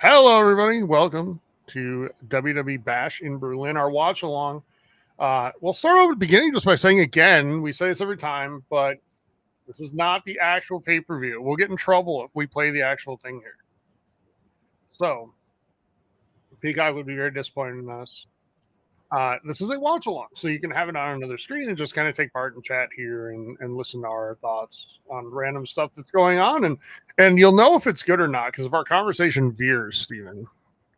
Hello, everybody. Welcome to WWE Bash in Berlin, our watch along. We'll start over at the beginning just by saying again, we say this every time, but this is not the actual pay per view. We'll get in trouble if we play the actual thing here. So, Peacock would be very disappointed in us. This is a watch along, so you can have it on another screen and just kind of take part and chat here and listen to our thoughts on random stuff that's going on, and you'll know if it's good or not because if our conversation veers, Steven,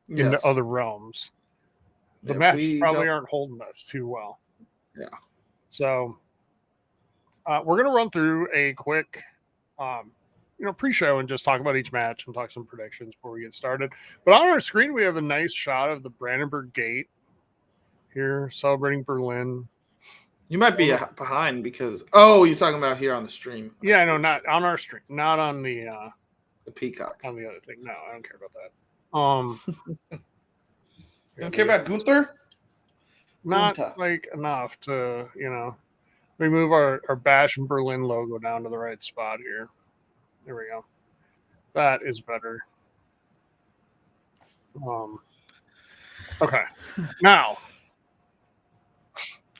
into other realms, the matches probably aren't holding us too well. Yeah. So we're going to run through a quick, pre-show and just talk about each match and talk some predictions before we get started. But on our screen, we have a nice shot of the Brandenburg Gate here celebrating Berlin. You might be behind because you're talking about here on the stream. Yeah, no, not on our stream, not on the Peacock. On the other thing. No, I don't care about that. You don't care about Gunther? Not like enough to, we move our Bash and Berlin logo down to the right spot here. There we go. That is better. Okay. Now,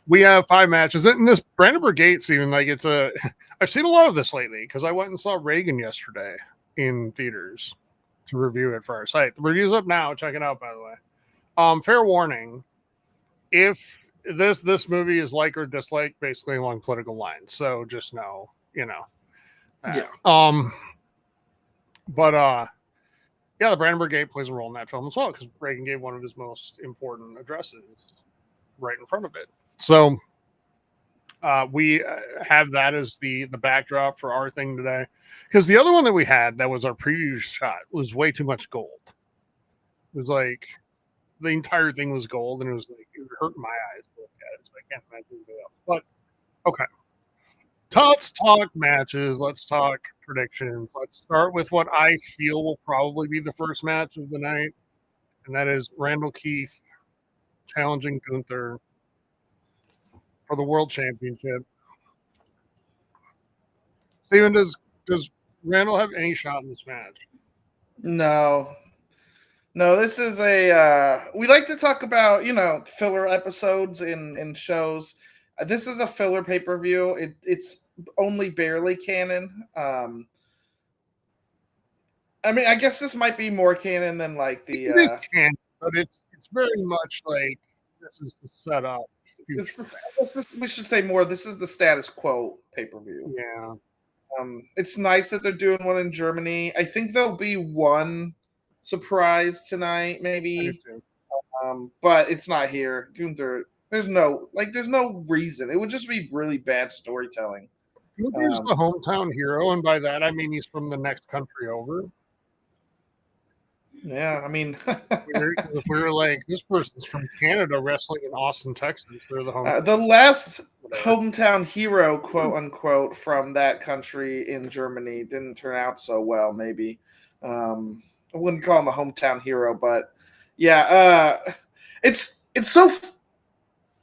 we have 5 matches. In this Brandenburg Gate scene, I've seen a lot of this lately because I went and saw Reagan yesterday in theaters to review it for our site. The review's up now. Check it out, by the way. Fair warning, if this movie is like or dislike basically along political lines, so just know, that. Yeah. The Brandenburg Gate plays a role in that film as well because Reagan gave one of his most important addresses right in front of it. So we have that as the backdrop for our thing today because the other one that we had that was our preview shot was way too much gold. It was like the entire thing was gold and it was hurting my eyes to look at it, so I can't imagine anything else. But okay, let's talk matches. Let's talk predictions. Let's start with what I feel will probably be the first match of the night, and that is Randall Keith challenging Gunther for the World Championship. Steven, does Randall have any shot in this match? No, this is we like to talk about, filler episodes in shows. This is a filler pay-per-view. It's only barely canon. I guess this might be more canon than like the... It is canon, but it's very much like this is the setup. We should say more. This is the status quo pay-per-view. Yeah. It's nice that they're doing one in Germany. I think there'll be one surprise tonight, maybe. But it's not here. Gunther, there's no reason. It would just be really bad storytelling. Gunther's the hometown hero, and by that I mean he's from the next country over. Yeah, if we were like, this person's from Canada wrestling in Austin, Texas, they're the home. The last hometown hero, quote unquote, from that country in Germany didn't turn out so well. Maybe I wouldn't call him a hometown hero, but yeah, it's so.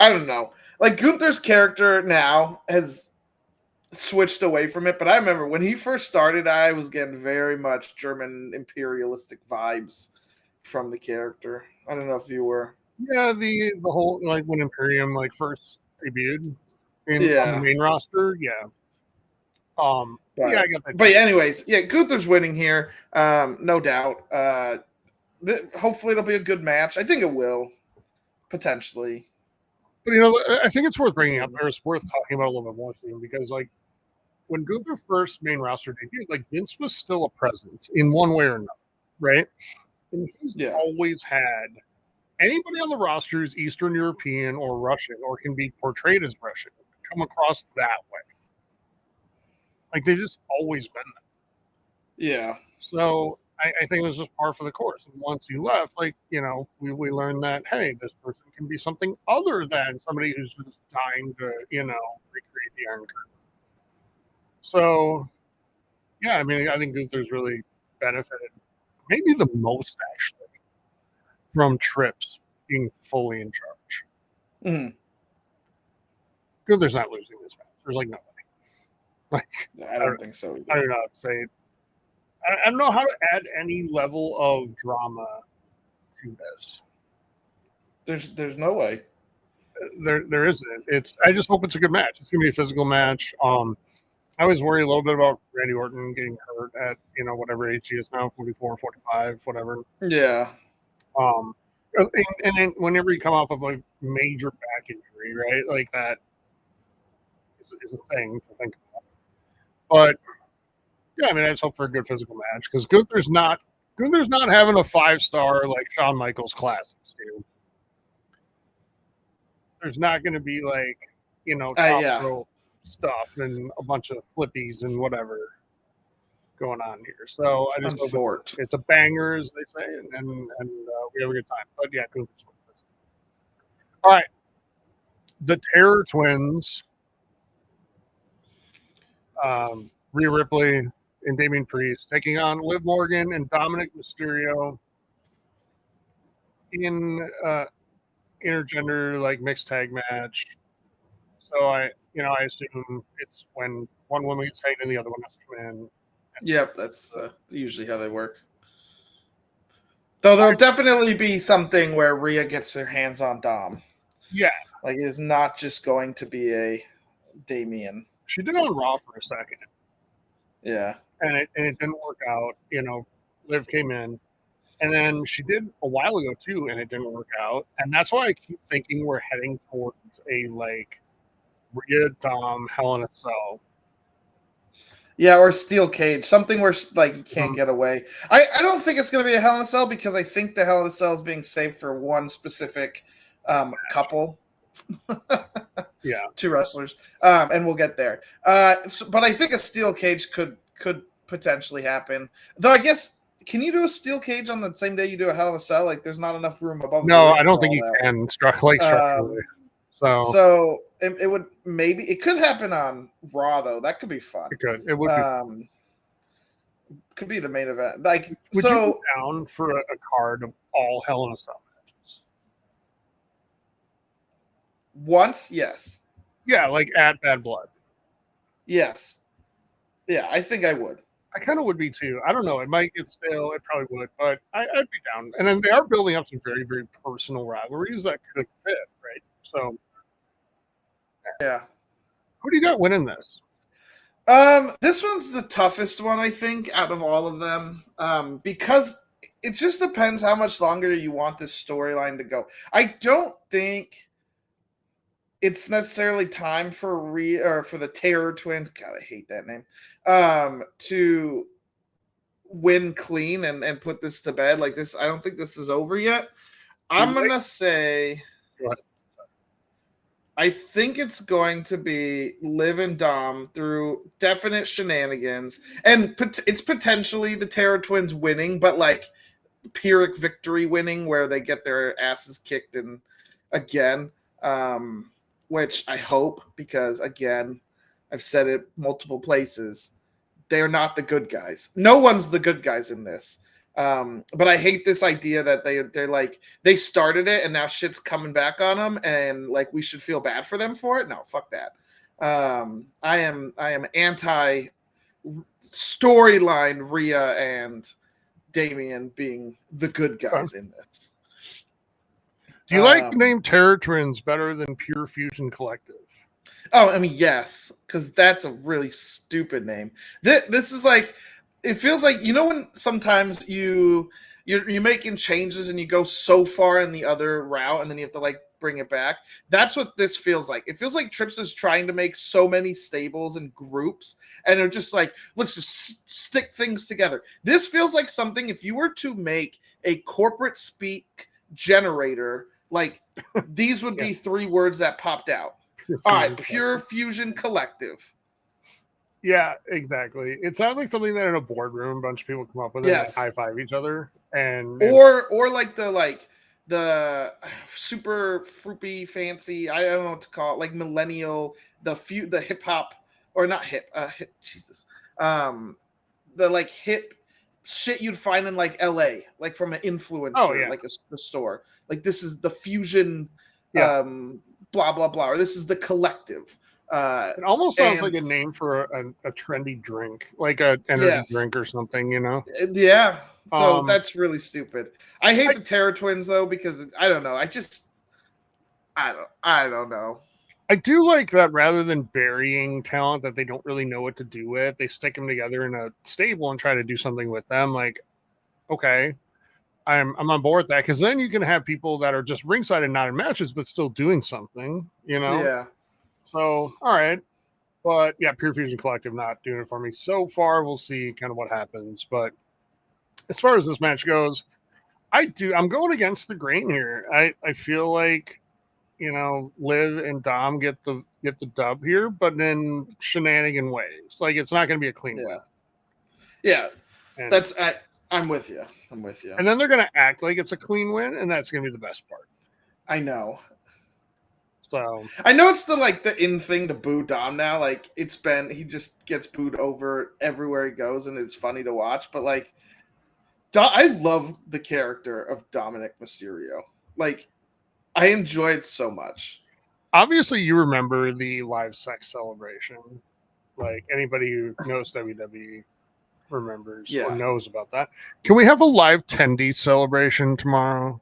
I don't know. Like Gunther's character now has switched away from it, but I remember when he first started, I was getting very much German imperialistic vibes from the character. I don't know if you were. Yeah, the whole when Imperium first debuted on the main roster. Yeah. I got that. But anyways, Gunther's winning here, no doubt. Hopefully it'll be a good match. I think it will, potentially. But I think it's worth bringing up. It's worth talking about a little bit more, because when Gunther first main roster debuted, Vince was still a presence in one way or another, right? And he's always had anybody on the roster who's Eastern European or Russian or can be portrayed as Russian come across that way. They've just always been that. Yeah. So I think it was just par for the course. And once he left, we learned that, hey, this person can be something other than somebody who's just dying to, recreate the Iron Curtain. So, yeah, I think Gunther's really benefited, maybe the most actually, from Trips being fully in charge. Mm-hmm. Gunther's not losing this match. There's nobody. I don't think so either. I don't know how to say it. I don't know how to add any level of drama to this. There's no way. There isn't. I just hope it's a good match. It's gonna be a physical match. I always worry a little bit about Randy Orton getting hurt at whatever age he is now, 44, 45, whatever. Yeah. And then whenever you come off of a major back injury, right, like that is a thing to think about. But yeah, I mean, I just hope for a good physical match because Gunther's not having a 5-star like Shawn Michaels classics, dude. There's not going to be like top rope stuff and a bunch of flippies and whatever going on here. So I just hope it's a banger, as they say, and we have a good time. But yeah, Gunther's with this. All right, the Terror Twins, Rhea Ripley and Damian Priest taking on Liv Morgan and Dominic Mysterio in intergender like mixed tag match. So I assume it's when one woman gets tagged and the other one has to come in. Yep, that's usually how they work. Though there'll definitely be something where Rhea gets her hands on Dom. Yeah. Like it's not just going to be a Damian. She did on Raw for a second. Yeah. And it didn't work out. Liv came in. And then she did a while ago too, and it didn't work out. And that's why I keep thinking we're heading towards a like Rhea Dom Hell in a Cell. Yeah, or steel cage, something where like you can't get away. I don't think it's going to be a Hell in a Cell because I think the Hell in a Cell is being saved for one specific couple. Yeah, 2 wrestlers, and we'll get there. But I think a steel cage could potentially happen. Though I guess, can you do a steel cage on the same day you do a Hell in a Cell? Like, there's not enough room above. No, I don't think you can structurally. So it would it could happen on Raw though. That could be fun. It could. It would be. Could be the main event. Like, would you go down for a card of all Hell in a Cell matches? Once, yes. Yeah, like at Bad Blood. Yes. Yeah, I think I would. I kind of would be too. I don't know. It might get stale. It probably would, but I'd be down. And then they are building up some very, very personal rivalries that could fit, right? So, yeah. Who do you got winning this? This one's the toughest one, I think, out of all of them, because it just depends how much longer you want this storyline to go. I don't think it's necessarily time for the Terror Twins. God, I hate that name. To win clean and put this to bed like this. I don't think this is over yet. I'm gonna say. Go ahead. I think it's going to be Liv and Dom through definite shenanigans, and it's potentially the Terror Twins winning, but like Pyrrhic victory winning, where they get their asses kicked and again. Which I hope, because again, I've said it multiple places, they're not the good guys. No one's the good guys in this. But I hate this idea that they're like, they started it and now shit's coming back on them and like we should feel bad for them for it. No, fuck that. I am anti storyline Rhea and Damian being the good guys in this. Do you like the name Terror Twins better than Pure Fusion Collective? Oh, I mean, yes, because that's a really stupid name. This is like, it feels like, when sometimes you're making changes and you go so far in the other route and then you have to like bring it back. That's what this feels like. It feels like Trips is trying to make so many stables and groups and they're just like, let's just stick things together. This feels like something, if you were to make a corporate speak generator, like these would be 3 words that popped out. All right, Pure Fusion Collective. Yeah, exactly. It sounds like something that in a boardroom, a bunch of people come up with it and high five each other, or like the super fruity fancy. I don't know what to call it, like millennial, the hip hop or not hip, Jesus, the like hip shit you'd find in like LA, like from an influencer, like a store. Like this is the fusion, blah blah blah, or this is the collective. It almost sounds like a name for a trendy drink, like a energy drink or something, you know? Yeah. So that's really stupid. I hate the Terror Twins though, because I don't know. I don't know. I do like that rather than burying talent that they don't really know what to do with, they stick them together in a stable and try to do something with them. Like, okay, I'm on board with that, because then you can have people that are just ringside and not in matches, but still doing something, you know? Yeah. So, all right. But yeah, Pure Fusion Collective not doing it for me so far. We'll see kind of what happens. But as far as this match goes, I'm going against the grain here. I feel like, you know, Liv and Dom get the dub here, but in shenanigan ways. Like, it's not going to be a clean win. Yeah. And I'm with you. And then they're going to act like it's a clean win, and that's going to be the best part. I know. So I know it's the in thing to boo Dom now. Like, he just gets booed over everywhere he goes, and it's funny to watch. But like, I love the character of Dominic Mysterio. Like, I enjoy it so much. Obviously, you remember the live sex celebration. Like, anybody who knows WWE remembers or knows about that. Can we have a live Tendy celebration tomorrow?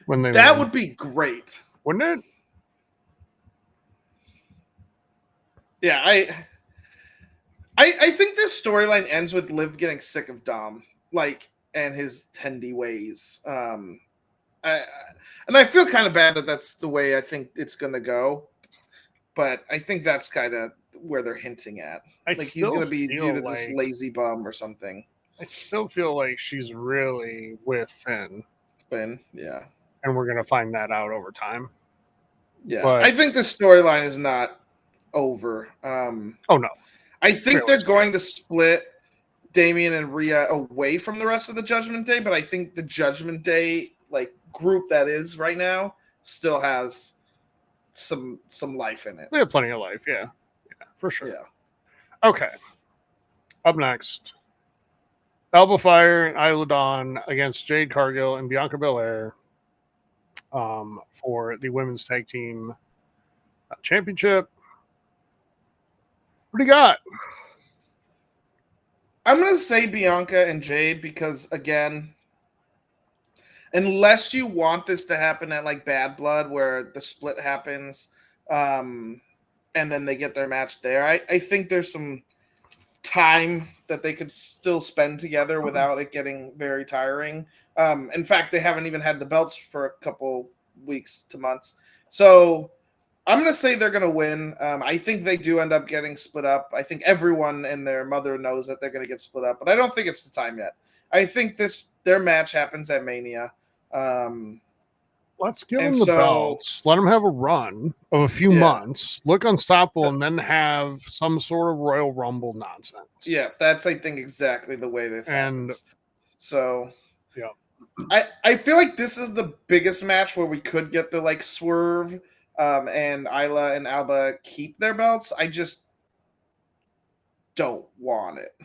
That would be great. Wouldn't it? Yeah, I think this storyline ends with Liv getting sick of Dom, like, and his Tendy ways. And I feel kind of bad that that's the way I think it's gonna go, but I think that's kind of where they're hinting at. Like, he's gonna be viewed as this lazy bum or something. I still feel like she's really with Finn. Yeah. And we're gonna find that out over time. Yeah, but I think the storyline is not over. Oh no, I think they're going to split Damian and Rhea away from the rest of the Judgment Day, but I think the Judgment Day group that is right now still has some life in it. They have plenty of life, yeah, for sure. Yeah. Okay. Up next, Alba Fire and Isla Dawn against Jade Cargill and Bianca Belair. For the women's tag team championship. What do you got? I'm going to say Bianca and Jade because, again, unless you want this to happen at Bad Blood where the split happens and then they get their match there, I think there's some time that they could still spend together without it getting very tiring. In fact, they haven't even had the belts for a couple weeks to months. So I'm going to say they're going to win. I think they do end up getting split up. I think everyone and their mother knows that they're going to get split up, but I don't think it's the time yet. I think their match happens at Mania. Let's give them the belts. Let them have a run of a few months, look unstoppable, and then have some sort of Royal Rumble nonsense. Yeah, that's, I think, exactly the way this happens. So, yeah. I feel like this is the biggest match where we could get the, swerve and Isla and Alba keep their belts. I just don't want it.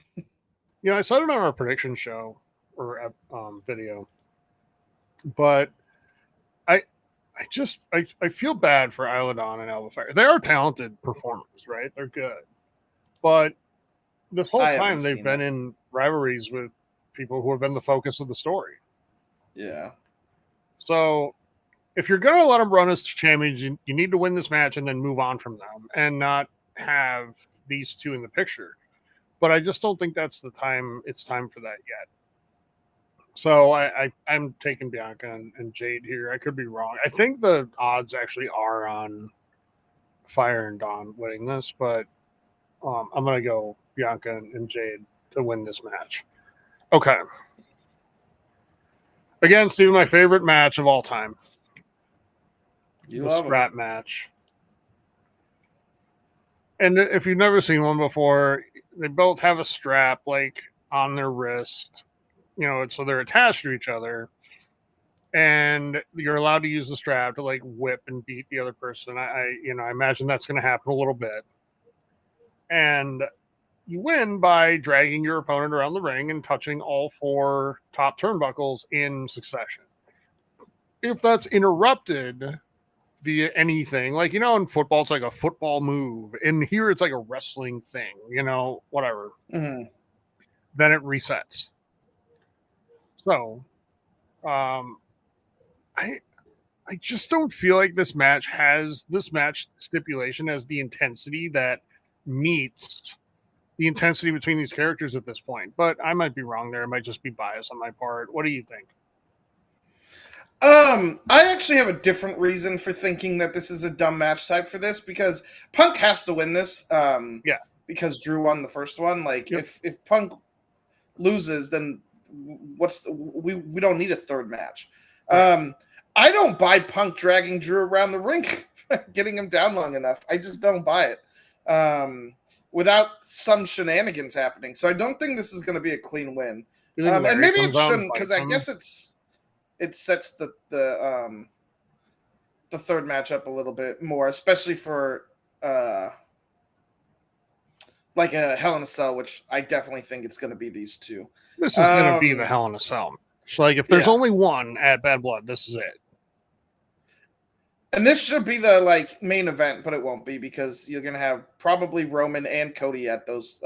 I said it on our prediction show or video, but I feel bad for Isla Dawn and Alba Fire. They are talented performers, right? They're good. But this whole time they've been in rivalries with people who have been the focus of the story. Yeah. So if you're going to let them run as champions, you need to win this match and then move on from them and not have these two in the picture. But I just don't think that's the time. It's time for that yet. So I'm taking Bianca and Jade here. I could be wrong. I think the odds actually are on Fire and Dawn winning this, but I'm going to go Bianca and Jade to win this match. Okay. Again, Steve, my favorite match of all time. The strap match. And if you've never seen one before, they both have a strap on their wrist. So they're attached to each other, and you're allowed to use the strap to whip and beat the other person. I imagine that's going to happen a little bit. And you win by dragging your opponent around the ring and touching all 4 top turnbuckles in succession. If that's interrupted via anything. Like, in football, it's like a football move. And here it's like a wrestling thing, whatever. Mm-hmm. Then it resets. So, I just don't feel like this match stipulation has the intensity that meets the intensity between these characters at this point. But I might be wrong there. It might just be bias on my part. What do you think? I actually have a different reason for thinking that this is a dumb match type for this, because Punk has to win this. Yeah. Because Drew won the first one. Like, Yep. if Punk loses, then we don't need a third match. Right. I don't buy Punk dragging Drew around the ring, getting him down long enough. I just don't buy it. Without some shenanigans happening. So I don't think this is going to be a clean win. And maybe it shouldn't, because I guess it sets the third match up a little bit more, especially for like a Hell in a Cell, which I definitely think it's going to be these two. This is going to be the Hell in a Cell. So, like, if there's only one at Bad Blood, this is it. And this should be the main event, but it won't be, because you're going to have probably Roman and Cody at those.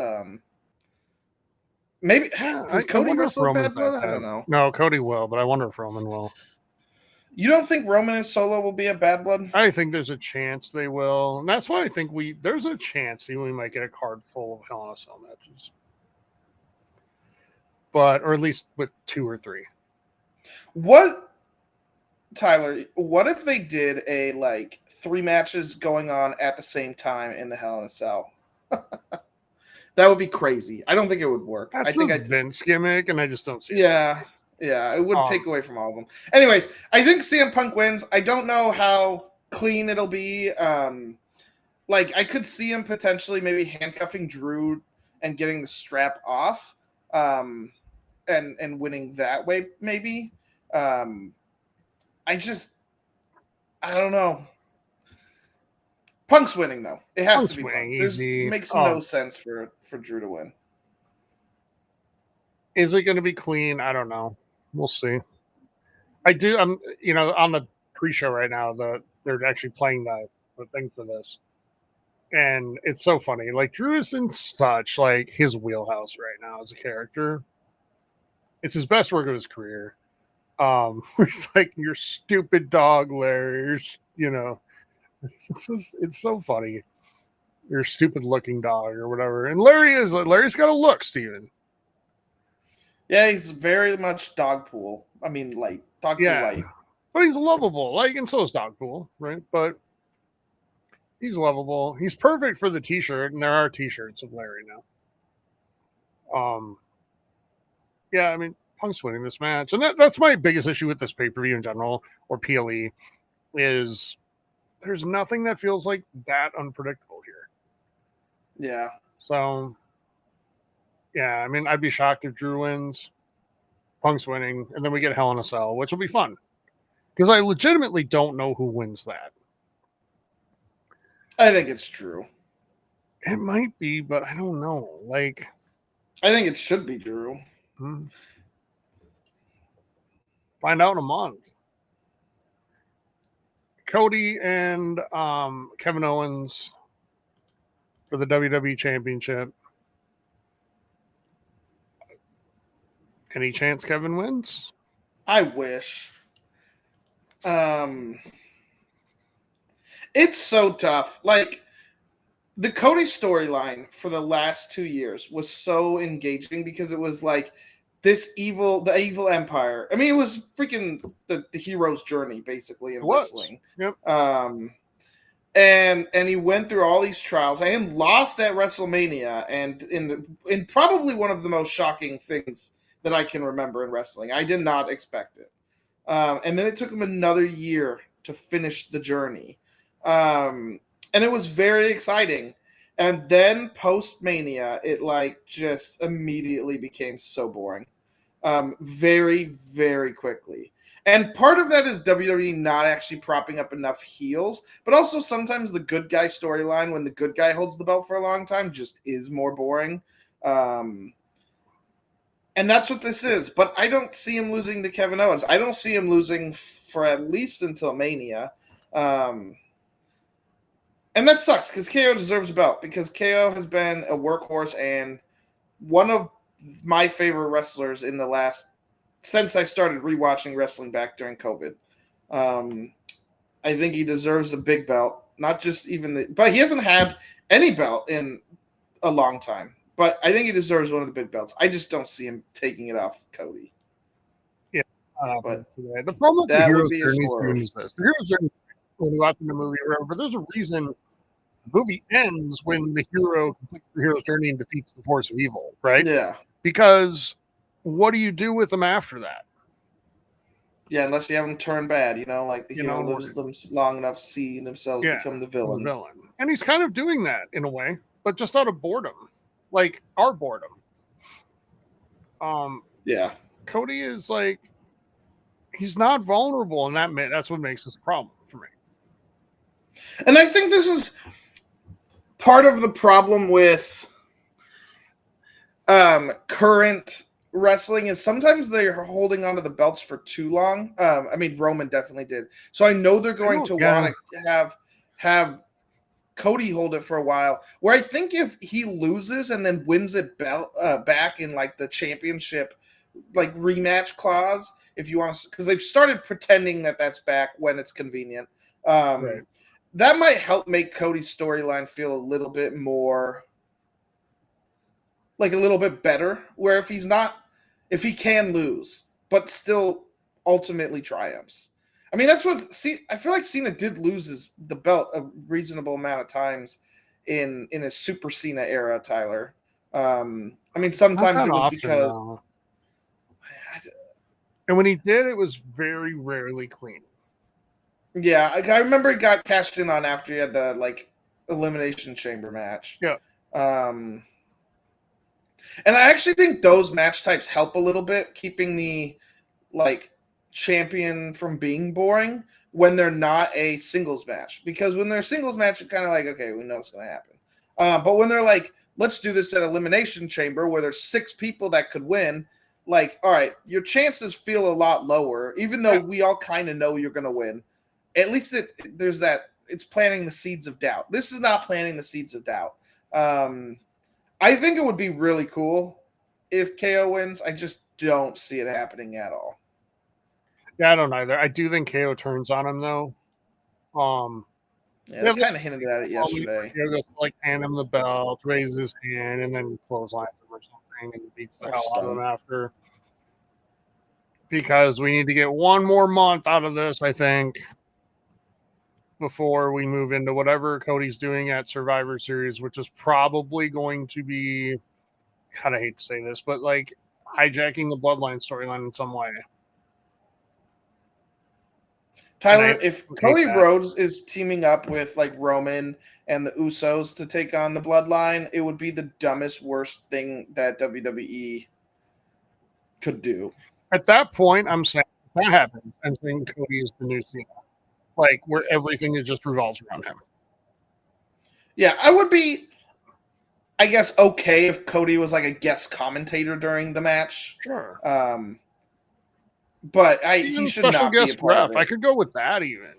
Maybe does Cody wrestle Bad Blood? I don't know. No, Cody will, but I wonder if Roman will. You don't think Roman and Solo will be at Bad Blood? I think there's a chance they will. And that's why I think there's a chance we might get a card full of Hell in a Cell matches. Or at least with 2 or 3. Tyler, what if they did a 3 matches going on at the same time in the Hell in a Cell? That would be crazy. I don't think it would work. That's a Vince gimmick, and I just don't see it. Yeah, it would take away from all of them. Anyways, I think CM Punk wins. I don't know how clean it'll be. I could see him potentially maybe handcuffing Drew and getting the strap off, and winning that way, maybe. I don't know. Punk's winning, though. It has to be Punk. It makes no sense for Drew to win. Is it going to be clean? I don't know. We'll see. I'm on the pre-show right now, they're actually playing the thing for this. And it's so funny. Like, Drew is in such, his wheelhouse right now as a character. It's his best work of his career. He's like, "You're stupid dog, Larry." It's so funny. You're a stupid looking dog or whatever. And Larry's got a look, Steven. Yeah, he's very much Dogpool. I mean, Dogpool light. But he's lovable. And so is Dogpool, right? But he's lovable. He's perfect for the t-shirt, and there are t-shirts of Larry now. Yeah, I mean, Punk's winning this match. And that's my biggest issue with this pay-per-view in general, or PLE, is there's nothing that feels like that unpredictable here. Yeah. So, yeah, I mean, I'd be shocked if Drew wins, Punk's winning, and then we get Hell in a Cell, which will be fun. Because I legitimately don't know who wins that. I think it's Drew. It might be, but I don't know. I think it should be Drew. Find out in a month. Cody and Kevin Owens for the WWE Championship. Any chance Kevin wins? I wish. It's so tough. The Cody storyline for the last 2 years was so engaging, because it was the evil empire. I mean, it was freaking the hero's journey, basically, in wrestling. Yep. And he went through all these trials and lost at WrestleMania, and in probably one of the most shocking things that I can remember in wrestling. I did not expect it. And then it took him another year to finish the journey. And it was very exciting. And then post-Mania, it just immediately became so boring. Very, very quickly. And part of that is WWE not actually propping up enough heels, but also sometimes the good guy storyline, when the good guy holds the belt for a long time, just is more boring. And that's what this is. But I don't see him losing to Kevin Owens. I don't see him losing for at least until Mania. And that sucks because KO deserves a belt because KO has been a workhorse and one of my favorite wrestlers in the last since I started rewatching wrestling back during COVID. I think he deserves a big belt, not just even but he hasn't had any belt in a long time. But I think he deserves one of the big belts. I just don't see him taking it off Cody. Yeah. But the problem with the that hero's would be a journey swerve. is this. The hero's journey, when you watch the movie, but there's a reason the movie ends when the hero completes the hero's journey and defeats the force of evil, right? Yeah. Because what do you do with them after that? Yeah, unless you have them turn bad, like the hero lives them long enough to see themselves become the villain. And he's kind of doing that in a way, but just out of boredom, like our boredom. Yeah. Cody is like, he's not vulnerable, and that's what makes this a problem for me. And I think this is part of the problem with current wrestling is sometimes they're holding onto the belts for too long. I mean, Roman definitely did. So I know they're going to want to have Cody hold it for a while. Where I think if he loses and then wins it back in like the championship, like rematch clause, if you want to, because they've started pretending that that's back when it's convenient. Right. That might help make Cody's storyline feel a little bit more, like a little bit better. Where if he can lose, but still ultimately triumphs. I mean, that's what. I feel like Cena did lose the belt a reasonable amount of times in his Super Cena era, Tyler. I mean, sometimes it was because. And when he did, it was very rarely clean. Yeah, I remember he got cashed in on after he had the Elimination Chamber match. Yeah. And I actually think those match types help a little bit, keeping the champion from being boring when they're not a singles match. Because when they're a singles match, you're kind of like, okay, we know what's going to happen. But when they're like, let's do this at Elimination Chamber where there's 6 people that could win, all right, your chances feel a lot lower, even though we all kind of know you're going to win. At least there's that. It's planting the seeds of doubt. This is not planting the seeds of doubt. I think it would be really cool if KO wins. I just don't see it happening at all. Yeah, I don't either. I do think KO turns on him though. Yeah, they kind of hinted at it yesterday. KO goes hand him the belt, raises his hand, and then clotheslines him or something, and beats the hell out of him after. Because we need to get one more month out of this, I think, before we move into whatever Cody's doing at Survivor Series, which is probably going to be, God, I hate to say this, but hijacking the Bloodline storyline in some way. Tyler, if Cody Rhodes is teaming up with Roman and the Usos to take on the Bloodline, it would be the dumbest, worst thing that WWE could do. At that point, I'm saying if that happens, I'm saying Cody is the new Cena. Where everything just revolves around him. Yeah, I would be, I guess, okay if Cody was a guest commentator during the match. Sure. But he should not be a part of it. I could go with that even.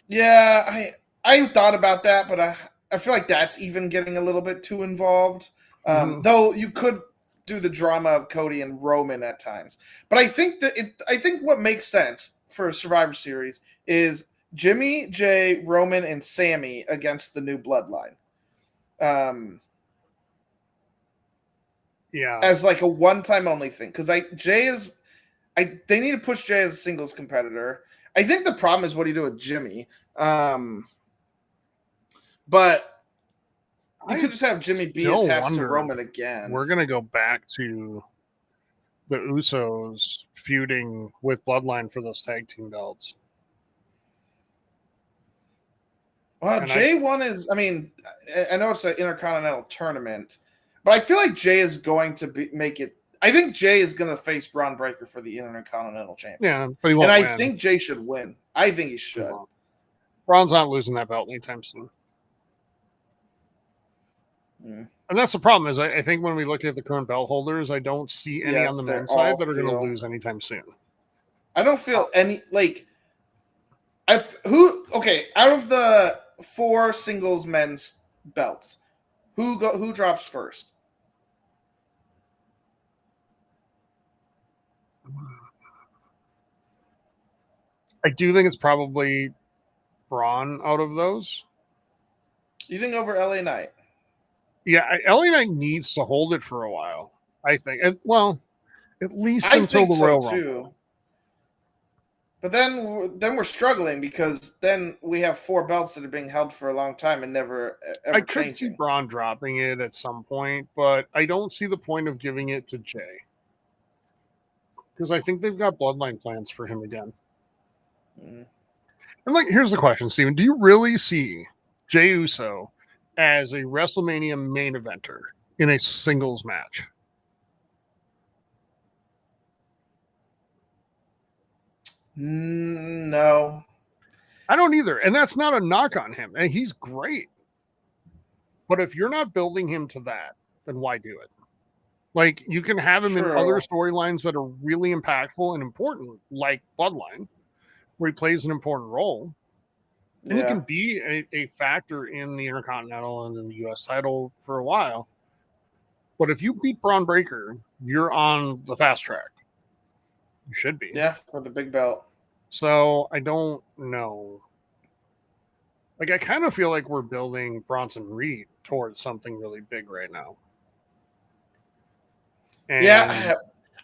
Yeah, I thought about that, but I feel like that's even getting a little bit too involved. Though you could do the drama of Cody and Roman at times. But I think what makes sense for a Survivor Series is Jimmy, Jay, Roman, and Sammy against the new Bloodline. Yeah. As a one-time only thing. Because they need to push Jay as a singles competitor. I think the problem is what do you do with Jimmy? But you could just have Jimmy be attached to Roman again. We're going to go back to the Usos feuding with Bloodline for those tag team belts. Well, Jay won I know it's an Intercontinental tournament, but I feel like Jay is going to make it. I think Jay is going to face Braun Breaker for the Intercontinental Championship. Yeah, but he won't win. Think Jay should win. I think he should. Braun's not losing that belt anytime soon. Mm. And that's the problem is I think when we look at the current belt holders, I don't see any on the men's side that are going to lose anytime soon. I don't feel any Out of the 4 singles men's belts, who drops first? I do think it's probably Braun out of those. You think over LA Knight? Yeah, LA Knight needs to hold it for a while, I think. At least until the Royal Rumble. But then we're struggling because then we have 4 belts that are being held for a long time and never ever I could changing. see Braun dropping it at some point, but I don't see the point of giving it to Jay. Because I think they've got bloodline plans for him again. And here's the question, Steven. Do you really see Jey Uso as a WrestleMania main eventer in a singles match? No. I don't either. And that's not a knock on him. And he's great. But if you're not building him to that, then why do it? Like, you can have him in other storylines that are really impactful and important, like Bloodline, where he plays an important role. And he can be a factor in the Intercontinental and in the U.S. title for a while. But if you beat Braun Breaker, you're on the fast track. You should be. Yeah, for the big belt. So I don't know. Like, I kind of feel like we're building Bronson Reed towards something really big right now. And yeah,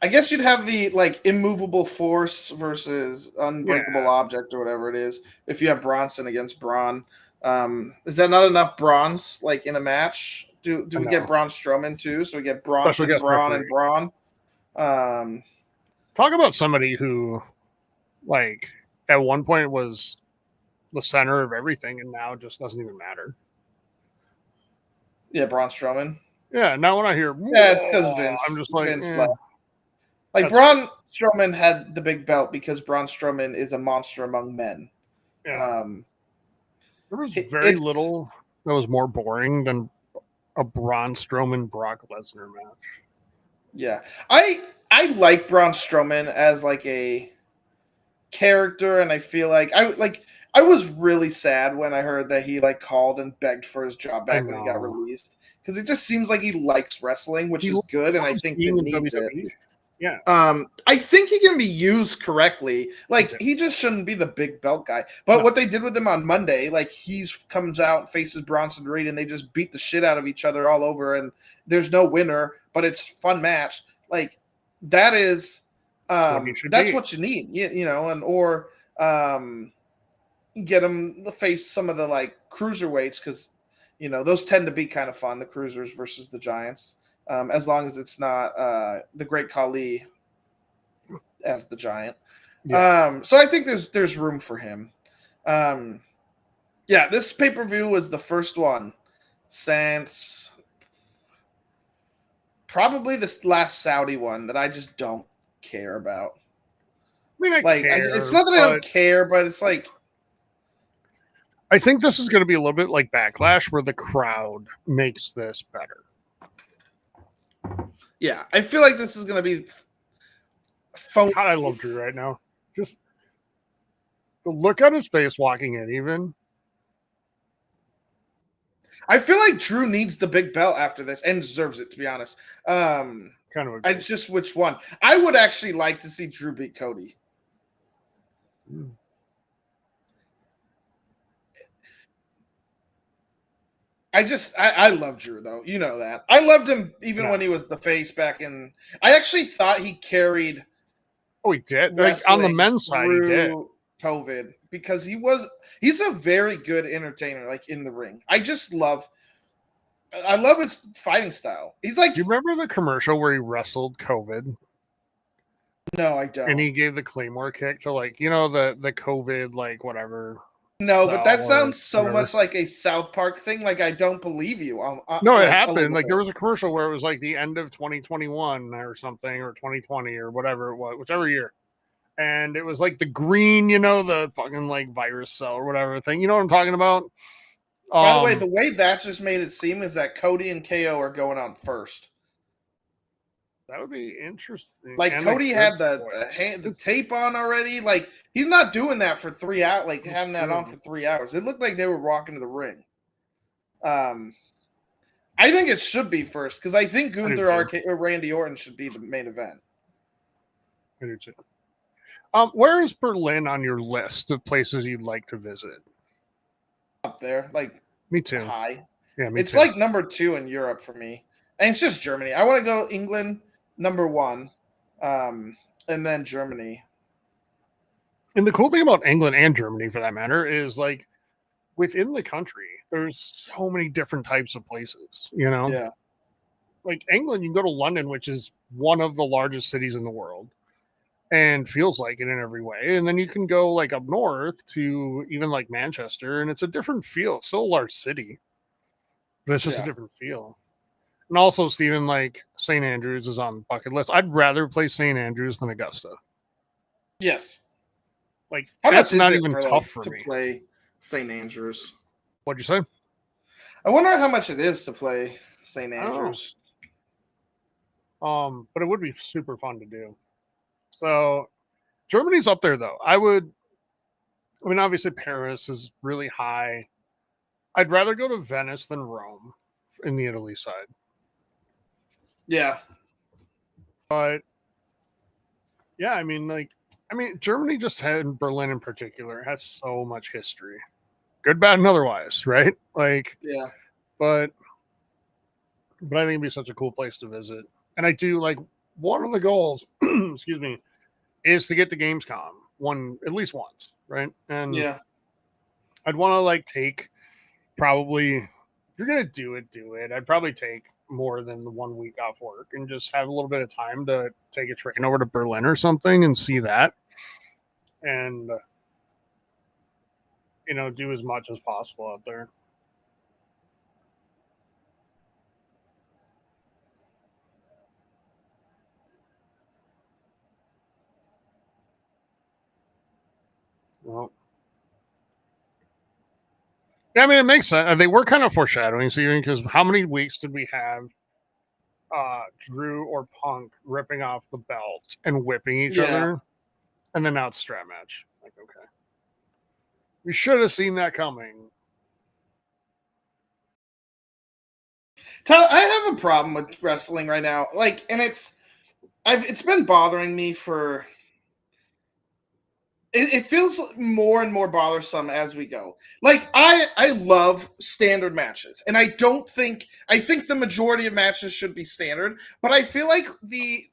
I guess you'd have the immovable force versus unbreakable object or whatever it is. If you have Bronson against Braun, is that not enough bronze in a match? Do we get Braun Strowman too? So we get Bronson, Braun, and Braun. Talk about somebody who, at one point was the center of everything, and now just doesn't even matter. Yeah, Braun Strowman. Yeah, now when I hear, it's because Vince. I'm just like, Vince Braun Strowman had the big belt because Braun Strowman is a monster among men. Yeah. There was very little that was more boring than a Braun Strowman Brock Lesnar match. Yeah, I like Braun Strowman as a character, and I feel I was really sad when I heard that he called and begged for his job back when he got released, because it just seems like he likes wrestling, which is good, and I think he needs it. Yeah. I think he can be used correctly. He just shouldn't be the big belt guy. But what they did with him on Monday, he comes out and faces Bronson Reed, and they just beat the shit out of each other all over, and there's no winner, but it's a fun match. That is that's what you need. Or get him to face some of the cruiserweights, because those tend to be kind of fun, the cruisers versus the giants, as long as it's not the Great Khali as the giant. So I think there's room for him. This pay-per-view was the first one since probably this last Saudi one that I just don't care about. I care, it's not that I don't care, but it's I think this is going to be a little bit like Backlash, where the crowd makes this better. Yeah, I feel like this is going to be God, I love Drew right now. Just the look on his face walking in, even. I feel like Drew needs the big belt after this and deserves it, to be honest. Kind of. I just which one? I would actually like to see Drew beat Cody. I love Drew, though. You know that. I loved him even when he was the face back in. I actually thought he carried. Oh, he did. On the men's side, he did. COVID, because he's a very good entertainer, in the ring. I love his fighting style. He's do you remember the commercial where he wrestled COVID? No, I don't. And he gave the Claymore kick to the COVID whatever. No, but that sounds so much like a South Park thing. I don't believe you. No, it happened. There was a commercial where it was the end of 2021 or something, or 2020 or whatever it was, whichever year. And it was the green, the fucking virus cell or whatever thing. You know what I'm talking about? By the way that just made it seem is that Cody and KO are going on first. That would be interesting. Like And Cody had the tape on already. Like he's not doing that for 3 hours. Like having that on for 3 hours. It looked like they were walking to the ring. I think it should be first because I think Gunther or Randy Orton should be the main event. I do too. Where is Berlin on your list of places you'd like to visit? Up there, like me too. High. Yeah, me it's too. Like number 2 in Europe for me, and it's just Germany. I want to go England, number 1, and then Germany. And the cool thing about England and Germany, for that matter, is like within the country, there's so many different types of places. You know, yeah. Like England, you can go to London, which is one of the largest cities in the world. And feels like it in every way. And then you can go like up north to even like Manchester, and it's a different feel. It's still a large city, but it's just a different feel. And also, Stephen, like St. Andrews is on the bucket list. I'd rather play St. Andrews than Augusta. Yes. Like that's not even tough for me to play St. Andrews. What'd you say? I wonder how much it is to play St. Andrews. But it would be super fun to do. So Germany's up there though. I mean, obviously Paris is really high. I'd rather go to Venice than Rome in the Italy side. Yeah. But yeah, I mean, Germany just had Berlin in particular has so much history. Good, bad, and otherwise, right? Like, yeah. But I think it'd be such a cool place to visit. And I do like one of the goals, excuse me, is to get to Gamescom at least once, right? And yeah, I'd want to like take probably, if you're gonna do it. I'd probably take more than the 1 week off work and just have a little bit of time to take a train over to Berlin or something and see that, and do as much as possible out there. Well, yeah, I mean, it makes sense. They were kind of foreshadowing, because how many weeks did we have Drew or Punk ripping off the belt and whipping each other, and then now it's strap match? Like, okay, we should have seen that coming. I have a problem with wrestling right now, like, and it's been bothering me for. It feels more and more bothersome as we go. Like I love standard matches, and I think the majority of matches should be standard, but I feel like the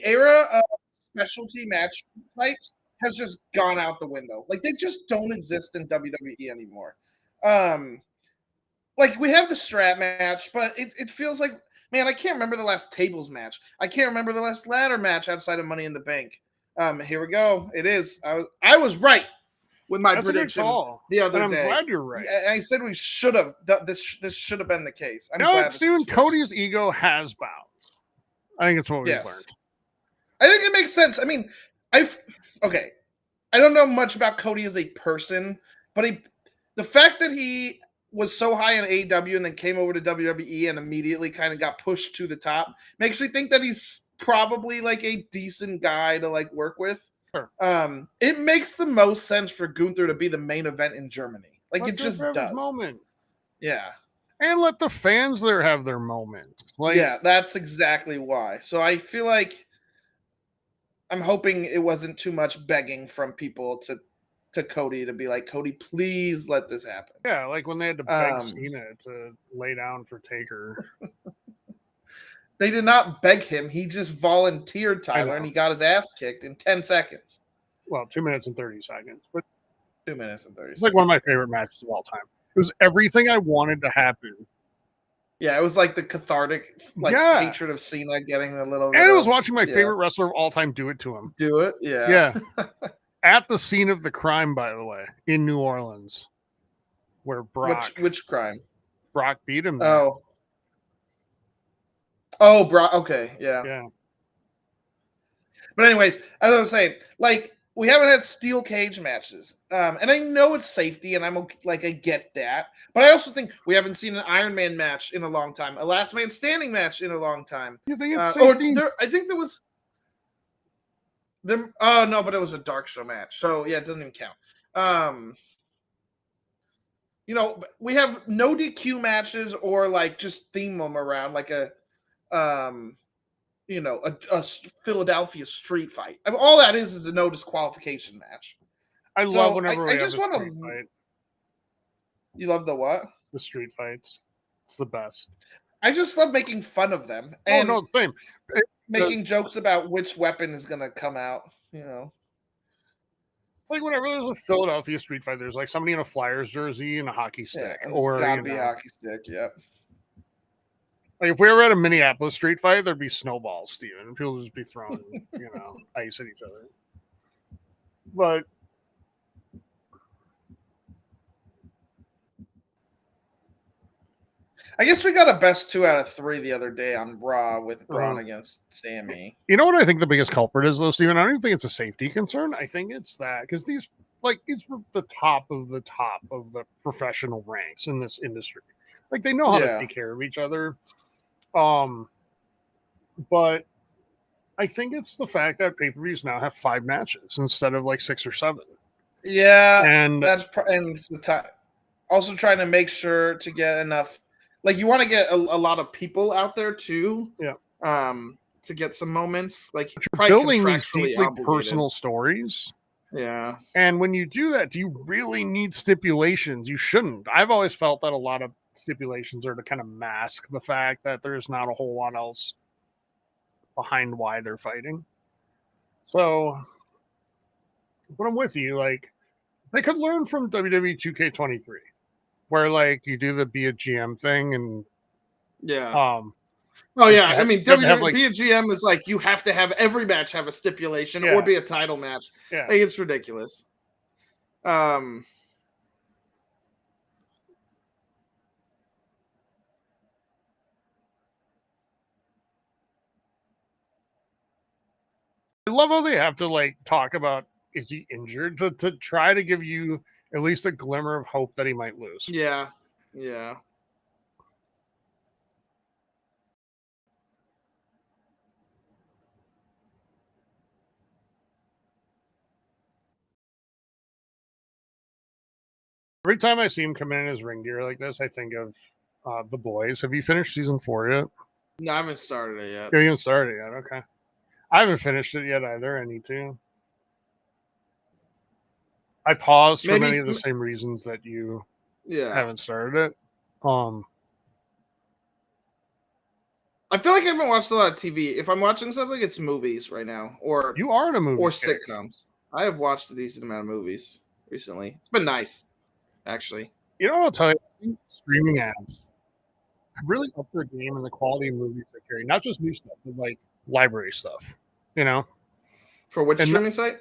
era of specialty match types has just gone out the window. Like they just don't exist in WWE anymore. Like we have the strap match, but it feels like, man, I can't remember the last tables match. I can't remember the last ladder match outside of Money in the Bank. Here we go. It is. I was right with my prediction the other day. I'm glad you're right. I said we should have. This should have been the case. I'm glad Stephen, Cody's ego has bounds. I think it's what we've learned. I think it makes sense. I mean, I don't know much about Cody as a person, but the fact that he was so high in AEW and then came over to WWE and immediately kind of got pushed to the top makes me think that he's probably like a decent guy to like work with. Sure. It makes the most sense for Gunther to be the main event in Germany. Like it just does. Moment. Yeah. And let the fans there have their moment. Like, yeah, that's exactly why. So I feel like I'm hoping it wasn't too much begging from people to Cody to be like, Cody, please let this happen. Yeah, like when they had to beg Cena to lay down for Taker. They did not beg him. He just volunteered, Tyler, and he got his ass kicked in 10 seconds. Well, 2 minutes and 30 seconds. But 2 minutes and 30 It's like one of my favorite matches of all time. It was everything I wanted to happen. Yeah, it was like the cathartic hatred of Cena getting a little... And it was watching my favorite wrestler of all time do it to him. Do it? Yeah. Yeah. At the scene of the crime, by the way, in New Orleans, where Brock... Which crime? Brock beat him. Oh, Brock. Okay, yeah. Yeah. But anyways, as I was saying, like, we haven't had steel cage matches, and I know it's safety, and I get that, but I also think we haven't seen an Iron Man match in a long time, a Last Man Standing match in a long time. You think it's safety? I think there was. Oh no, but it was a dark show match, so yeah, it doesn't even count. We have no DQ matches or like just theme them around like a Philadelphia street fight. I mean, all that is a no disqualification match. I love whenever we just want to fight. You love the what? The street fights. It's the best. I just love making fun of them. And no, it's the same. Making jokes about which weapon is going to come out, It's like whenever there's a Philadelphia street fight, there's like somebody in a Flyers jersey and a hockey stick. Yeah, or gotta be a hockey stick, yep. Like if we were at a Minneapolis street fight, there'd be snowballs, Steven. And people would just be throwing, ice at each other. But I guess we got a best 2 out of 3 the other day on Raw with Braun against Sammy. You know what I think the biggest culprit is, though, Steven? I don't even think it's a safety concern. I think it's that because these were the top of the professional ranks in this industry. Like they know how to take care of each other. But I think it's the fact that pay-per-views now have 5 matches instead of like 6 or 7. Yeah, and it's the time. Also, trying to make sure to get enough. Like you want to get a lot of people out there too. Yeah. To get some moments, like you're building these deeply personal stories. Yeah. And when you do that, do you really need stipulations? You shouldn't. I've always felt that a lot of stipulations are to kind of mask the fact that there's not a whole lot else behind why they're fighting. So, but I'm with you. Like, they could learn from WWE 2K23, where like you do the be a GM thing, and oh yeah, I mean WWE be a GM is like you have to have every match have a stipulation or be a title match. Yeah, like, it's ridiculous. I love how they have to like talk about is he injured to try to give you at least a glimmer of hope that he might lose. Yeah. Every time I see him come in his ring gear like this, I think of The Boys. Have you finished season 4 yet? No, I haven't started it yet. You haven't started it yet? Okay. I haven't finished it yet either. I need to. I paused for many of the same reasons that you haven't started it. I feel like I haven't watched a lot of TV. If I'm watching something, it's movies right now. Or you are in a movie or sitcoms. I have watched a decent amount of movies recently. It's been nice, actually. You know what I'll tell you? I think streaming apps have really upped their game in the quality of movies they carry. Not just new stuff, but like library stuff. For which streaming site?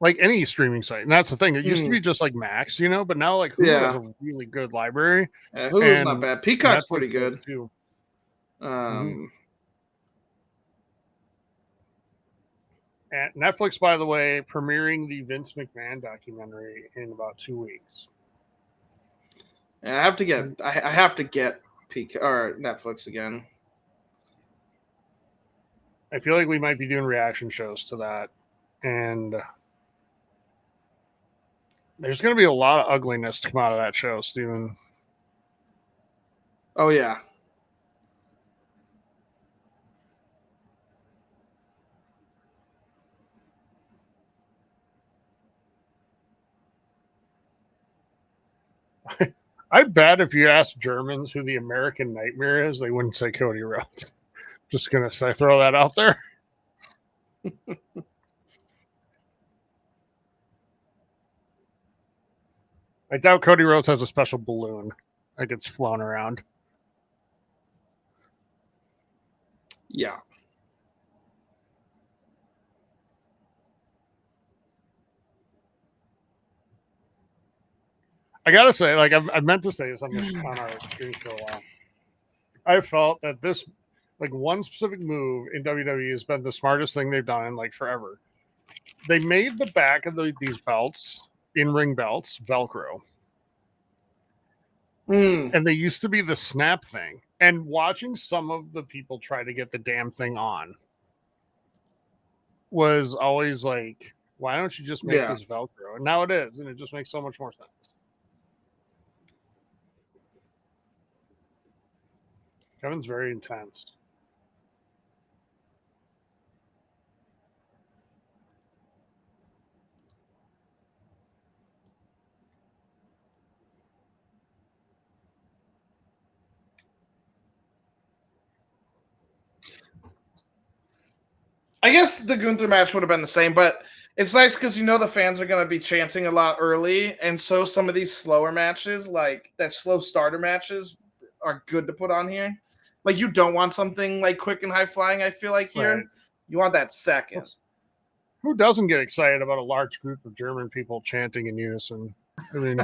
Like any streaming site. And that's the thing. It used to be just like Max, but now like Hulu has a really good library. Yeah, Hulu's not bad. Peacock's pretty good too. And Netflix, by the way, premiering the Vince McMahon documentary in about 2 weeks. I have to get Peacock or Netflix again. I feel like we might be doing reaction shows to that, and there's going to be a lot of ugliness to come out of that show, Steven. Oh yeah. I bet if you ask Germans who the American Nightmare is, they wouldn't say Cody Rhodes. Just gonna throw that out there. I doubt Cody Rhodes has a special balloon that gets flown around. Yeah. I gotta say, like I meant to say this on our stream for a while. I felt that this, like one specific move in WWE has been the smartest thing they've done in like forever. they made the back of these belts, in-ring belts, Velcro. And they used to be the snap thing. And watching some of the people try to get the damn thing on was always like, why don't you just make this Velcro? And now it is, and it just makes so much more sense. Kevin's very intense. I guess the Gunther match would have been the same, but it's nice because the fans are going to be chanting a lot early, and so some of these slower matches, like that slow starter matches, are good to put on here. Like you don't want something like quick and high flying. I feel like here, Right. You want that second. Who doesn't get excited about a large group of German people chanting in unison? I mean,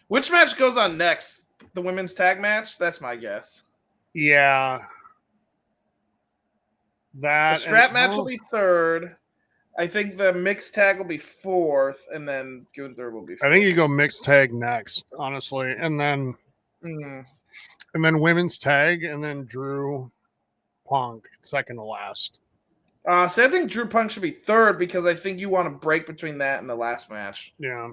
which match goes on next? The women's tag match? That's my guess. Yeah. The strap match will be third. I think the mixed tag will be fourth, and then Gunther will be fifth. I think you go mixed tag next, honestly, and then women's tag, and then Drew Punk second to last. So I think Drew Punk should be third because I think you want to break between that and the last match. Yeah.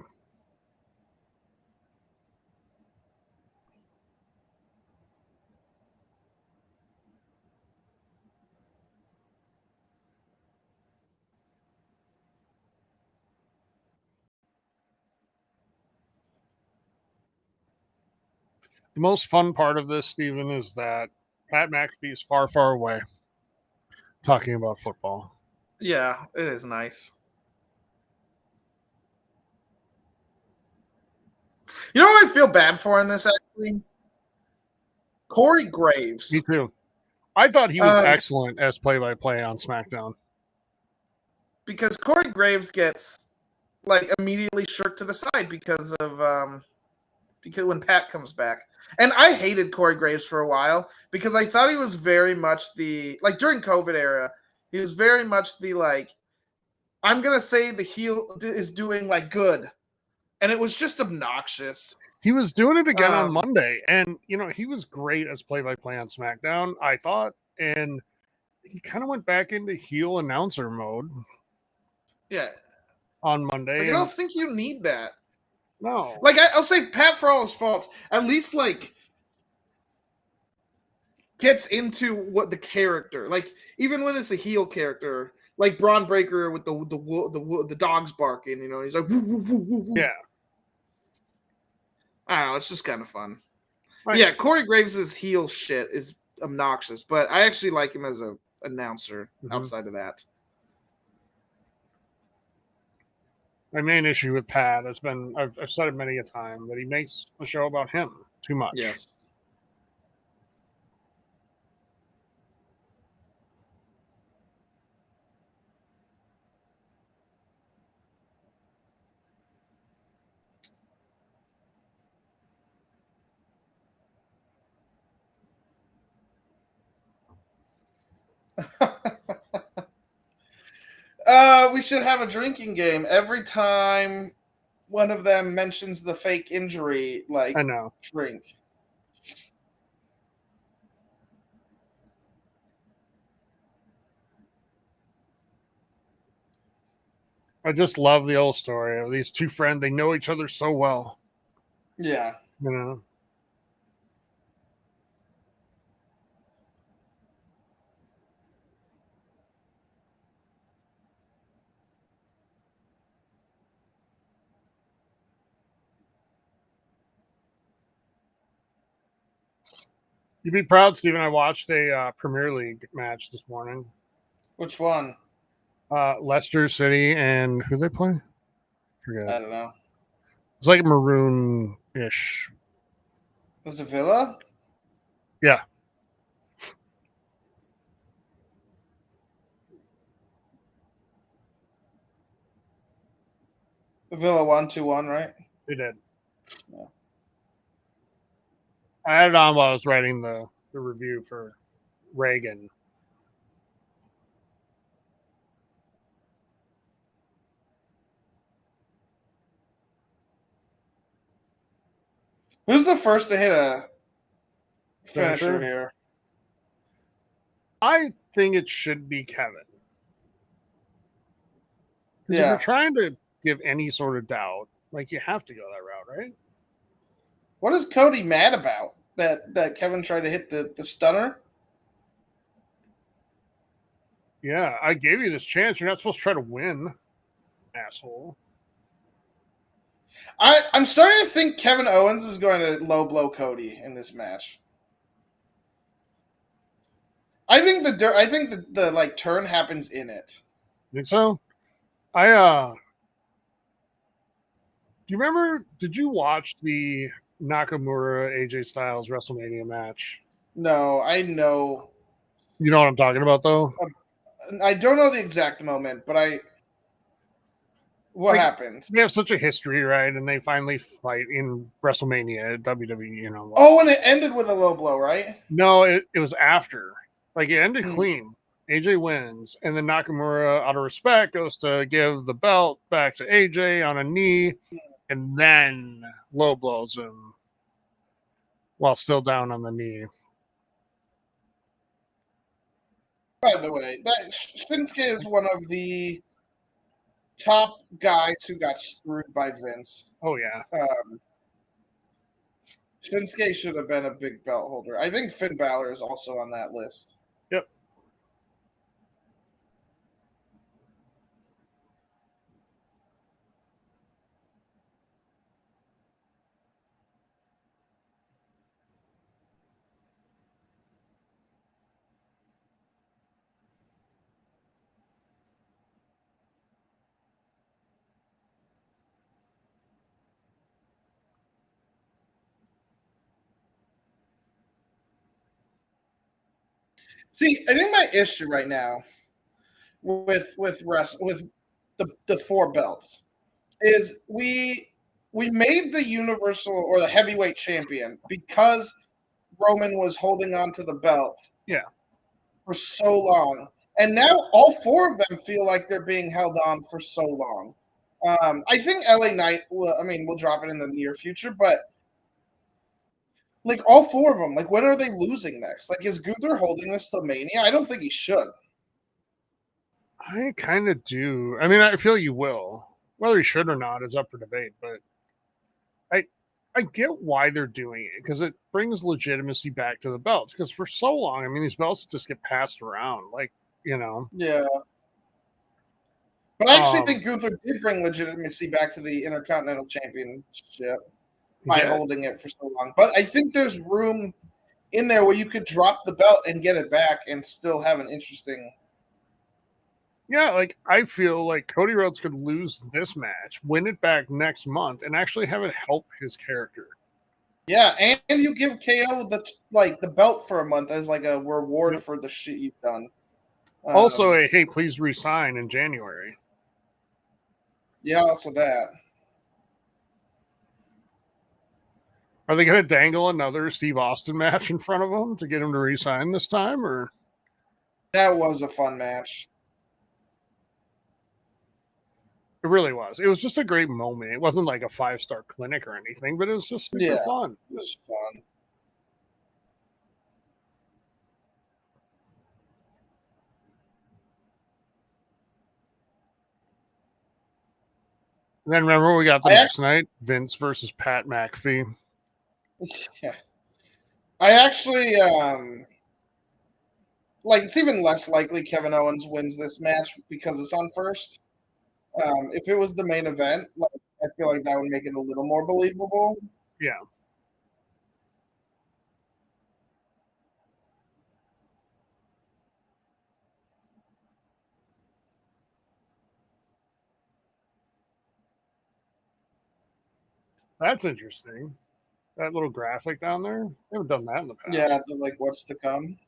The most fun part of this, Steven, is that Pat McAfee is far, far away talking about football. Yeah, it is nice. You know what I feel bad for in this, actually? Corey Graves. Me too. I thought he was excellent as play-by-play on SmackDown. Because Corey Graves gets immediately shirked to the side because when Pat comes back. And I hated Corey Graves for a while because I thought he was very much during COVID era, he was very much I'm going to say the heel is doing good. And it was just obnoxious. He was doing it again on Monday. And, he was great as play-by-play on SmackDown, I thought. And he kind of went back into heel announcer mode. Yeah. On Monday. I don't think you need that. No. I'll say Pat, for all his faults, at least gets into what the character, even when it's a heel character, like Braun Breaker with the dogs barking, he's like, woo, woo, woo, woo, woo. Yeah. I don't know, it's just kind of fun. Right. Yeah, Corey Graves' heel shit is obnoxious, but I actually like him as an announcer outside of that. My main issue with Pat has been, I've said it many a time, that he makes the show about him too much. Yes. We should have a drinking game every time one of them mentions the fake injury. I know. Drink. I just love the old story of these two friends. They know each other so well. Yeah. You'd be proud, Steven. I watched a Premier League match this morning. Which one? Leicester City and who they play? Forget. I don't know. It's like maroon-ish. Was it Villa? Yeah. Villa 1-2-1, right? They did. Yeah. I had it on while I was writing the review for Reagan. Who's the first to hit a finisher Finisher? here? I think it should be Kevin. Because if you're Yeah. trying to give any sort of doubt, like you have to go that route, right? What is Cody mad about? That Kevin tried to hit the stunner? Yeah, I gave you this chance. You're not supposed to try to win, asshole. I'm starting to think Kevin Owens is going to low blow Cody in this match. I think the like turn happens in it. Think so? Do you remember? Did you watch the Nakamura AJ Styles WrestleMania match? No, I know. You know what I'm talking about, though. I don't know the exact moment, but what happened? They have such a history, right? And they finally fight in WrestleMania at WWE. You know. Oh, and it ended with a low blow, right? No, it was after. Like it ended clean. AJ wins, and then Nakamura, out of respect, goes to give the belt back to AJ on a knee, and then low blows him while still down on the knee. By the way, that Shinsuke is one of the top guys who got screwed by Vince. Oh yeah. Shinsuke should have been a big belt holder. I think Finn Balor is also on that list. Yep. See, I think my issue right now with the four belts is we made the universal or the heavyweight champion because Roman was holding on to the belt for so long, and now all four of them feel like they're being held on for so long. I think LA Knight we'll drop it in the near future, but like all four of them, like when are they losing next? Like is Gunther holding this to Mania? I don't think he should. I kind of do. I mean, I feel you will. Whether he should or not is up for debate, but I get why they're doing it because it brings legitimacy back to the belts. Because for so long, I mean, these belts just get passed around, like you know. Yeah. But I actually think Gunther did bring legitimacy back to the Intercontinental Championship by holding it for so long. But I think there's room in there where you could drop the belt and get it back and still have an interesting. Yeah, like I feel like Cody Rhodes could lose this match, win it back next month, and actually have it help his character. Yeah, and you give KO the belt for a month as like a reward for the shit you've done. Also, hey, please resign in January. Yeah, also that. Are they going to dangle another Steve Austin match in front of him to get him to resign this time, or? That was a fun match. It really was. It was just a great moment. It wasn't like a 5-star clinic or anything, but it was just super fun. It was fun. And then remember we got the next night, Vince versus Pat McAfee. Yeah. I actually like it's even less likely Kevin Owens wins this match because it's on first. If it was the main event, like I feel like that would make it a little more believable. Yeah. That's interesting. That little graphic down there. They haven't done that in the past. Yeah, like what's to come.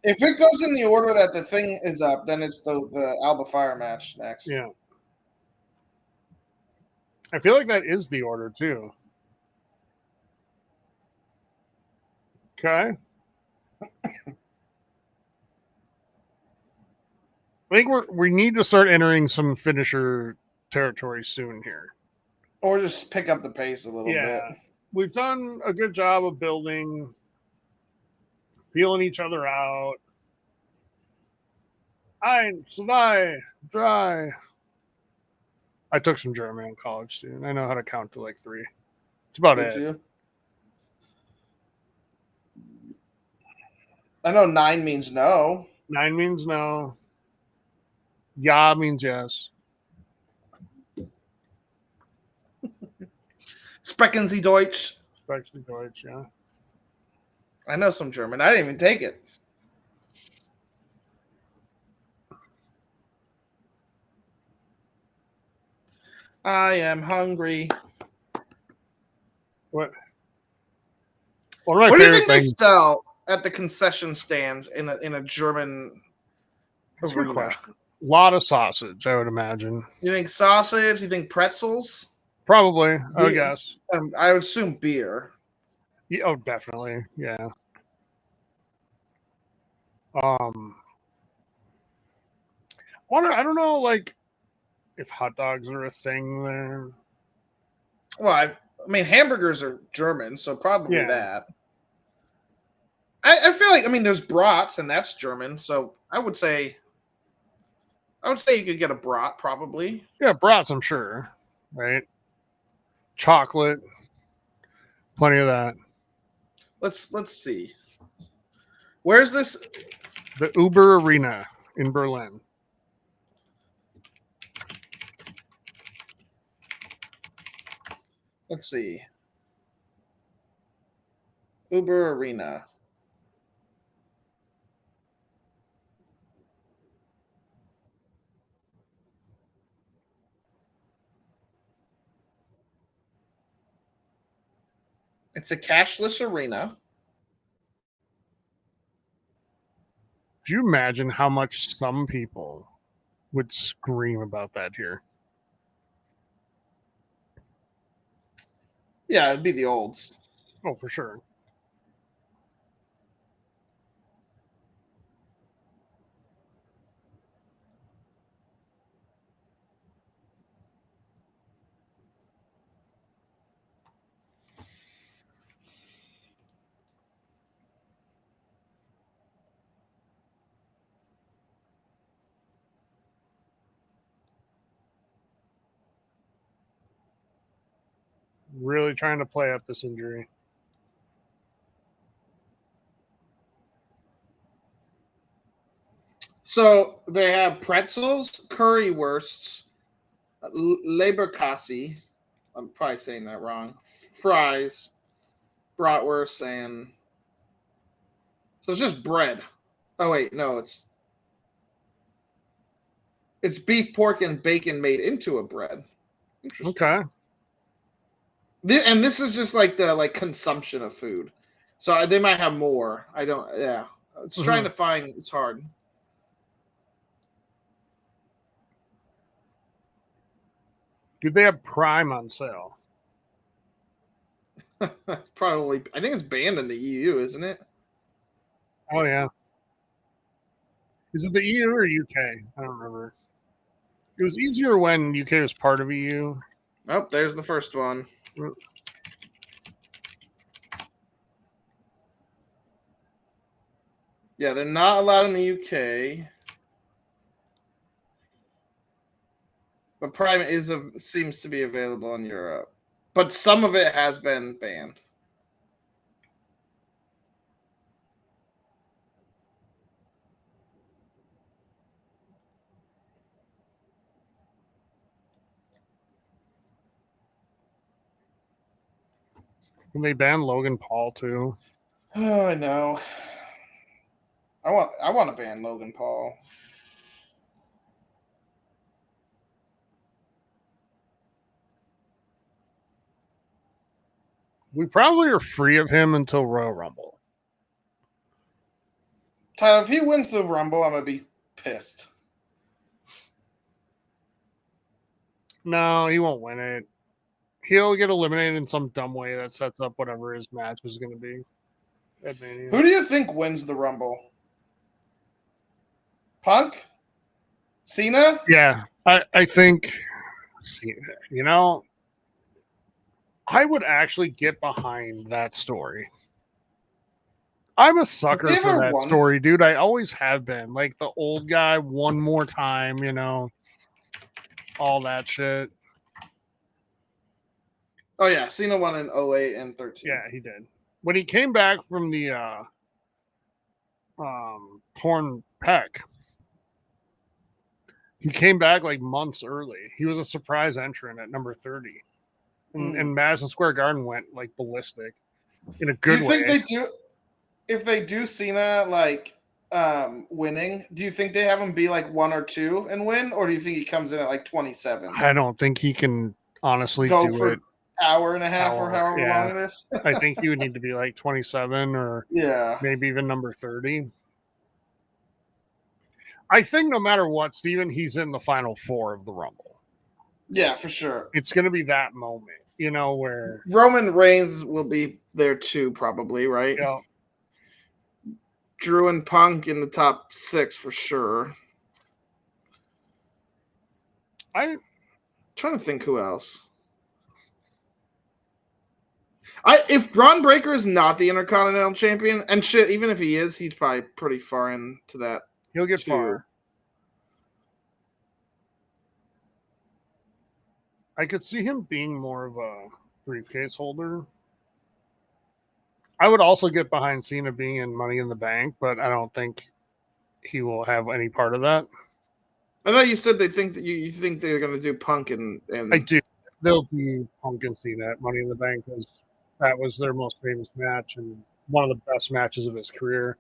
If it goes in the order that the thing is up, then it's the Alba Fire match next. Yeah. I feel like that is the order too. Okay. I think we need to start entering some finisher territory soon here. Or just pick up the pace a little bit. We've done a good job of building, feeling each other out. Zwei, drei. I took some German in college, too. I know how to count to like 3. It's about it. Did you? I know 9 means no. 9 means no. Ja means yes. Sprechen Sie Deutsch? Sprechen Sie Deutsch, yeah. I know some German. I didn't even take it. I am hungry. What? What do you think they sell at the concession stands in a German arena? A lot of sausage, I would imagine. You think sausage? You think pretzels? Probably, I would guess. I would assume beer. Yeah, oh, definitely, yeah. I don't know, like, if hot dogs are a thing there. Well, I mean, hamburgers are German, so probably that. I feel like, I mean, there's brats, and that's German, so I would say you could get a brat, probably. Yeah, brats, I'm sure, right? Chocolate, plenty of that. Let's see. Where's this? The Uber Arena in Berlin. Let's see. Uber Arena. It's a cashless arena. Do you imagine how much some people would scream about that here? Yeah, it'd be the olds. Oh, for sure. Really trying to play up this injury. So they have pretzels, currywursts, Leberkäse. I'm probably saying that wrong. Fries, bratwurst, and so it's just bread. Oh wait, no, it's beef, pork, and bacon made into a bread. Interesting. Okay. And this is just like the consumption of food, so they might have more. I don't. Yeah, it's trying to find. It's hard. Do they have Prime on sale? Probably. I think it's banned in the EU, isn't it? Oh yeah. Is it the EU or UK? I don't remember. It was easier when UK was part of EU. Oh, there's the first one. Yeah, they're not allowed in the UK. But Prime seems to be available in Europe. But some of it has been banned. Can they ban Logan Paul too? Oh, I know. I want to ban Logan Paul. We probably are free of him until Royal Rumble. Tyler, if he wins the Rumble, I'm going to be pissed. No, he won't win it. He'll get eliminated in some dumb way that sets up whatever his match is going to be. Who do you think wins the Rumble? Punk? Cena? Yeah, I think See, you know, I would actually get behind that story. I'm a sucker for that story, dude. I always have been. Like the old guy one more time, you know, all that shit. Oh, yeah. Cena won in 08 and 13. Yeah, he did. When he came back from the torn pec, he came back like months early. He was a surprise entrant at number 30. And Madison Square Garden went like ballistic in a good way. Do you think they do, if they do Cena like winning, do you think they have him be like 1 or 2 and win, or do you think he comes in at like 27? I don't think he can honestly go do for it. Hour and a half or however long it is. I think he would need to be like 27 or maybe even number 30. I think no matter what, Steven, he's in the final 4 of the Rumble. Yeah, for sure. It's going to be that moment, you know, where Roman Reigns will be there too, probably, right? Yeah. Drew and Punk in the top 6 for sure. I'm trying to think who else. If Braun Breaker is not the Intercontinental Champion, and shit, even if he is, he's probably pretty far into that. He'll get far. I could see him being more of a briefcase holder. I would also get behind Cena being in Money in the Bank, but I don't think he will have any part of that. I know you said they think that you think they're going to do Punk and I do. They'll be Punk and Cena at Money in the Bank because that was their most famous match and one of the best matches of his career.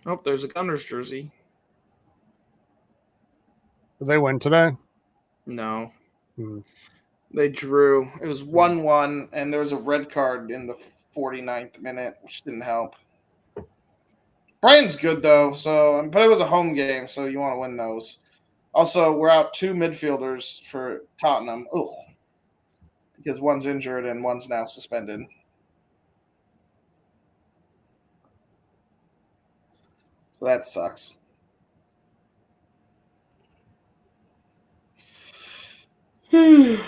Oh, there's a Gunners jersey. Did they win today? No. They drew. It was 1-1, and there was a red card in the 49th minute, which didn't help. Brian's good, though, but it was a home game, so you want to win those. Also, we're out 2 midfielders for Tottenham. Ugh. Because one's injured and one's now suspended. So that sucks. I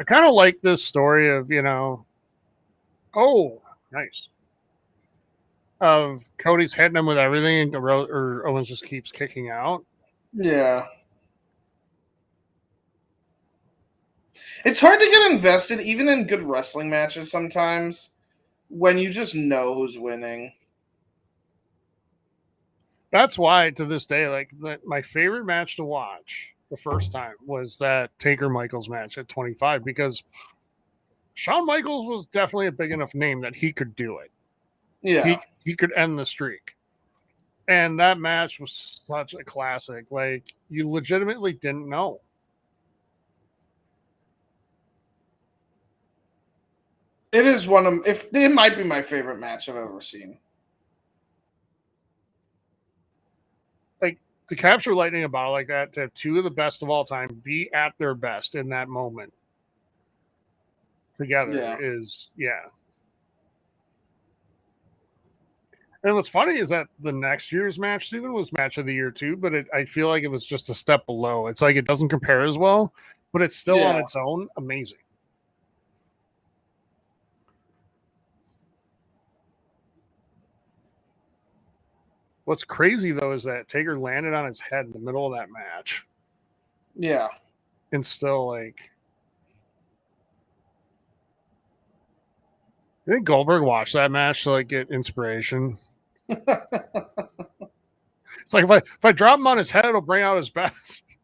kind of like this story of, you know, oh, nice. Of Cody's hitting him with everything and Owens just keeps kicking out. Yeah. It's hard to get invested even in good wrestling matches sometimes when you just know who's winning. That's why to this day, like my favorite match to watch the first time was that Taker Michaels match at 25 because Shawn Michaels was definitely a big enough name that he could do it. Yeah. He could end the streak. And that match was such a classic. Like, you legitimately didn't know. It is one of, it might be my favorite match I've ever seen. Like, to capture lightning in a bottle like that, to have 2 of the best of all time be at their best in that moment together is. And what's funny is that the next year's match, Steven, was match of the year too, but I feel like it was just a step below. It's like it doesn't compare as well, but it's still on its own amazing. What's crazy, though, is that Taker landed on his head in the middle of that match. Yeah. And still, like... I think Goldberg watched that match to, like, get inspiration. It's like, if I drop him on his head, it'll bring out his best.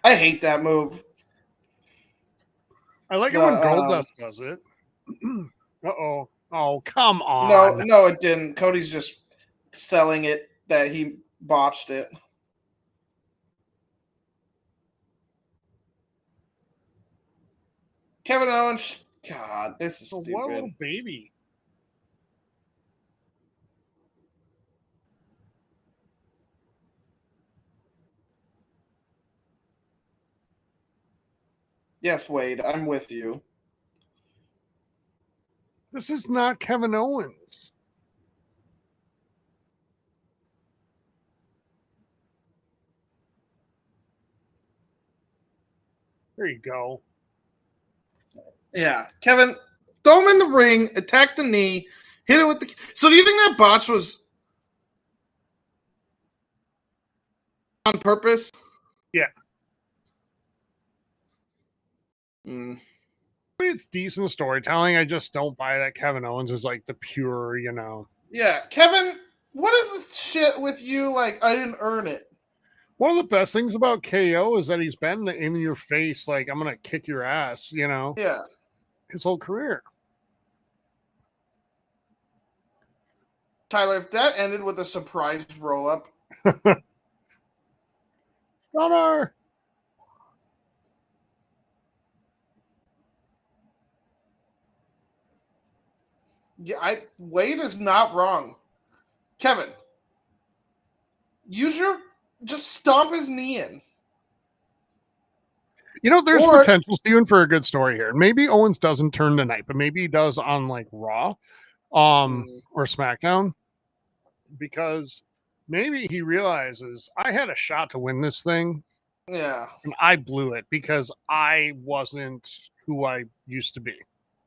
I hate that move. I like it when Goldust does it. Uh-oh. Oh, come on. No, it didn't. Cody's just selling it that he botched it. Kevin Owens, God, this is stupid. What a little baby. Yes, Wade, I'm with you. This is not Kevin Owens. There you go. Yeah, Kevin, throw him in the ring, attack the knee, hit it with the. So, do you think that botch was on purpose? Yeah. It's decent storytelling. I just don't buy that Kevin Owens is like the pure, Yeah, Kevin, what is this shit with you? Like, I didn't earn it. One of the best things about KO is that he's been in your face, like, I'm going to kick your ass, Yeah. his whole career. Tyler, if that ended with a surprise roll up. Stunner! Yeah, Wade is not wrong. Kevin, just stomp his knee in. There's potential, Steven, for a good story here. Maybe Owens doesn't turn tonight, but maybe he does on like Raw, or SmackDown, because maybe he realizes I had a shot to win this thing. Yeah. And I blew it because I wasn't who I used to be.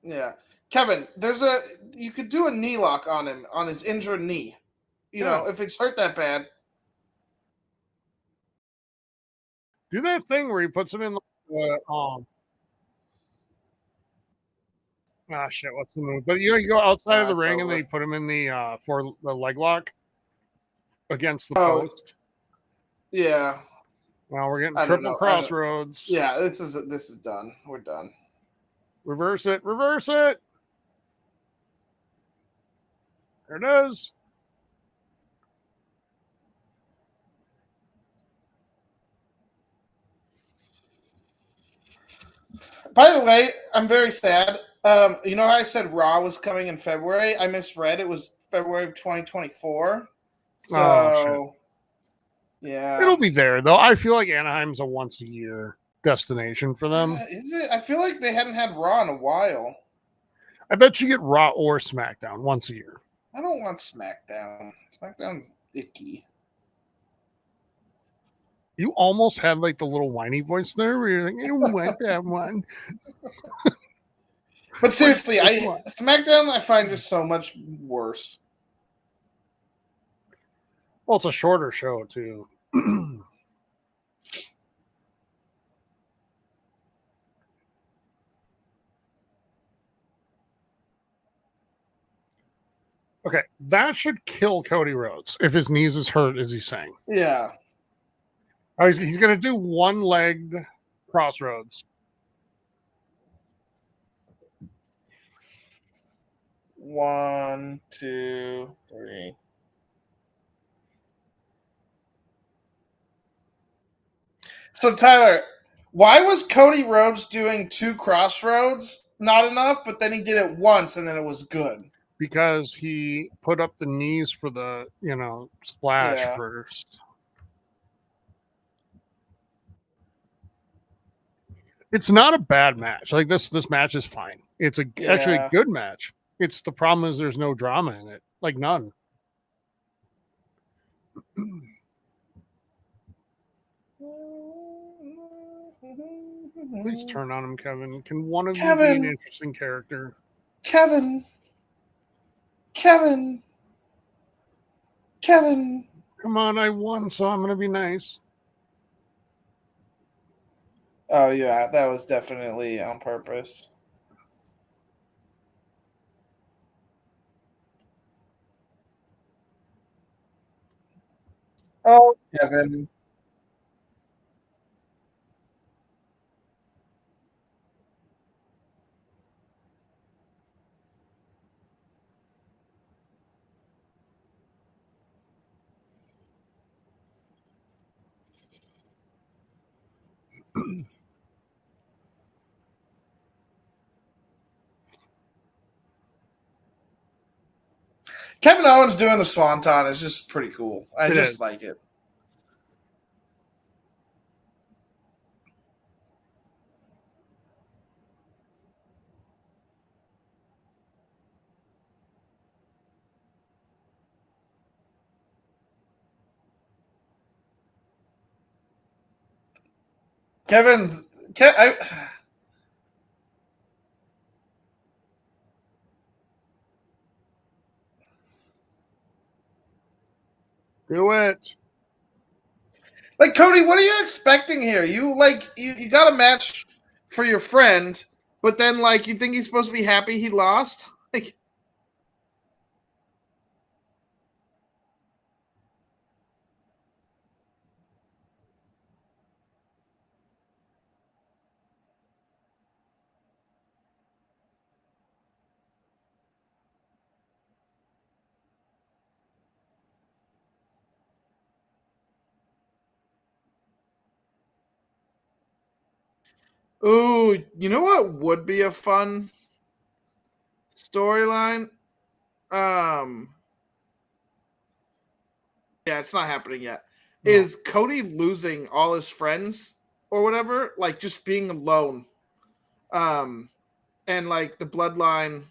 Yeah. Kevin, you could do a knee lock on him, on his injured knee. You know, if it's hurt that bad. Do that thing where he puts him in shit, what's the move? But you go outside of the ring and then you put him in the for the leg lock against the post. Yeah. Well, we're getting triple crossroads. Yeah, this is done. We're done. Reverse it. Reverse it. There it is. By the way, I'm very sad. You know how I said Raw was coming in February? I misread. It was February of 2024. So, yeah. It'll be there, though. I feel like Anaheim's a once-a-year destination for them. Is it? I feel like they hadn't had Raw in a while. I bet you get Raw or SmackDown once a year. I don't want SmackDown. SmackDown's icky. You almost had like the little whiny voice there where you're like, I don't want that one. But seriously, SmackDown I find just so much worse. Well, it's a shorter show too. Okay, that should kill Cody Rhodes if his knees is hurt, as he's saying. Yeah. Oh, he's going to do one-legged crossroads. 1, 2, 3. So, Tyler, why was Cody Rhodes doing 2 crossroads not enough, but then he did it once and then it was good? Because he put up the knees for the, splash first. It's not a bad match. Like this match is fine. It's actually a good match. It's the problem is there's no drama in it. Like none. Please turn on him, Kevin. Can one of you be an interesting character? Kevin. Come on, I won, so I'm going to be nice. Oh, yeah, that was definitely on purpose. Oh, Kevin. Kevin Owens doing the Swanton is just pretty cool. I just like it. Kevin's. Do it. Like, Cody, what are you expecting here? You got a match for your friend, but then you think he's supposed to be happy he lost? Like, ooh, you know what would be a fun storyline? Yeah, it's not happening yet. No. Is Cody losing all his friends or whatever? Like, just being alone. And the bloodline,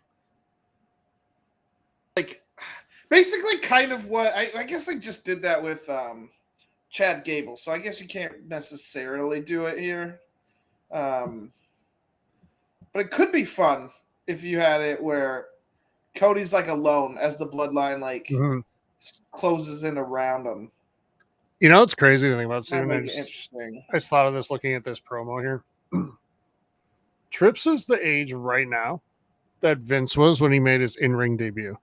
basically kind of what I guess they just did that with Chad Gable, so I guess you can't necessarily do it here. But it could be fun if you had it where Cody's alone as the bloodline closes in around him. You know what's crazy to think about, Steven? Interesting. I just thought of this looking at this promo here. Trips is the age right now that Vince was when he made his in-ring debut.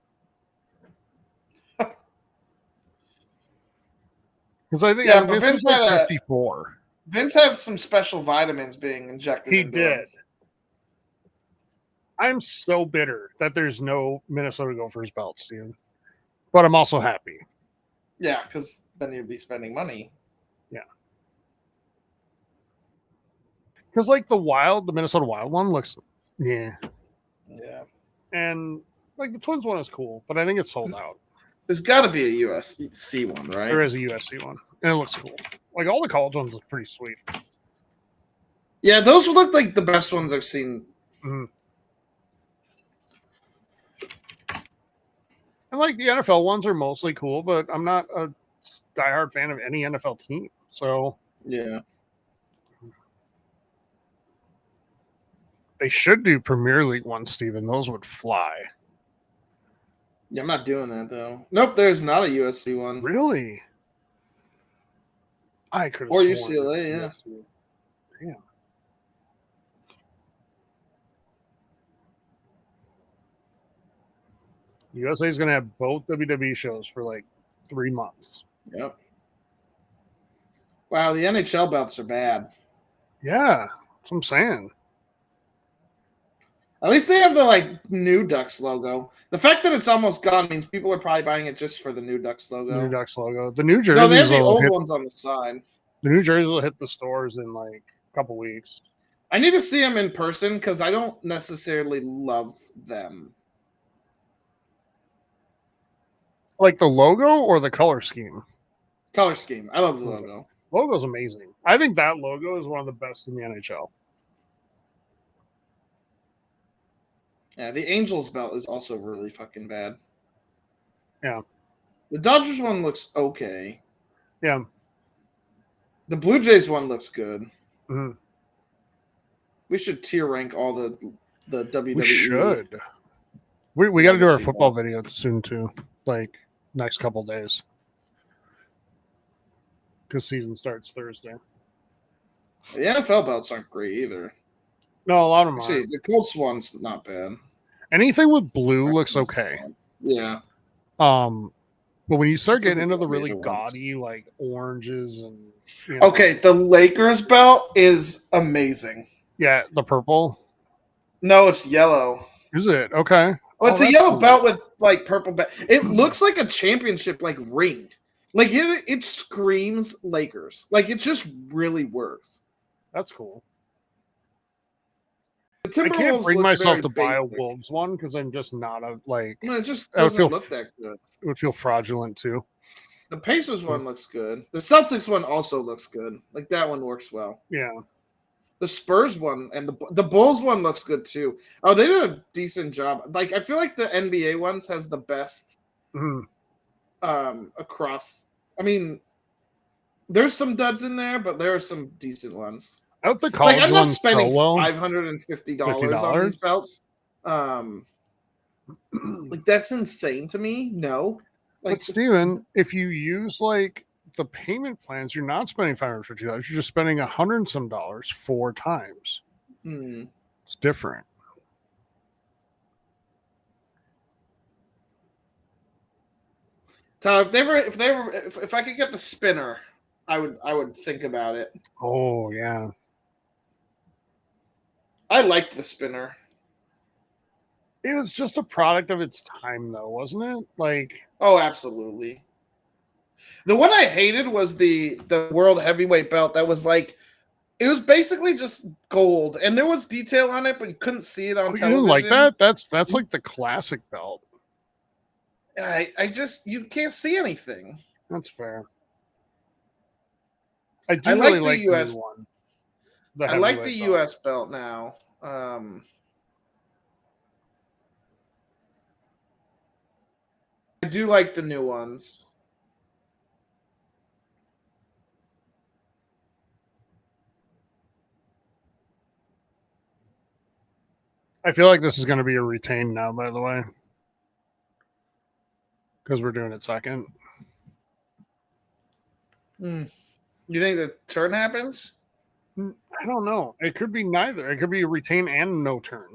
Because I think Vince was had 54. Vince had some special vitamins being injected. He did. Him. I'm so bitter that there's no Minnesota Gophers belt, Steven. But I'm also happy. Yeah, because then you'd be spending money. Yeah. Because the Minnesota Wild one looks, yeah. And the Twins one is cool, but I think it's sold out. There's got to be a USC one, right? There is a USC one, and it looks cool. All the college ones look pretty sweet. Yeah, those look like the best ones I've seen. Mm-hmm. And the NFL ones are mostly cool, but I'm not a diehard fan of any NFL team. So yeah. They should do Premier League ones, Steven. Those would fly. Yeah, I'm not doing that, though. Nope, there's not a USC one. Really? I could have Or UCLA, yeah. Damn. USA is going to have both WWE shows for 3 months. Yep. Wow, the NHL belts are bad. Yeah, that's what I'm saying. At least they have the new Ducks logo. The fact that it's almost gone means people are probably buying it just for the new Ducks logo. New Ducks logo. The New Jerseys. No, they have the old ones on the side. The New Jerseys will hit the stores in a couple weeks. I need to see them in person because I don't necessarily love them. The logo or the color scheme? Color scheme. I love the logo. Logo's amazing. I think that logo is one of the best in the NHL. Yeah, the Angels belt is also really fucking bad. Yeah. The Dodgers one looks okay. Yeah. The Blue Jays one looks good. Mm-hmm. We should tier rank all the WWE. We should. We got to do our football video soon too. Next couple days. Because season starts Thursday. The NFL belts aren't great either. No, a lot of them are. The Colts one's not bad. Anything with blue looks okay. Yeah. But when you start getting into the really gaudy oranges and okay, the Lakers belt is amazing. Yeah, the purple. No, it's yellow. Is it? Okay. Well, it's a yellow belt with purple belt. It looks like a championship ring. It screams Lakers. It just really works. That's cool. I can't bring myself to buy a Wolves one because I'm just not a No, it just doesn't look that good. It would feel fraudulent too. The Pacers one looks good. The Celtics one also looks good. That one works well. Yeah. The Spurs one and the Bulls one looks good too. Oh, they did a decent job. I feel like the NBA ones has the best across. I mean, there's some duds in there, but there are some decent ones. Out the college I'm not one spending so well. $550 on these belts. That's insane to me. No. But Steven, if you use the payment plans, you're not spending $550. You're just spending $100 and some 4 times. It's different. So if I could get the spinner, I would think about it. Oh yeah. I liked the spinner. It was just a product of its time, though, wasn't it? Oh, absolutely. The one I hated was the World Heavyweight belt. That was it was basically just gold, and there was detail on it, but you couldn't see it on television. You didn't like that? That's like the classic belt. You can't see anything. That's fair. I really like the US one. I like the US belt now. I do like the new ones. I feel like this is going to be a retain now, by the way, because we're doing it second. You think the turn happens? I don't know. It could be neither. It could be a retain and no turn.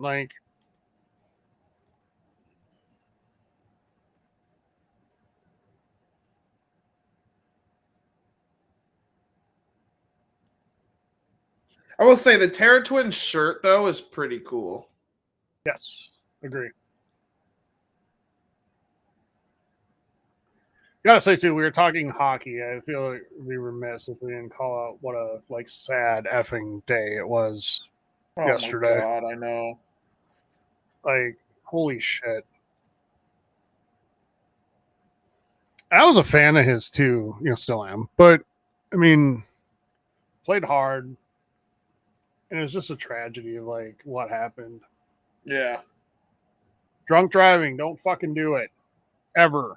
I will say the Terra Twin shirt, though, is pretty cool. Yes, agree. Gotta say, too, we were talking hockey. I feel like we'd be remiss if we didn't call out what a sad effing day it was yesterday. Oh, my God, I know. Holy shit. I was a fan of his, too. Still am. But, I mean, played hard. And it was just a tragedy of what happened. Yeah. Drunk driving, don't fucking do it. Ever.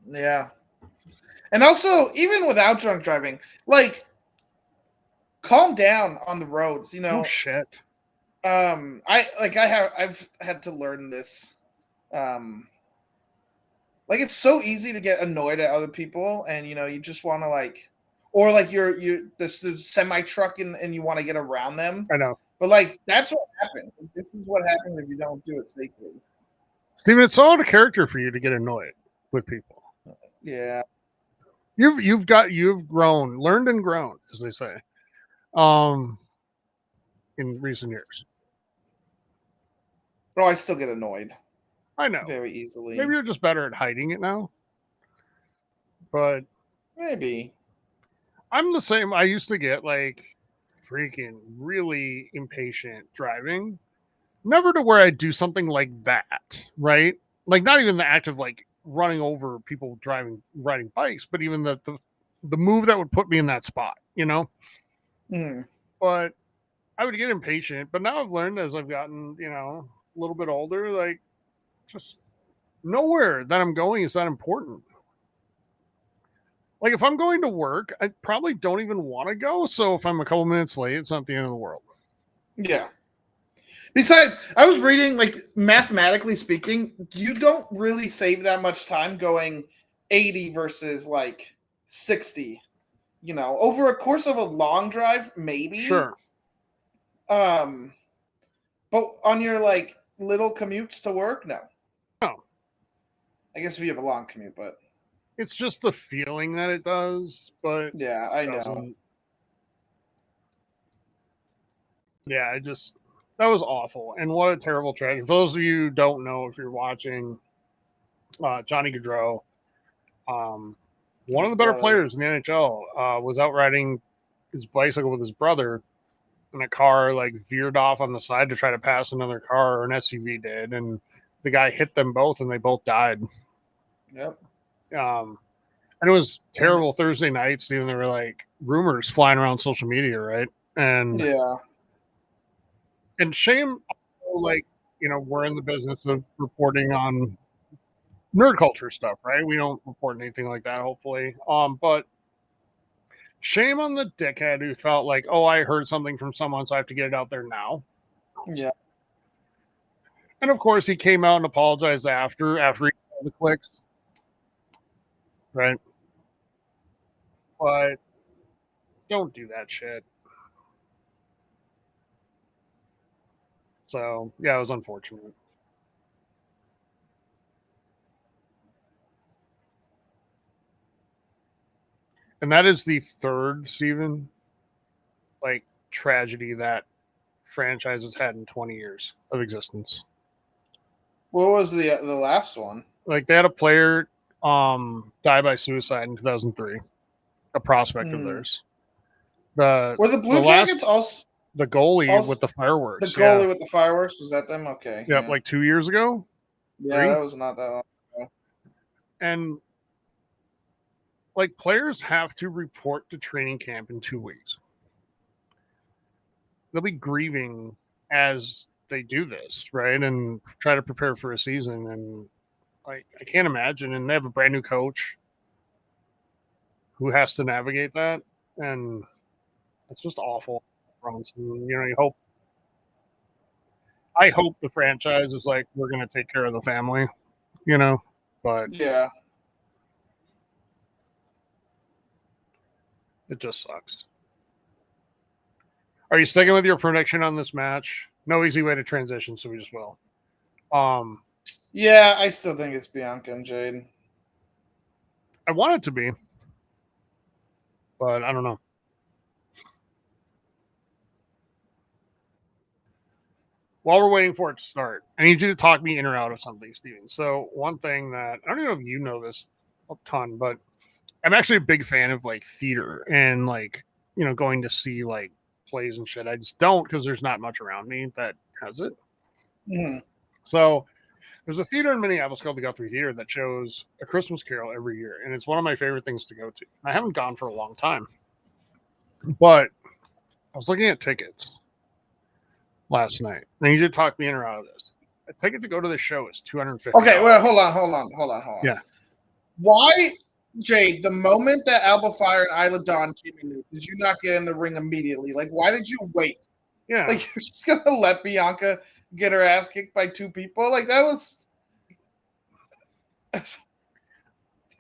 Yeah. And also, even without drunk driving, calm down on the roads, Oh shit. I've had to learn this. It's so easy to get annoyed at other people, and you just want to or you're this semi truck and you want to get around them. I know. But that's what happens. This is what happens if you don't do it safely. Steven, it's all out of character for you to get annoyed with people. Yeah. You've grown, learned and grown, as they say. In recent years. Oh, I still get annoyed. I know. Very easily. Maybe you're just better at hiding it now. But maybe. I'm the same. I used to get freaking really impatient driving. Never to where I do something like that, right? Not even the act of running over people riding bikes, but even the move that would put me in that spot, But I would get impatient. But now I've learned as I've gotten, a little bit older, just nowhere that I'm going is that important. If I'm going to work, I probably don't even want to go. So if I'm a couple minutes late, it's not the end of the world. Yeah. Besides, I was reading, mathematically speaking, you don't really save that much time going 80 versus 60. Over a course of a long drive, maybe. Sure. But on your little commutes to work, no. No. I guess if you have a long commute, but it's just the feeling that it does. But yeah, I know. Yeah, that was awful. And what a terrible tragedy. For those of you who don't know, if you're watching, Johnny Gaudreau, one of the better players in the NHL, was out riding his bicycle with his brother, and a car veered off on the side to try to pass another car, or an SUV did, and the guy hit them both, and they both died. Yep. And it was terrible Thursday night, Steven. There were rumors flying around social media, right? And yeah. And shame, we're in the business of reporting on nerd culture stuff, right? We don't report anything like that, hopefully. But Shame on the dickhead who felt like, oh, I heard something from someone, so I have to get it out there now. Yeah. And of course, he came out and apologized after he got all the clicks. Right. But don't do that shit. So, yeah, it was unfortunate. And that is the third, Steven, like, tragedy that franchise has had in 20 years of existence. What was the last one? Like, they had a player die by suicide in 2003, a prospect of theirs. Were the Blue Jackets also the goalie with the fireworks? The goalie with the fireworks, was that them? Okay. Yep, yeah. Like 2 years ago. Yeah, 3? That was not that long ago. And like, players have to report to training camp in 2 weeks. They'll be grieving as they do this, right? And try to prepare for a season. And like, I can't imagine. And they have a brand new coach who has to navigate that. And it's just awful. You know, I hope the franchise is like, we're going to take care of the family, you know, but yeah, it just sucks. Are you sticking with your prediction on this match? No easy way to transition, so we just will. Yeah, I still think it's Bianca and Jade. I want it to be, but I don't know. While we're waiting for it to start, I need you to talk me in or out of something, Steven. So one thing that I don't even know if you know this a ton, but I'm actually a big fan of like theater and like, you know, going to see like plays and shit. I just don't, because there's not much around me that has it. Mm-hmm. So there's a theater in Minneapolis called the Guthrie Theater that shows A Christmas Carol every year, and it's one of my favorite things to go to. I haven't gone for a long time, but I was looking at tickets last night. I need you to talk me in or out of this. A ticket to go to the show is $250. Okay, well, hold on. Yeah. Why, Jade, the moment that Alba Fire and Isla Dawn came in, did you not get in the ring immediately? Like, why did you wait? Yeah. Like, you're just going to let Bianca get her ass kicked by 2 people? Like, that was... I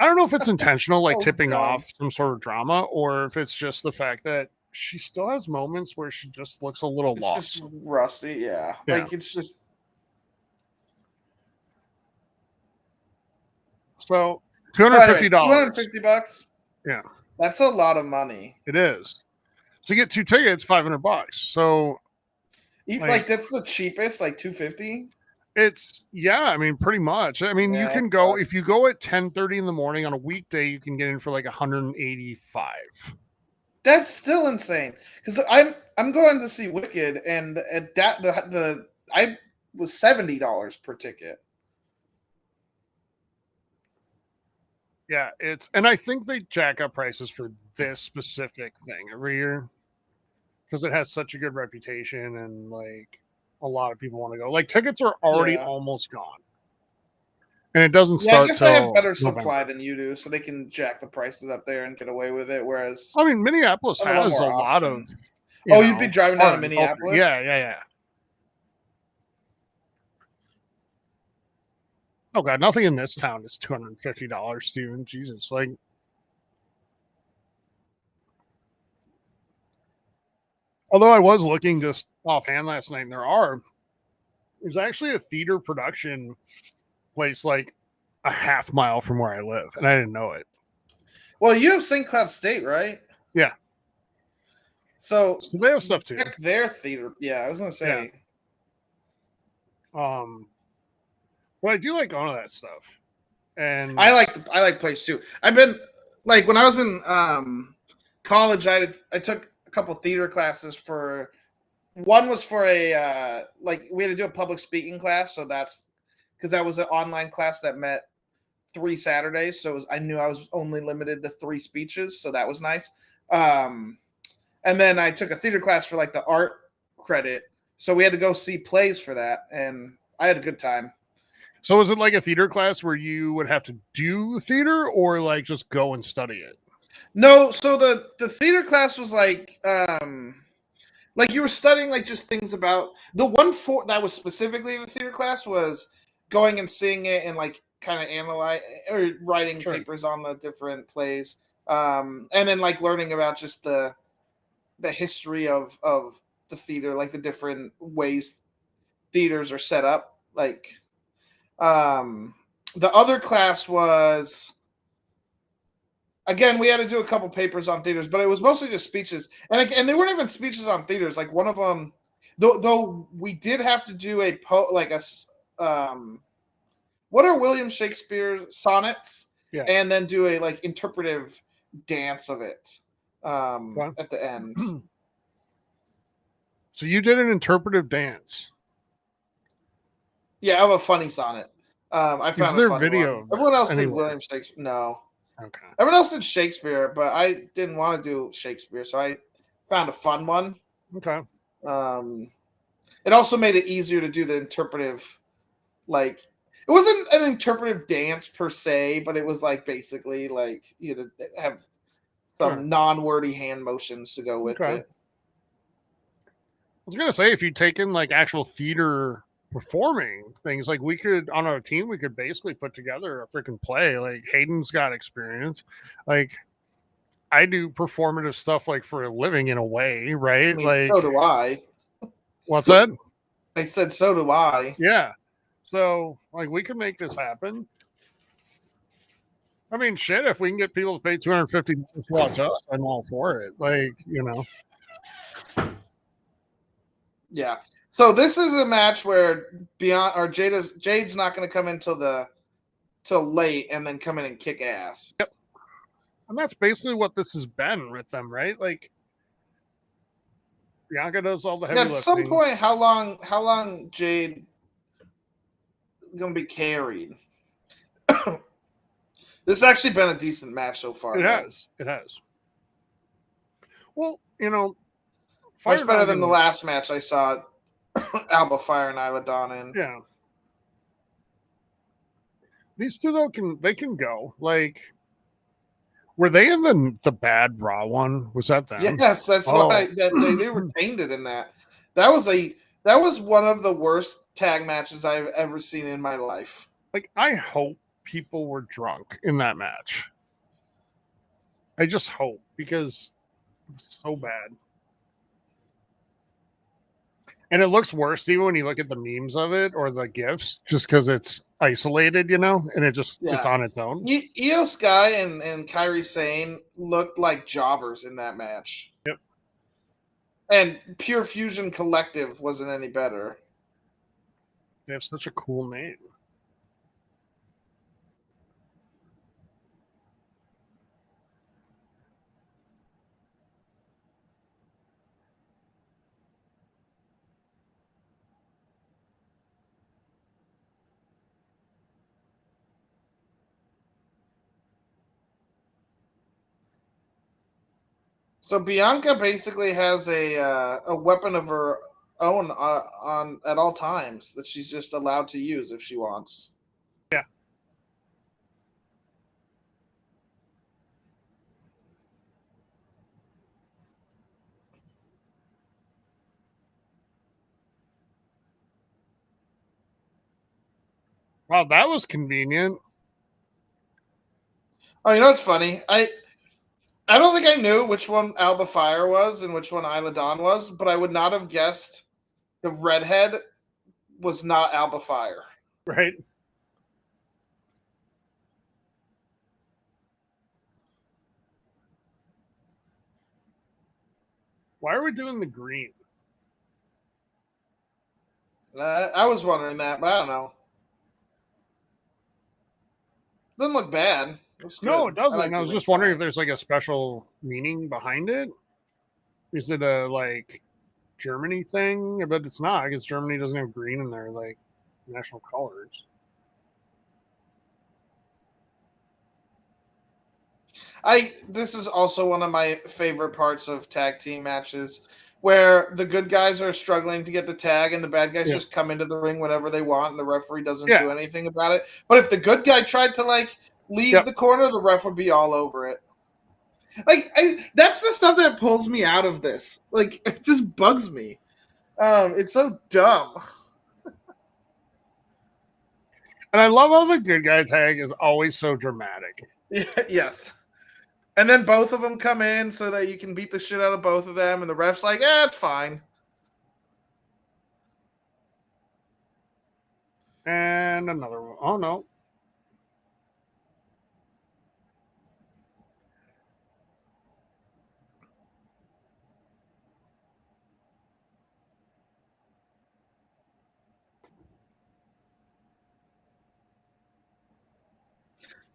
don't know if it's intentional, like tipping off some sort of drama, or if it's just the fact that she still has moments where she just looks a little lost. Just rusty, yeah. Like, it's just... So, $250. $250? Yeah. That's a lot of money. It is. So, you get 2 tickets, $500. So, like that's the cheapest, like $250? It's, yeah, I mean, pretty much. I mean, you can go, if you go at 10:30 in the morning on a weekday, you can get in for like $185. That's still insane. Because I'm going to see Wicked, and at that I was $70 per ticket. Yeah, and I think they jack up prices for this specific thing every year because it has such a good reputation, and like a lot of people want to go. Like, tickets are already almost gone, and it doesn't start. I guess they have better supply than you do, so they can jack the prices up there and get away with it. Whereas, I mean, Minneapolis has a lot of. You'd be driving down to Minneapolis? Yeah. Oh God, nothing in this town is $250, Steven. Jesus, like. Although I was looking just offhand last night, and there's actually a theater production place like a half mile from where I live, and I didn't know it. Well, you have St. Cloud State, right? Yeah. So they have stuff too. Check their theater. Yeah, I was gonna say. Yeah. But I do like going to that stuff, and I like plays too. I've been like when I was in college, I took a couple theater classes for. One was for a we had to do a public speaking class, so that's because that was an online class that met 3 Saturdays, so I knew I was only limited to 3 speeches, so that was nice. And then I took a theater class for like the art credit, so we had to go see plays for that, and I had a good time. So was it like a theater class where you would have to do theater, or like just go and study it? No, so the theater class was like you were studying like just things about the one for that was specifically the theater class was going and seeing it and like kind of analyze or writing papers on the different plays, and then like learning about just the history of the theater, like the different ways theaters are set up. Like the other class was, again, we had to do a couple papers on theaters, but it was mostly just speeches, and they weren't even speeches on theaters. Like one of them, though we did have to do what are William Shakespeare's sonnets, and then do a like interpretive dance of it at the end. So you did an interpretive dance. Yeah, I have a funny sonnet. I found Is there a funny video? One. Everyone else did William Shakespeare. No. Okay. Everyone else did Shakespeare, but I didn't want to do Shakespeare, so I found a fun one. Okay. It also made it easier to do the interpretive, like it wasn't an interpretive dance per se, but it was like basically like you know have some non-wordy hand motions to go with it. I was gonna say if you'd taken like actual theater performing things, like we could on our team we could basically put together a freaking play. Like Hayden's got experience, like I do performative stuff like for a living in a way, right? I mean, like so do I. What's that? I said so do I. Yeah, so like we could make this happen. I mean, shit, if we can get people to pay $250 to watch us, I'm all for it. Like, you know. Yeah. So this is a match where Jade's not going to come in till late and then come in and kick ass. Yep. And that's basically what this has been with them, right? Like Bianca does all the heavy lifting. At some point, how long Jade going to be carried? This has actually been a decent match so far. It has. Well, you know, much better than the last match I saw Alba Fire and Isla Dawn in. Yeah. These two though can go. Like, were they in the bad Raw one? Was that them? Yes, that's why they retained it in that. That was one of the worst tag matches I've ever seen in my life. Like, I hope people were drunk in that match. I just hope, because it was so bad. And it looks worse even when you look at the memes of it or the GIFs, just because it's isolated, you know, and it's on its own. Io Sky and Kairi Sane looked like jobbers in that match. Yep. And Pure Fusion Collective wasn't any better. They have such a cool name. So Bianca basically has a weapon of her own on at all times that she's just allowed to use if she wants. Yeah. Wow, that was convenient. Oh, you know what's funny? I don't think I knew which one Alba Fire was and which one Isla Dawn was, but I would not have guessed the redhead was not Alba Fire. Right. Why are we doing the green? I was wondering that, but I don't know. Doesn't look bad. No, it doesn't. I was just wondering if there's like a special meaning behind it. Is it a like Germany thing? But it's not, because Germany doesn't have green in their like national colors. This is also one of my favorite parts of tag team matches, where the good guys are struggling to get the tag and the bad guys just come into the ring whenever they want and the referee doesn't do anything about it. But if the good guy tried to like leave the corner, the ref would be all over it. Like, that's the stuff that pulls me out of this. Like, it just bugs me. It's so dumb. And I love how the good guy tag is always so dramatic. Yeah, yes. And then both of them come in so that you can beat the shit out of both of them, and the ref's like, it's fine. And another one. Oh, no.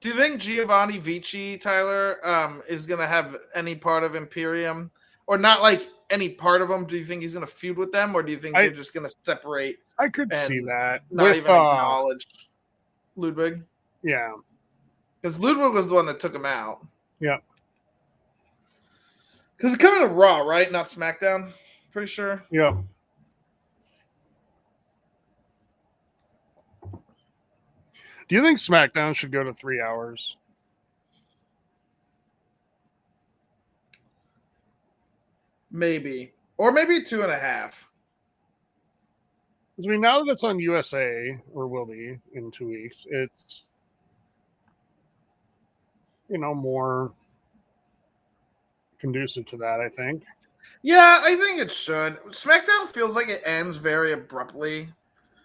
Do you think Giovanni Vici, Tyler, is going to have any part of Imperium? Or not like any part of them? Do you think he's going to feud with them? Or do you think they're just going to separate? I could see that. Not even acknowledge Ludwig? Yeah. Because Ludwig was the one that took him out. Yeah. Because it's coming to Raw, right? Not SmackDown? Pretty sure. Yeah. Do you think SmackDown should go to 3 hours? Maybe. Or maybe 2.5. Because I mean, now that it's on USA, or will be in 2 weeks, it's, more conducive to that, I think. Yeah, I think it should. SmackDown feels like it ends very abruptly.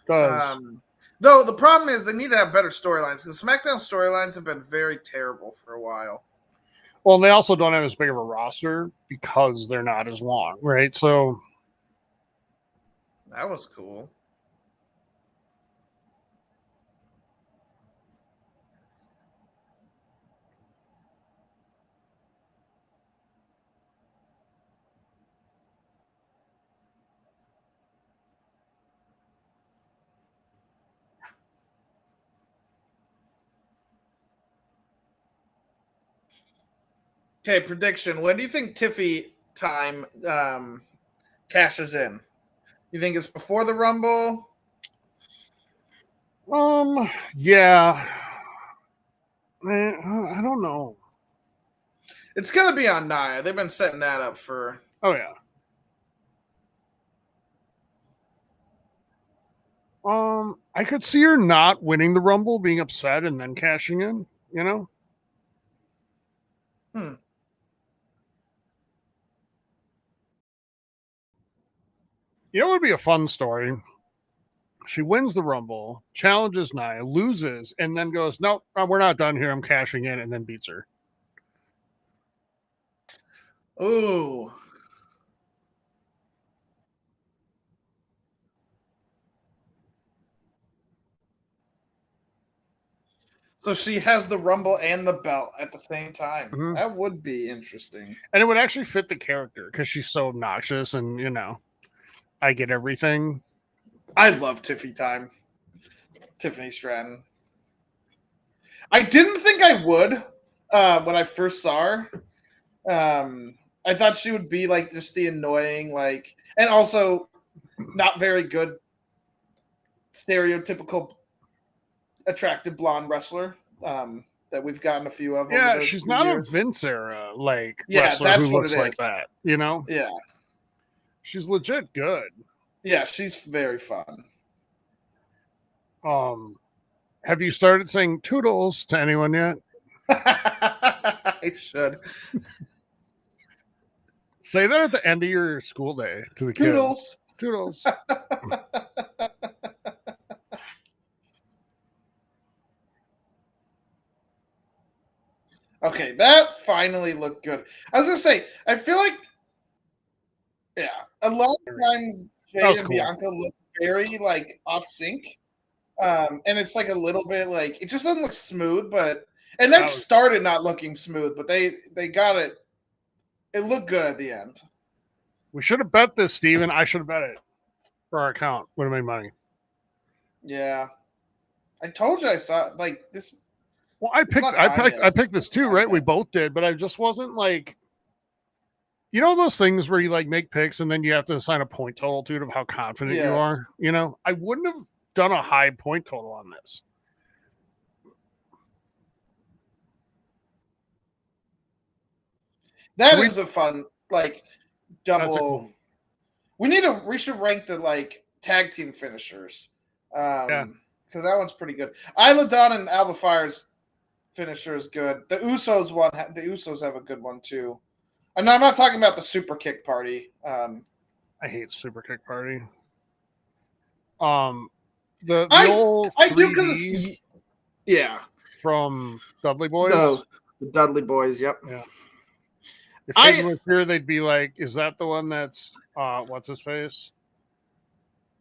Does. Though the problem is they need to have better storylines, because SmackDown storylines have been very terrible for a while. Well, they also don't have as big of a roster because they're not as long, right? So that was cool. Okay, prediction. When do you think Tiffy time cashes in? You think it's before the Rumble? Yeah. I don't know. It's going to be on Nia. They've been setting that up for... Oh, yeah. I could see her not winning the Rumble, being upset, and then cashing in, Hmm. You know what would be a fun story? She wins the Rumble, challenges Nia, loses, and then goes, nope, we're not done here. I'm cashing in, and then beats her. Ooh. So she has the Rumble and the belt at the same time. Mm-hmm. That would be interesting. And it would actually fit the character because she's so obnoxious and, I get everything. I love Tiffy time. Tiffany Stratton. I didn't think I would when I first saw her. I thought she would be like just the annoying, and also not very good stereotypical attractive blonde wrestler that we've gotten a few of. Yeah, she's not years. A Vince era wrestler that's who looks like that, Yeah. She's legit good. Yeah, she's very fun. Have you started saying toodles to anyone yet? I should. Say that at the end of your school day to the toodles. Kids. Toodles. Okay, that finally looked good. I was gonna say, I feel like, a lot of times Jay and Bianca look very off sync, and it's a little bit it just doesn't look smooth. And that started not looking smooth, but they got it. It looked good at the end. We should have bet this, Steven. I should have bet it for our account. Would have made money. Yeah, I told you I saw this. Well, I picked this too, right? We both did, but I just wasn't those things where you make picks and then you have to assign a point total to it of how confident you are. I wouldn't have done a high point total on this. That is a fun double. We should rank the tag team finishers. Because that one's pretty good. Isla Dawn and Alba Fire's finisher is good. The Usos have a good one too. And I'm not talking about the super kick party. I hate super kick party. The old 3D, I do because yeah, from Dudley Boys. No, the Dudley Boys. Yep. Yeah. If they were here, they'd be like, "Is that the one that's what's his face?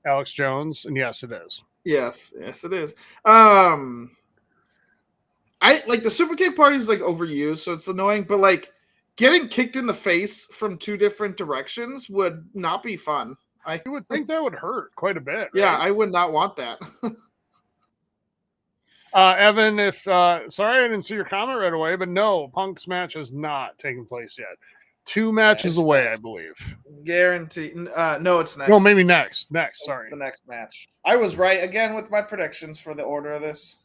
Alex Jones?" And yes, it is. Yes, it is. I like the super kick party is overused, so it's annoying. But getting kicked in the face from two different directions would not be fun. I would think that would hurt quite a bit. Yeah, right? I would not want that. Evan, if sorry I didn't see your comment right away, but no, Punk's match has not taken place yet. 2 matches away, next. I believe. Guaranteed. No, it's next. No, maybe next. Sorry, it's the next match. I was right again with my predictions for the order of this.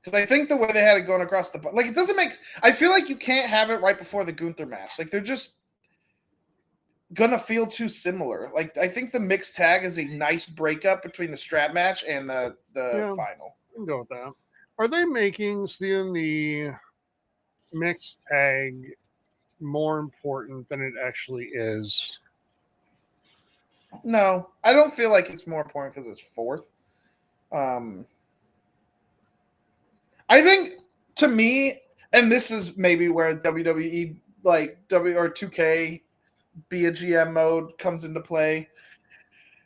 Because I think the way they had it going across the it doesn't make. I feel like you can't have it right before the Gunther match. They're just gonna feel too similar. I think the mixed tag is a nice breakup between the strap match and the final. I can go with that. Are they making seeing the mixed tag more important than it actually is? No, I don't feel like it's more important because it's fourth. I think, to me, and this is maybe where WWE, or 2K, be a GM mode comes into play.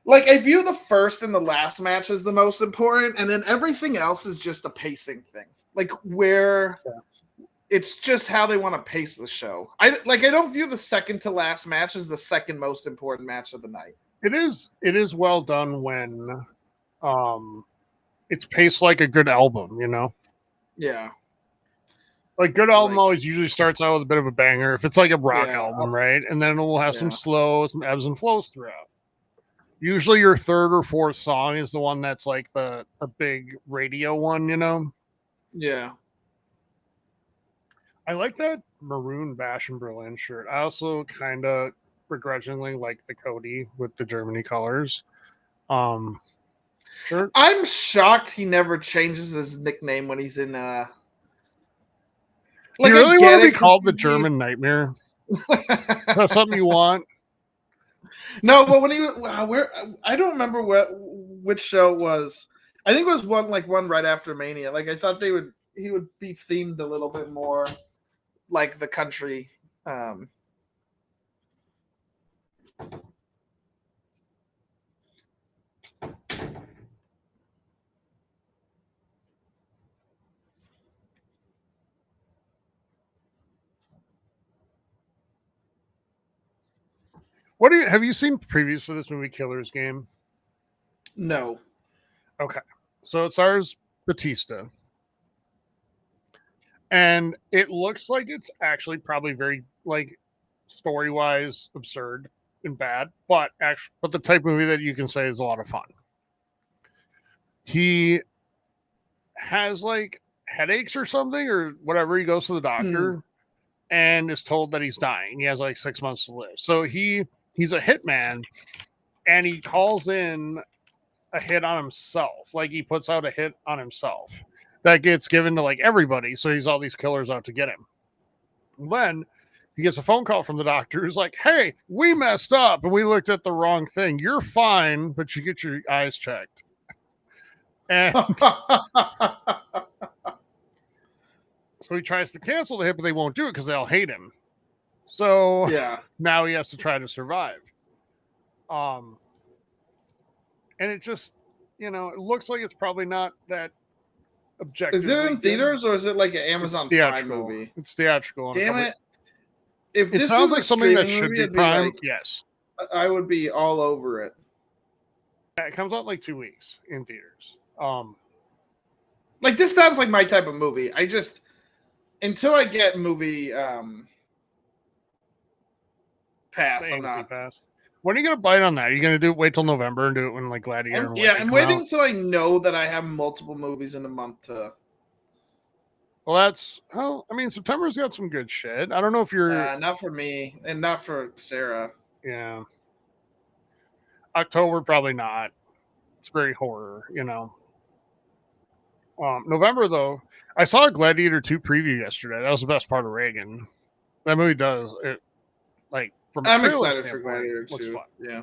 I view the first and the last match as the most important, and then everything else is just a pacing thing. It's just how they want to pace the show. I don't view the second to last match as the second most important match of the night. It is well done when it's paced like a good album, you know? Yeah. Good album always usually starts out with a bit of a banger. If it's a rock album, right? And then it will have some some ebbs and flows throughout. Usually your third or fourth song is the one that's the big radio one, you know? Yeah. I like that maroon Bash in Berlin shirt. I also kind of begrudgingly like the Cody with the Germany colors. Shirt. I'm shocked he never changes his nickname when he's in you really want to be called the German Nightmare? That's something you want? No, but when I don't remember which show it was. I think it was one right after Mania. I thought he would be themed a little bit more like the country. Have you seen previews for this movie, Killer's Game? No. Okay. So it stars Batista. And it looks like it's actually probably very story-wise absurd and bad, but the type of movie that you can say is a lot of fun. He has headaches or something or whatever. He goes to the doctor and is told that he's dying. He has 6 months to live. So he's a hitman, and he calls in a hit on himself. He puts out a hit on himself that gets given to everybody. So he's all these killers out to get him. Then he gets a phone call from the doctor who's like, "Hey, we messed up and we looked at the wrong thing. You're fine, but you get your eyes checked." And so he tries to cancel the hit, but they won't do it because they all hate him. So now he has to try to survive. And it just, it looks like it's probably not that objective. Is it in theaters or is it an Amazon Prime movie? It's theatrical. Damn it. If it sounds like something that should be Prime, yes. I would be all over it. Yeah, it comes out in 2 weeks in theaters. This sounds like my type of movie. I just, until I get movie pass, I'm not. Pass. When are you going to bite on that? Are you going to wait till November and do it when Gladiator? I'm waiting until I know that I have multiple movies in a month to Well, I mean, September's got some good shit. I don't know if you're. Not for me, and not for Sarah. Yeah. October, probably not. It's very horror, November, though, I saw a Gladiator 2 preview yesterday. That was the best part of Reagan. That movie does it, like, from a I'm trailer excited for standpoint, Gladiator looks 2. fun. Yeah.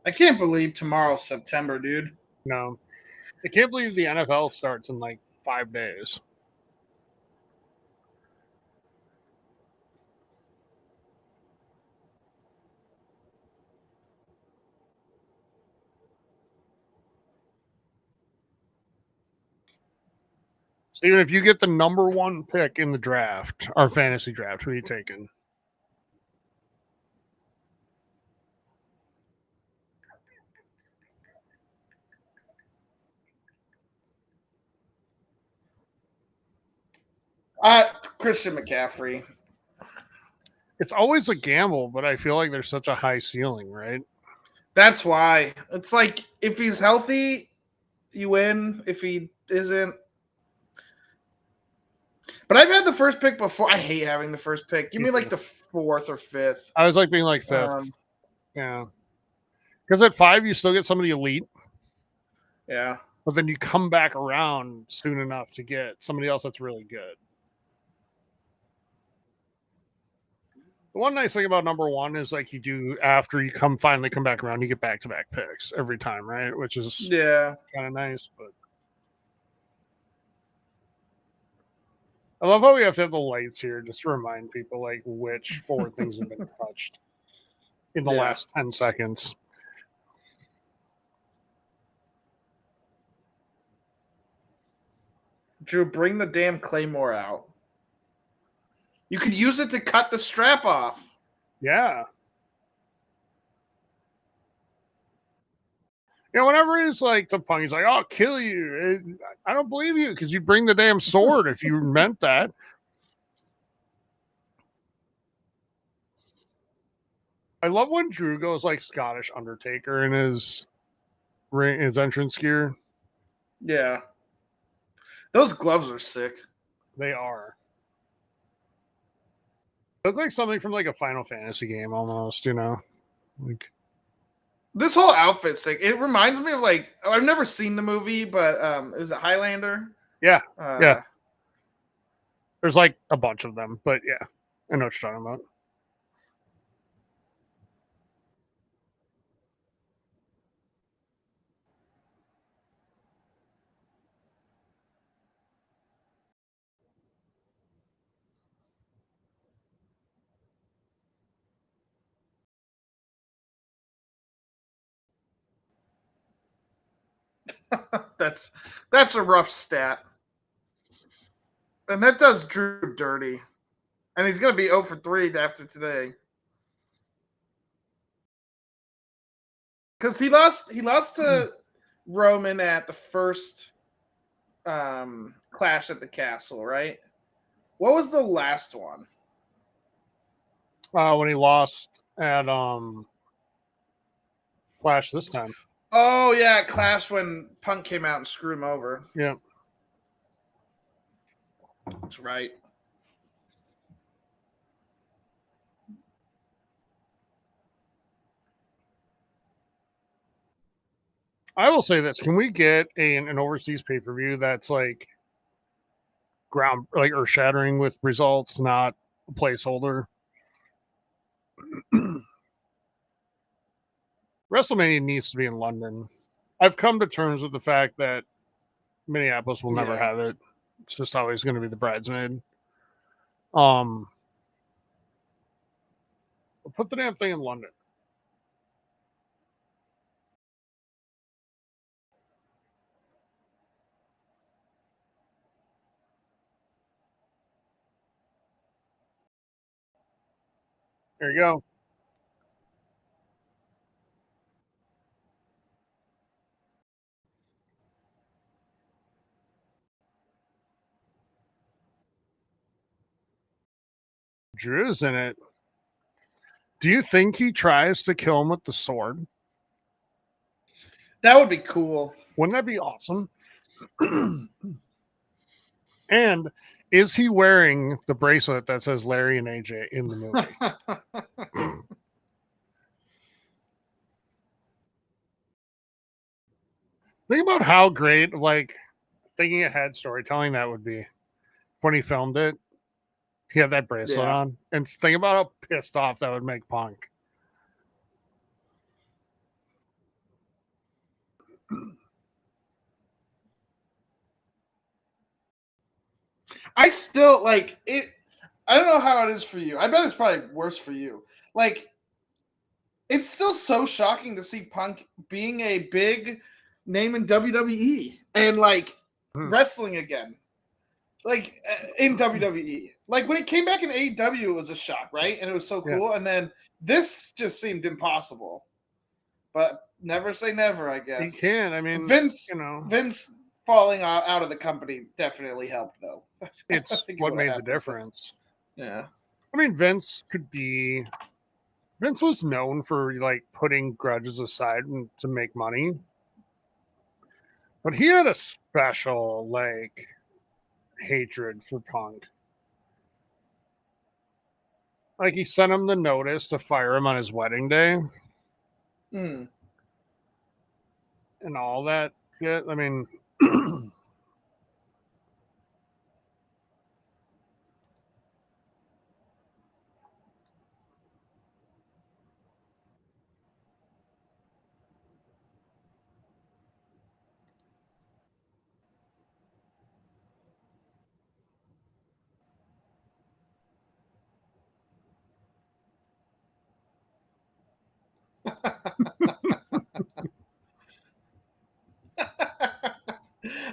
I can't believe tomorrow's September, dude. No. I can't believe the NFL starts in, like, 5 days. Steven, if you get the number 1 pick in the draft, our fantasy draft, who are you taking? Christian McCaffrey. It's always a gamble, but I feel like there's such a high ceiling, right? That's why. It's like, if he's healthy, you win. If he isn't. But I've had the first pick before. I hate having the first pick. Give me like the 4th or 5th. I was like being like 5th. Yeah. Because at 5, you still get somebody elite. Yeah. But then you come back around soon enough to get somebody else that's really good. The one nice thing about number 1 is, like, you do, after you finally come back around, you get back-to-back picks every time, right? Which is kind of nice, but I love how we have to have the lights here just to remind people, like, which 4 things have been touched in the last 10 seconds. Drew, bring the damn Claymore out. You could use it to cut the strap off. Yeah. Whenever he's like the punk, he's like, "I'll kill you." I don't believe you, because you bring the damn sword if you meant that. I love when Drew goes like Scottish Undertaker in his entrance gear. Yeah. Those gloves are sick. They are. Look like something from like a Final Fantasy game almost, like. This whole outfit's sick. It reminds me of, like, I've never seen the movie, but is it Highlander? Yeah. Yeah. There's like a bunch of them, but yeah, I know what you're talking about. That's a rough stat. And that does Drew dirty. And he's going to be 0 for 3 after today. Because he lost to Roman at the first Clash at the Castle, right? What was the last one? When he lost at Clash this time. Oh yeah, Clash when Punk came out and screwed him over. Yeah. That's right. I will say this: can we get an overseas pay-per-view that's like earth shattering with results, not a placeholder? WrestleMania needs to be in London. I've come to terms with the fact that Minneapolis will never have it. It's just always going to be the bridesmaid. Put the damn thing in London. There you go. Drew's in it. Do you think he tries to kill him with the sword? That would be cool. Wouldn't that be awesome? And is he wearing the bracelet that says Larry and AJ in the movie? Think about how great, like, thinking ahead storytelling that would be when he filmed it. He had that bracelet on. And think about how pissed off that would make Punk. I still like it. I don't know how it is for you. I bet it's probably worse for you. Like, it's still so shocking to see Punk being a big name in WWE and like wrestling again. Like in WWE. Like when it came back in AEW, it was a shock, right? And it was so cool. Yeah. And then this just seemed impossible. But never say never, I guess. You can. I mean, Vince falling out of the company definitely helped, though. It's what made the difference. Yeah. I mean, Vince was known for like putting grudges aside and to make money. But he had a special like hatred for Punk. Like he sent him the notice to fire him on his wedding day. And all that shit. I mean,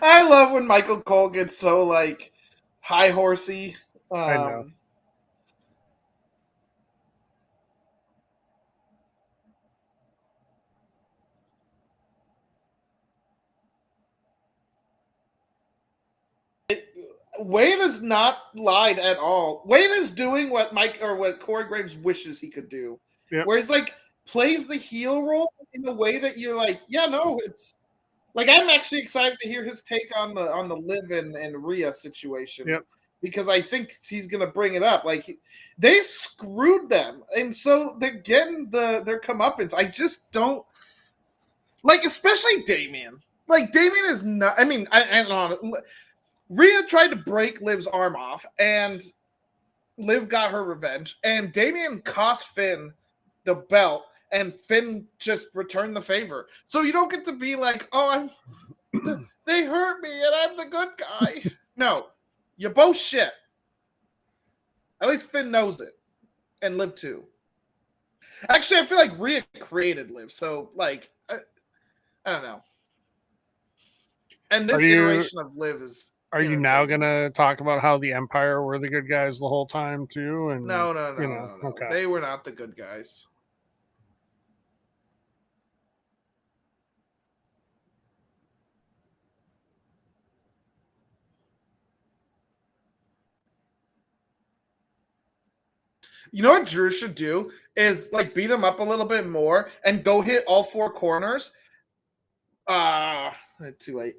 I love when Michael Cole gets so like high horsey. I know. Wayne has not lied at all. Wayne is doing what Corey Graves wishes he could do. Yep. Where he's like plays the heel role in a way that you're like, yeah, no, it's like I'm actually excited to hear his take on the Liv and Rhea situation. Yep. Because I think he's gonna bring it up. Like they screwed them, and so they're getting their comeuppance. I just don't like, especially Damian. Like Damian is not. I mean, I don't know. Rhea tried to break Liv's arm off, and Liv got her revenge. And Damian cost Finn the belt, and Finn just returned the favor. So you don't get to be like, oh, they hurt me, and I'm the good guy. No, you're both shit. At least Finn knows it, and Liv too. Actually, I feel like Rhea created Liv, so like, I don't know. And this iteration of Liv is. Are you now going to talk about how the Empire were the good guys the whole time, too? And No. Okay. They were not the good guys. You know what Drew should do is like beat him up a little bit more and go hit all four corners. Too late.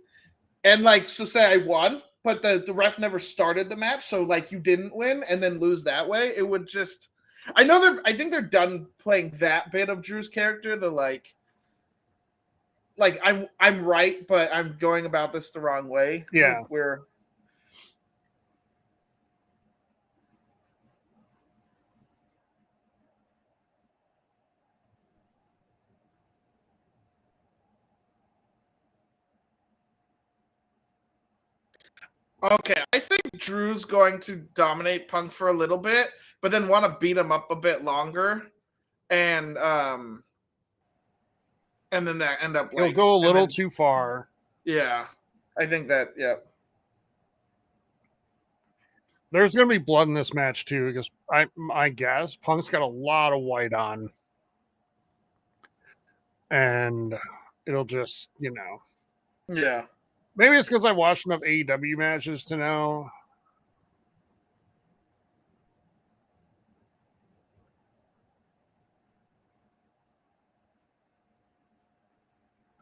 And like, so say I won, but the ref never started the match, so like you didn't win and then lose that way. It would just, I think they're done playing that bit of Drew's character. The like I'm right, but I'm going about this the wrong way. Yeah, like we're. Okay, I think Drew's going to dominate Punk for a little bit, but then want to beat him up a bit longer. and then that end up like he'll go a little too far. Yeah, I think that. Yeah. There's going to be blood in this match too, because I guess Punk's got a lot of white on, and it'll just, Yeah. Maybe it's because I watched enough AEW matches to know.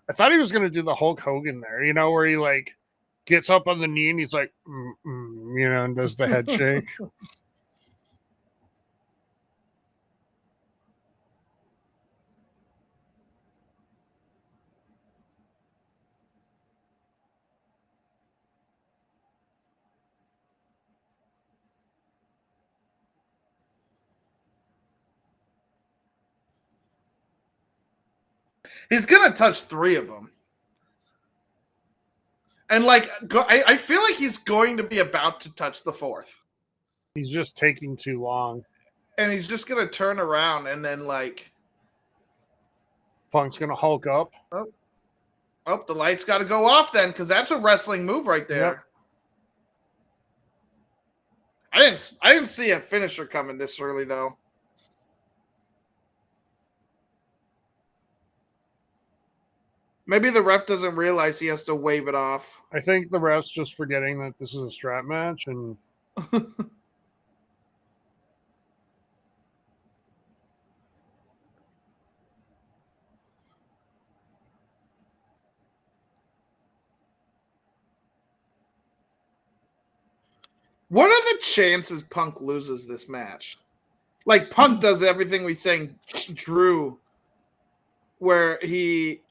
I thought he was going to do the Hulk Hogan there, where he like gets up on the knee and he's like, and does the head shake. He's gonna touch 3 of them. And like, I feel like he's going to be about to touch the 4th. He's just taking too long. And he's just going to turn around and then like. Punk's going to Hulk up. Oh, the lights got to go off then, because that's a wrestling move right there. Yep. I didn't see a finisher coming this early though. Maybe the ref doesn't realize he has to wave it off. I think the ref's just forgetting that this is a strap match and what are the chances Punk loses this match? Like, Punk does everything we saying Drew, where he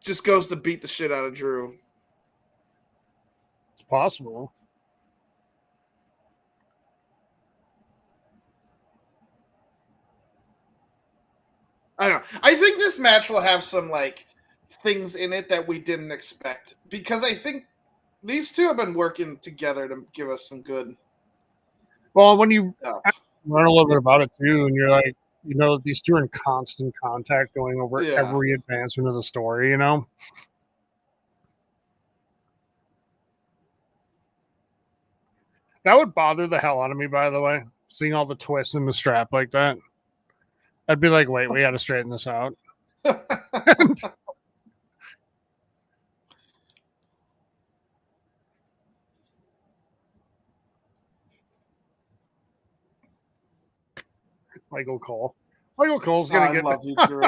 just goes to beat the shit out of Drew. It's possible. I don't know. I think this match will have some like things in it that we didn't expect, because I think these two have been working together to give us some good. Well, when you learn a little bit about it too, and you're like, these two are in constant contact going over every advancement of the story, That would bother the hell out of me, by the way, seeing all the twists in the strap like that. I'd be like, wait, we got to straighten this out. Michael Cole. Michael Cole's going to get... I love you, Drew.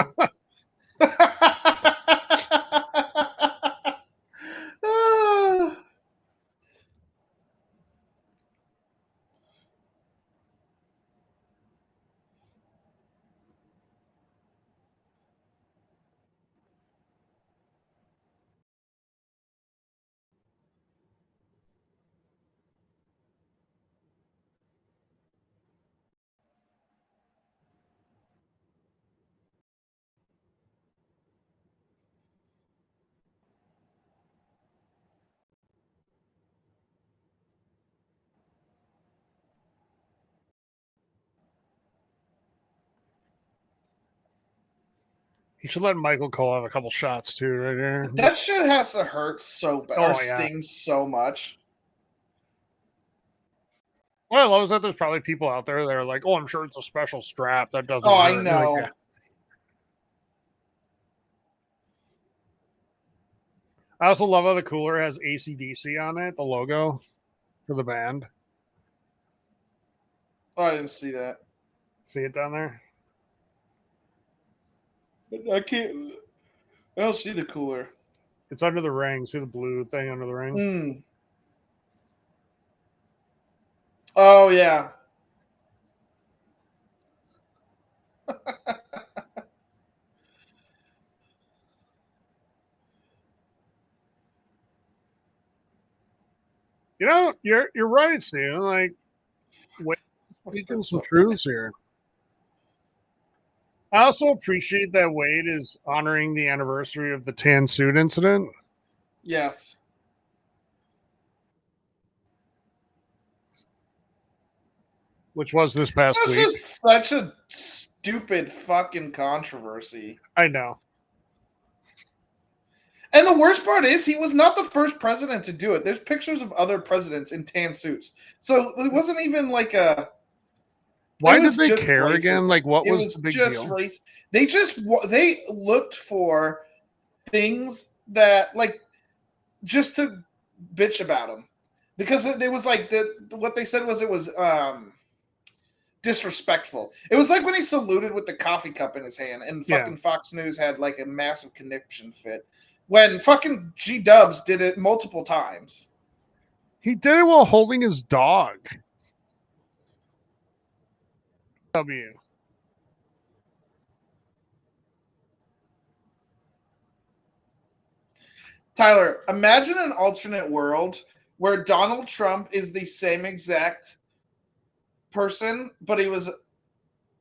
He should let Michael Cole have a couple shots too, right there. That shit has to hurt so bad, or stings so much. What I love is that there's probably people out there that are like, "Oh, I'm sure it's a special strap that doesn't." Oh, hurt. I know. Like, yeah. I also love how the cooler has AC/DC on it, the logo for the band. Oh, I didn't see that. See it down there? I can't. I don't see the cooler. It's under the ring. See the blue thing under the ring? Oh, yeah. You're right, Steve. Like, speaking some truths here. I also appreciate that Wade is honoring the anniversary of the tan suit incident. which was this past week. That's just such a stupid fucking controversy. I know. And the worst part is he was not the first president to do it. There's pictures of other presidents in tan suits. So it wasn't even like a... Why did they care racism. Again? Like, what was the big just deal? They looked for things that, like, just to bitch about him. Because it was like, what they said was it was disrespectful. It was like when he saluted with the coffee cup in his hand and fucking Fox News had like a massive conniption fit. When fucking G-Dubs did it multiple times. He did it while holding his dog. W. Tyler, imagine an alternate world where Donald Trump is the same exact person, but he was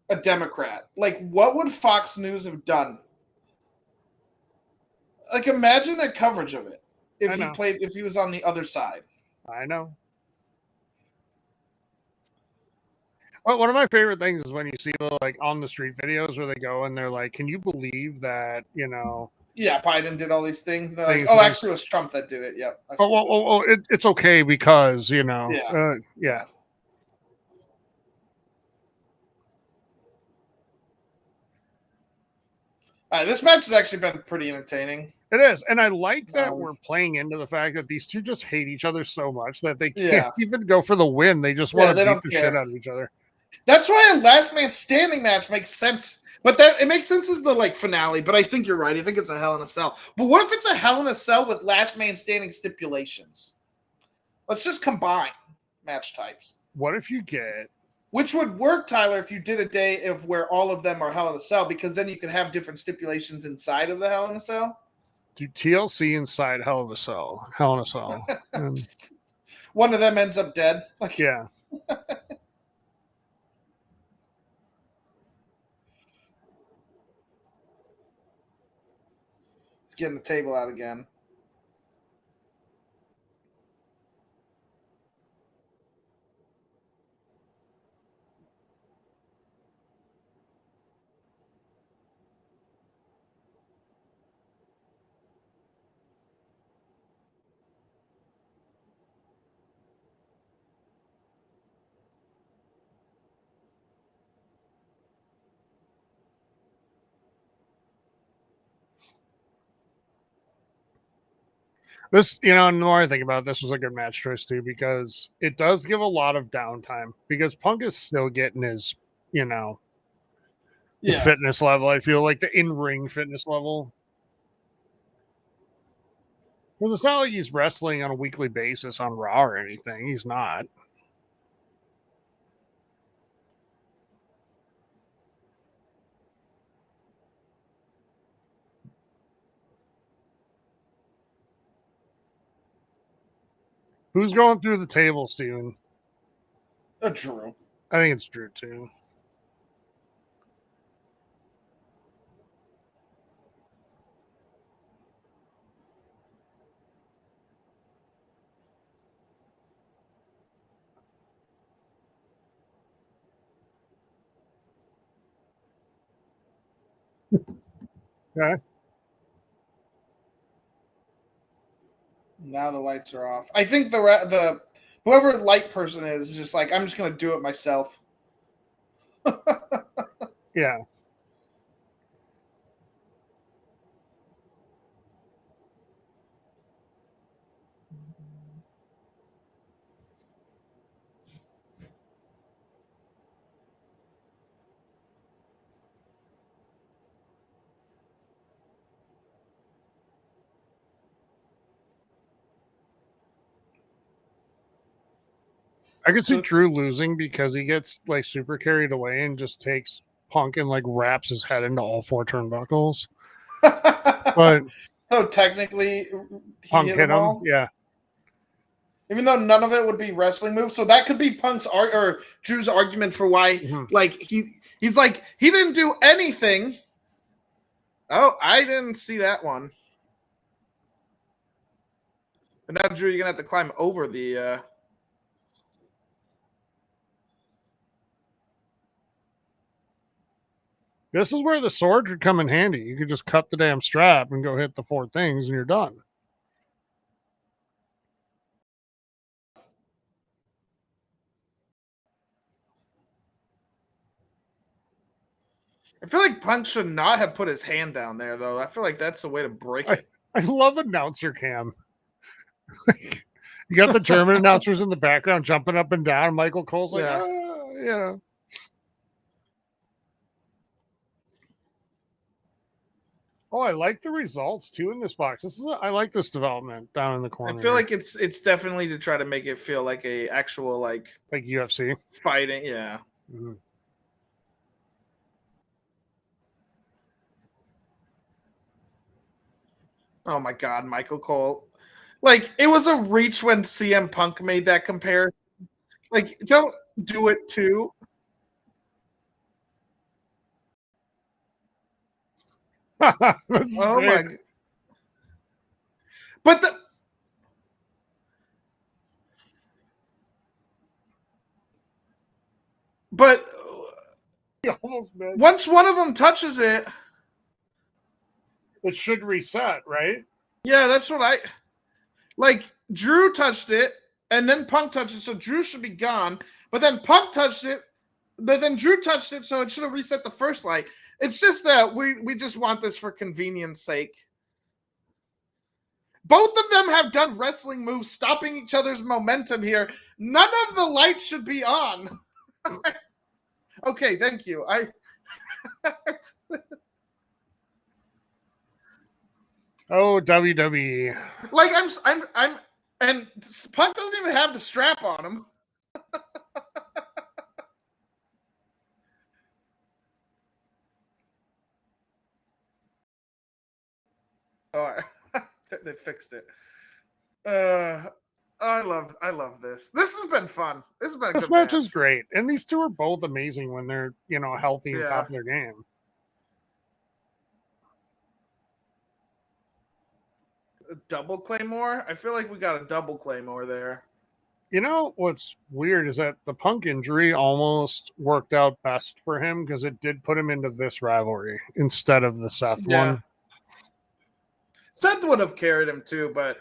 a Democrat. Like, what would Fox News have done? Like, imagine their coverage of it if he was on the other side. I know. Well, one of my favorite things is when you see like on the street videos where they go and they're like, "Can you believe that?" You know. Yeah, Biden did all these things. And they're like, "Oh, actually, it was Trump that did it." Yep. It's okay because you know. Yeah. This match has actually been pretty entertaining. It is, and I like that we're playing into the fact that these two just hate each other so much that they can't even go for the win. They just want to beat the shit out of each other. That's why a last man standing match makes sense. But it makes sense as the like finale. But I think you're right. I think it's a Hell in a Cell. But what if it's a Hell in a Cell with last man standing stipulations? Let's just combine match types. What if you get... Which would work, Tyler, if you did a day of where all of them are Hell in a Cell, because then you could have different stipulations inside of the Hell in a Cell. Do TLC inside Hell in a Cell. One of them ends up dead. Yeah. He's getting the table out again. This, you know, and the more I think about it, this was a good match choice too, because it does give a lot of downtime because Punk is still getting his, you know, fitness level. I feel like the in-ring fitness level. Because it's not like he's wrestling on a weekly basis on Raw or anything. He's not. Who's going through the table, Steven? Drew. I think it's Drew, too. Okay. Now the lights are off. I think the whoever light person is just like, I'm just going to do it myself. Yeah. I could see Drew losing because he gets like super carried away and just takes Punk and like wraps his head into all four turnbuckles. But so technically, Punk hit him. Yeah. Even though none of it would be wrestling moves, so that could be Punk's or Drew's argument for why, like he's like he didn't do anything. Oh, I didn't see that one. And now, Drew, you're gonna have to climb over the. This is where the sword could come in handy. You could just cut the damn strap and go hit the 4 things, and you're done. I feel like Punk should not have put his hand down there, though. I feel like that's a way to break it. I love announcer cam. You got the German announcers in the background jumping up and down. Michael Cole's like, you know. Oh, I like the results too in this box. I like this development down in the corner. I feel like it's definitely to try to make it feel like a actual like UFC fighting. Yeah. Mm-hmm. Oh my God, Michael Cole. Like, it was a reach when CM Punk made that comparison. Like, don't do it too. Oh my. But once one of them touches it, it should reset, right? Yeah, that's what I like. Drew touched it, and then Punk touched it, so Drew should be gone. But then Punk touched it, but then Drew touched it, so it should have reset the first light. It's just that we just want this for convenience sake. Both of them have done wrestling moves, stopping each other's momentum here. None of the lights should be on. Okay, thank you. Oh, WWE. Like I'm and Punk doesn't even have the strap on him. All right. They fixed it. I love this. This has been fun. This match is great, and these two are both amazing when they're healthy and top of their game. A double Claymore? I feel like we got a double Claymore there. You know what's weird is that the Punk injury almost worked out best for him because it did put him into this rivalry instead of the Seth one. Seth would have carried him too, but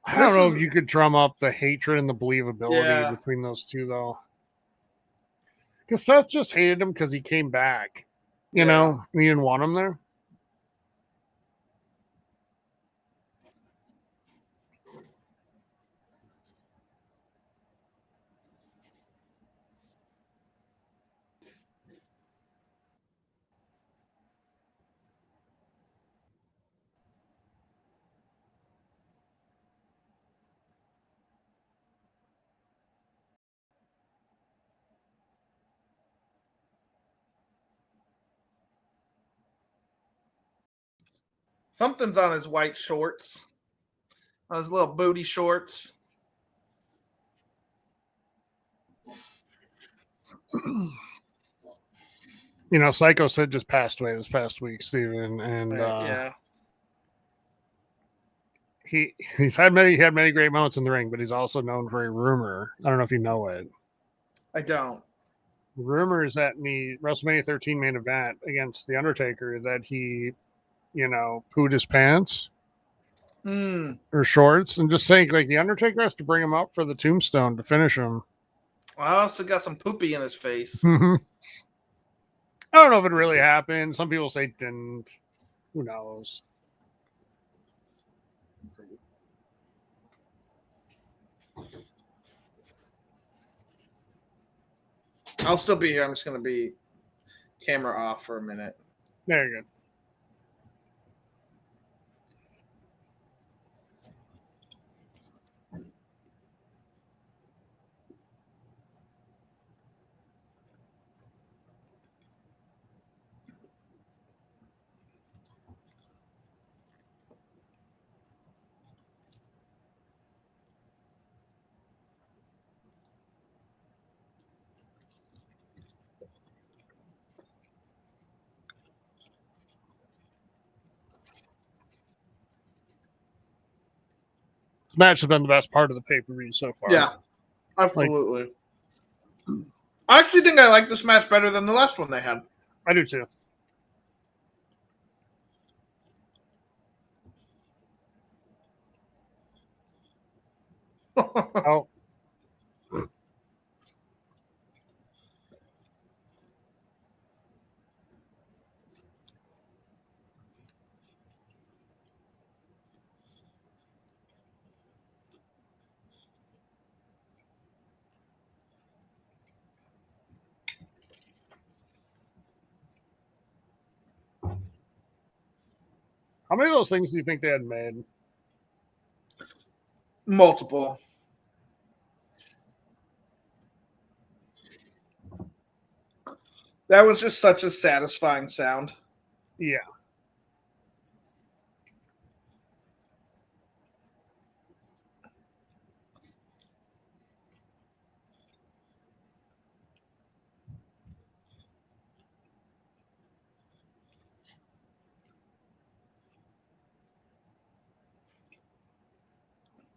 I don't know if you could drum up the hatred and the believability between those two, though. Because Seth just hated him because he came back. You know, he didn't want him there. Something's on his white shorts. On his little booty shorts. Psycho Sid just passed away this past week, Steven, and he had many great moments in the ring, but he's also known for a rumor. I don't know if you know it. I don't. Rumor is that in the WrestleMania 13 main event against The Undertaker that he, pooed his pants or shorts, and just saying, like, The Undertaker has to bring him up for the tombstone to finish him. I also got some poopy in his face. I don't know if it really happened. Some people say it didn't. Who knows? I'll still be here. I'm just going to be camera off for a minute. There you go. This match has been the best part of the pay-per-view so far. Yeah, absolutely. I actually think I like this match better than the last one they had. I do too. Oh. How many of those things do you think they had made? Multiple. That was just such a satisfying sound. Yeah.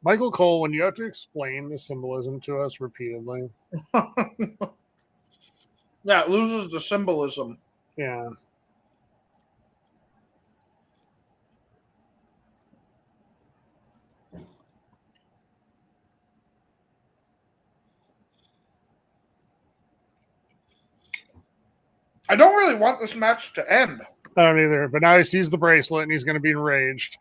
Michael Cole, when you have to explain the symbolism to us repeatedly. Yeah, it loses the symbolism. Yeah. I don't really want this match to end. I don't either. But now he sees the bracelet and he's going to be enraged.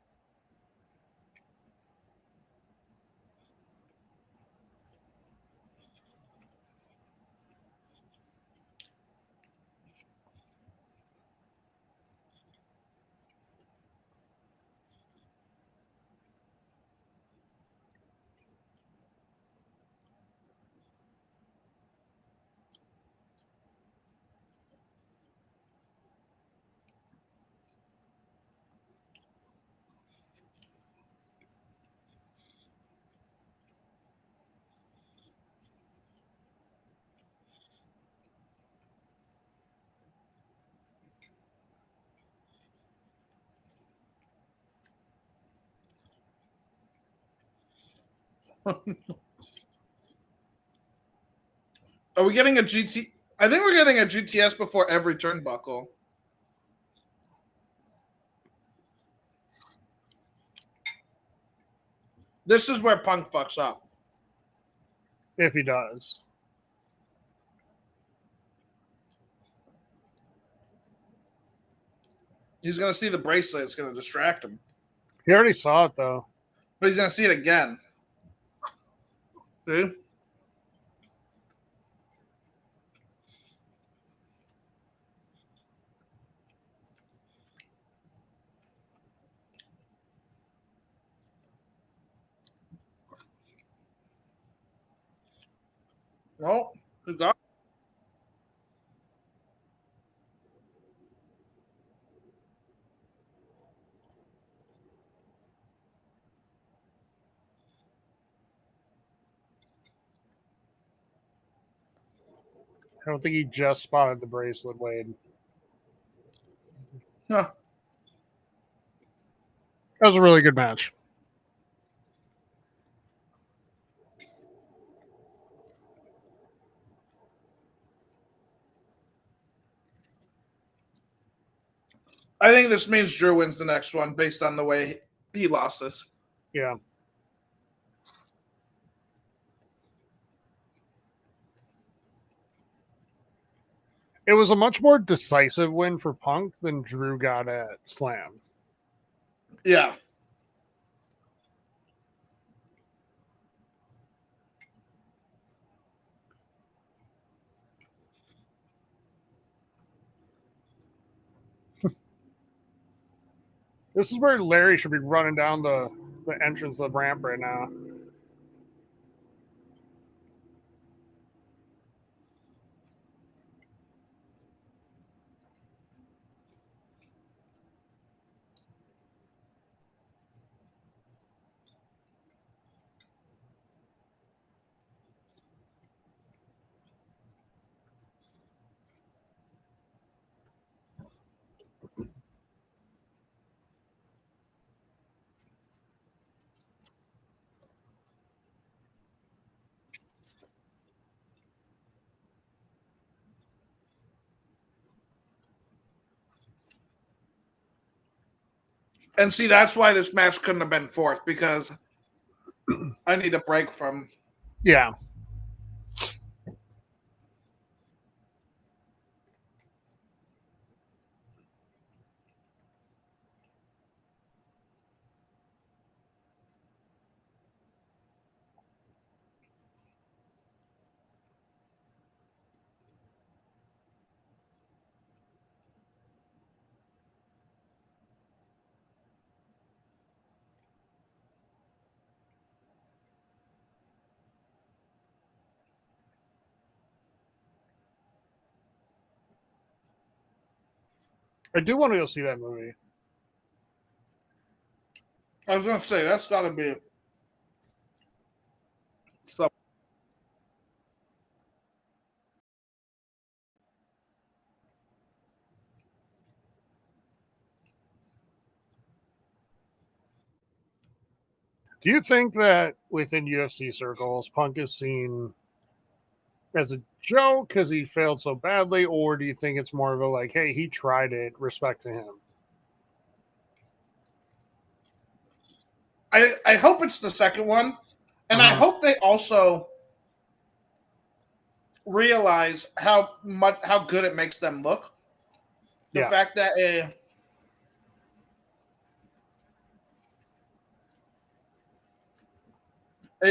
Are we getting a GT? I think we're getting a GTS before every turnbuckle. This is where Punk fucks up. If he does. He's going to see the bracelet. It's going to distract him. He already saw it, though. But he's going to see it again. See? No, he got. I don't think he just spotted the bracelet, Wade. Huh. That was a really good match. I think this means Drew wins the next one based on the way he lost this. Yeah. It was a much more decisive win for Punk than Drew got at Slam. Yeah. This is where Larry should be running down the entrance of the ramp right now. And see, that's why this match couldn't have been fourth, because I need a break from. Yeah. I do want to go see that movie. I was gonna say that's got to be. So Do you think that within UFC circles, Punk is seen as a joke because he failed so badly, or do you think it's more of a like, hey, he tried it, respect to him? I hope it's the second one, and I hope they also realize how good it makes them look. The fact that a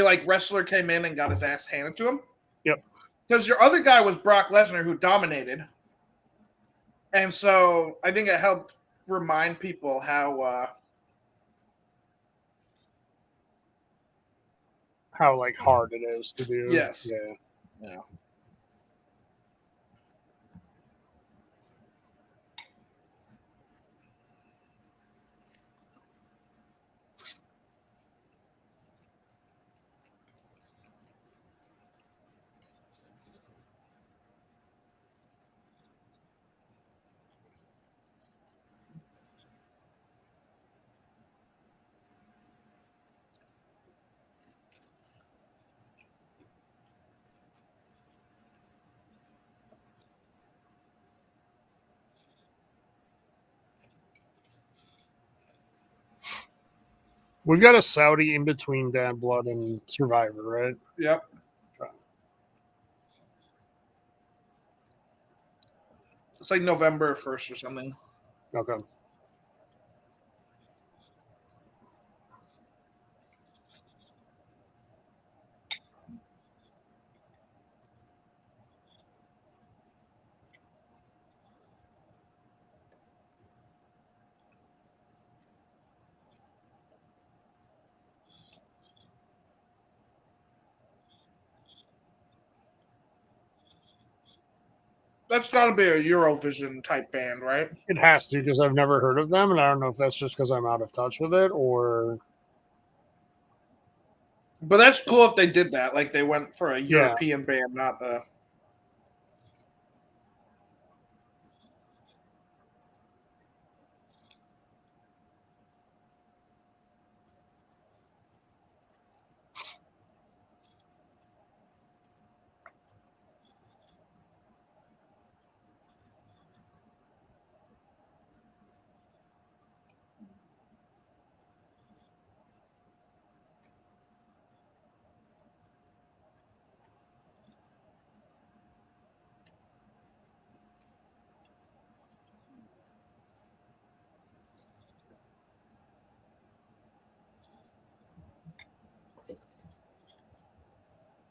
like wrestler came in and got his ass handed to him. Yep. Because your other guy was Brock Lesnar, who dominated, and so I think it helped remind people how like hard it is to do. Yes. Yeah. We've got a Saudi in between Bad Blood and Survivor, right? Yep. It's like November 1st or something. Okay. That's got to be a Eurovision type band, right? It has to, because I've never heard of them, and I don't know if that's just because I'm out of touch with it or. But that's cool if they did that. Like they went for a European band, not the.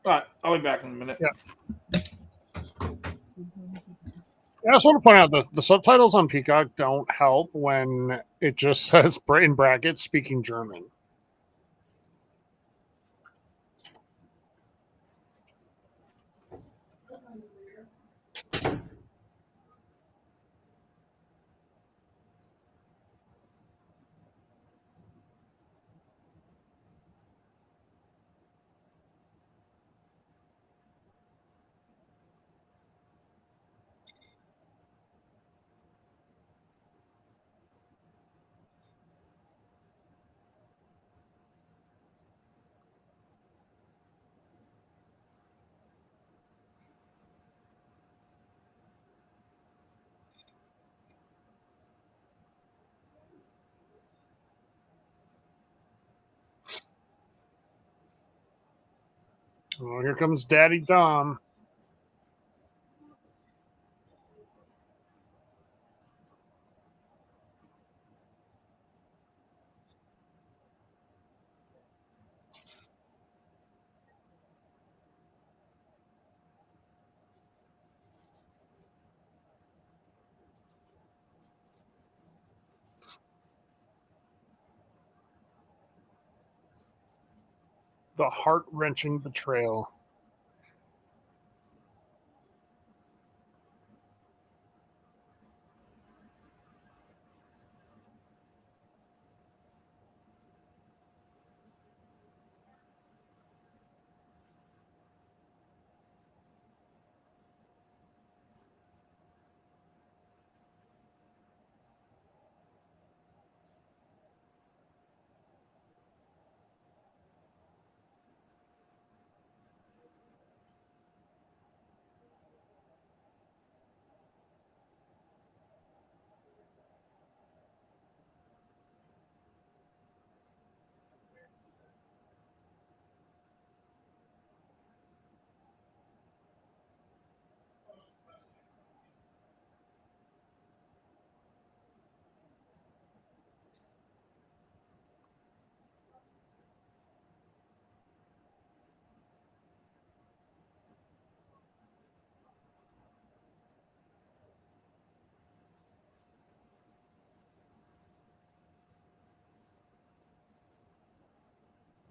All right, I'll be back in a minute. Yeah. I just want to point out that the subtitles on Peacock don't help when it just says in brackets speaking German. Oh, here comes Daddy Dom. The heart-wrenching betrayal.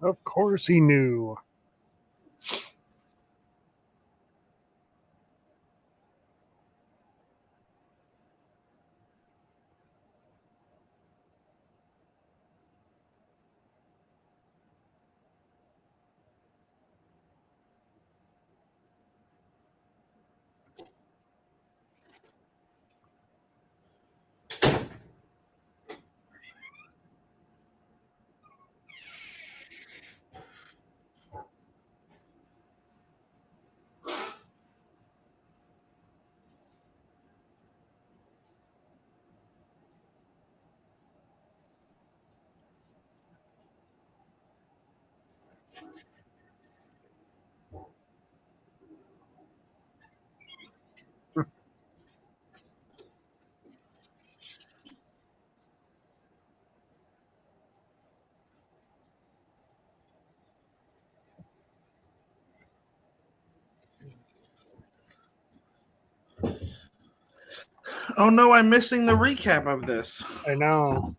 Of course he knew. Oh no, I'm missing the recap of this. I know.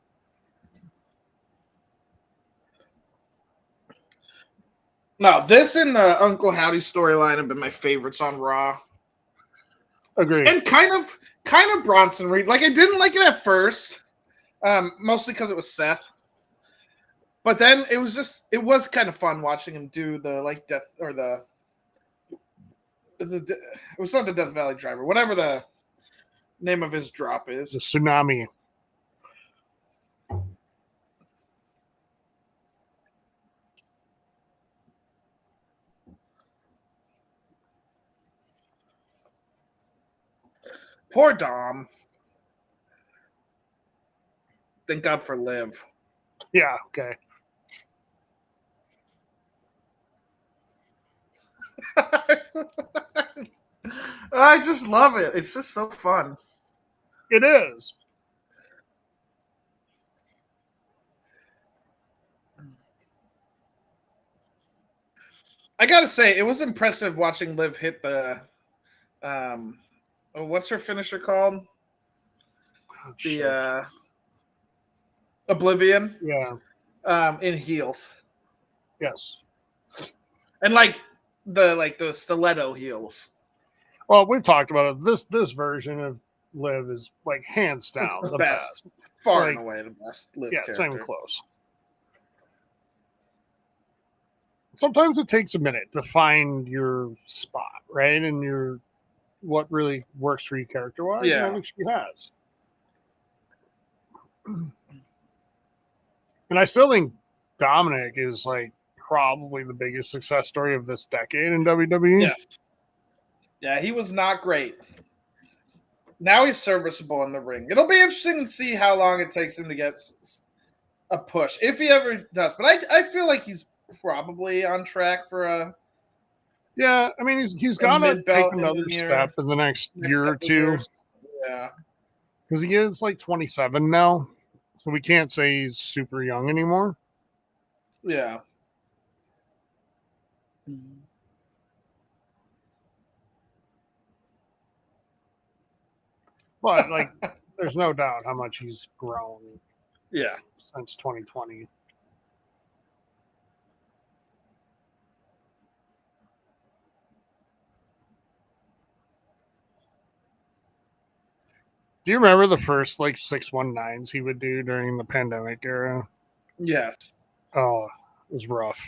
No, this and the Uncle Howdy storyline have been my favorites on Raw. Agreed. And kind of Bronson Reed. Like I didn't like it at first, mostly because it was Seth. But then it was kind of fun watching him do the like death or the it was not the Death Valley Driver, whatever the name of his drop is. The tsunami. Poor Dom. Thank God for Liv. Yeah, okay. I just love it. It's just so fun. It is. I gotta say, it was impressive watching Liv hit the what's her finisher called? Oh, The Oblivion. Yeah. In heels. Yes. And like the stiletto heels. Well, we've talked about it. This version of Liv is like hands down It's the best. Far Like, and away the best Liv yeah, character. it's not even close. Sometimes it takes a minute to find your spot, right? And your what really works for you character wise. Yeah. And I think she has. And I still think Dominic is like probably the biggest success story of this decade in WWE. Yes. Yeah, he was not great. Now he's serviceable in the ring. It'll be interesting to see how long it takes him to get a push, if he ever does. But I feel like he's probably on track for Yeah, I mean he's A gonna take mid-belt in the another step in the next year or couple two years. Yeah. because he is like 27 now, so we can't say he's super young anymore. Yeah. But like, there's no doubt how much he's grown Yeah. since 2020. Do you remember the first like 619s he would do during the pandemic era? Yes. Oh, it was rough.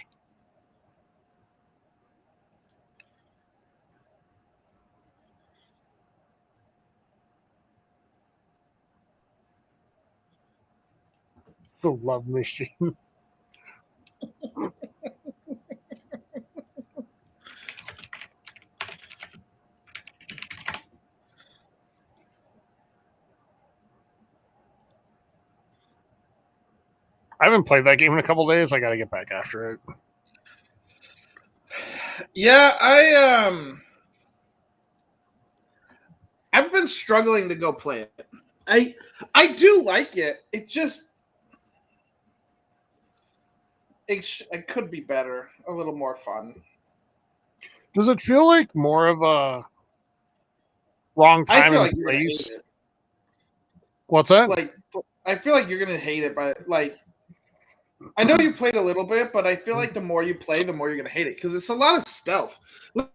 The love machine. I haven't played that game in a couple days. I got to get back after it. Yeah, I've been struggling to go play it. I do like it. It just it could be better, a little more fun. Does it feel like more of a wrong time I feel and like you're gonna hate place? it. What's that? Like, I feel like you're gonna hate it, but like, I know you played a little bit, but I feel like the more you play, the more you're gonna hate it because it's a lot of stealth.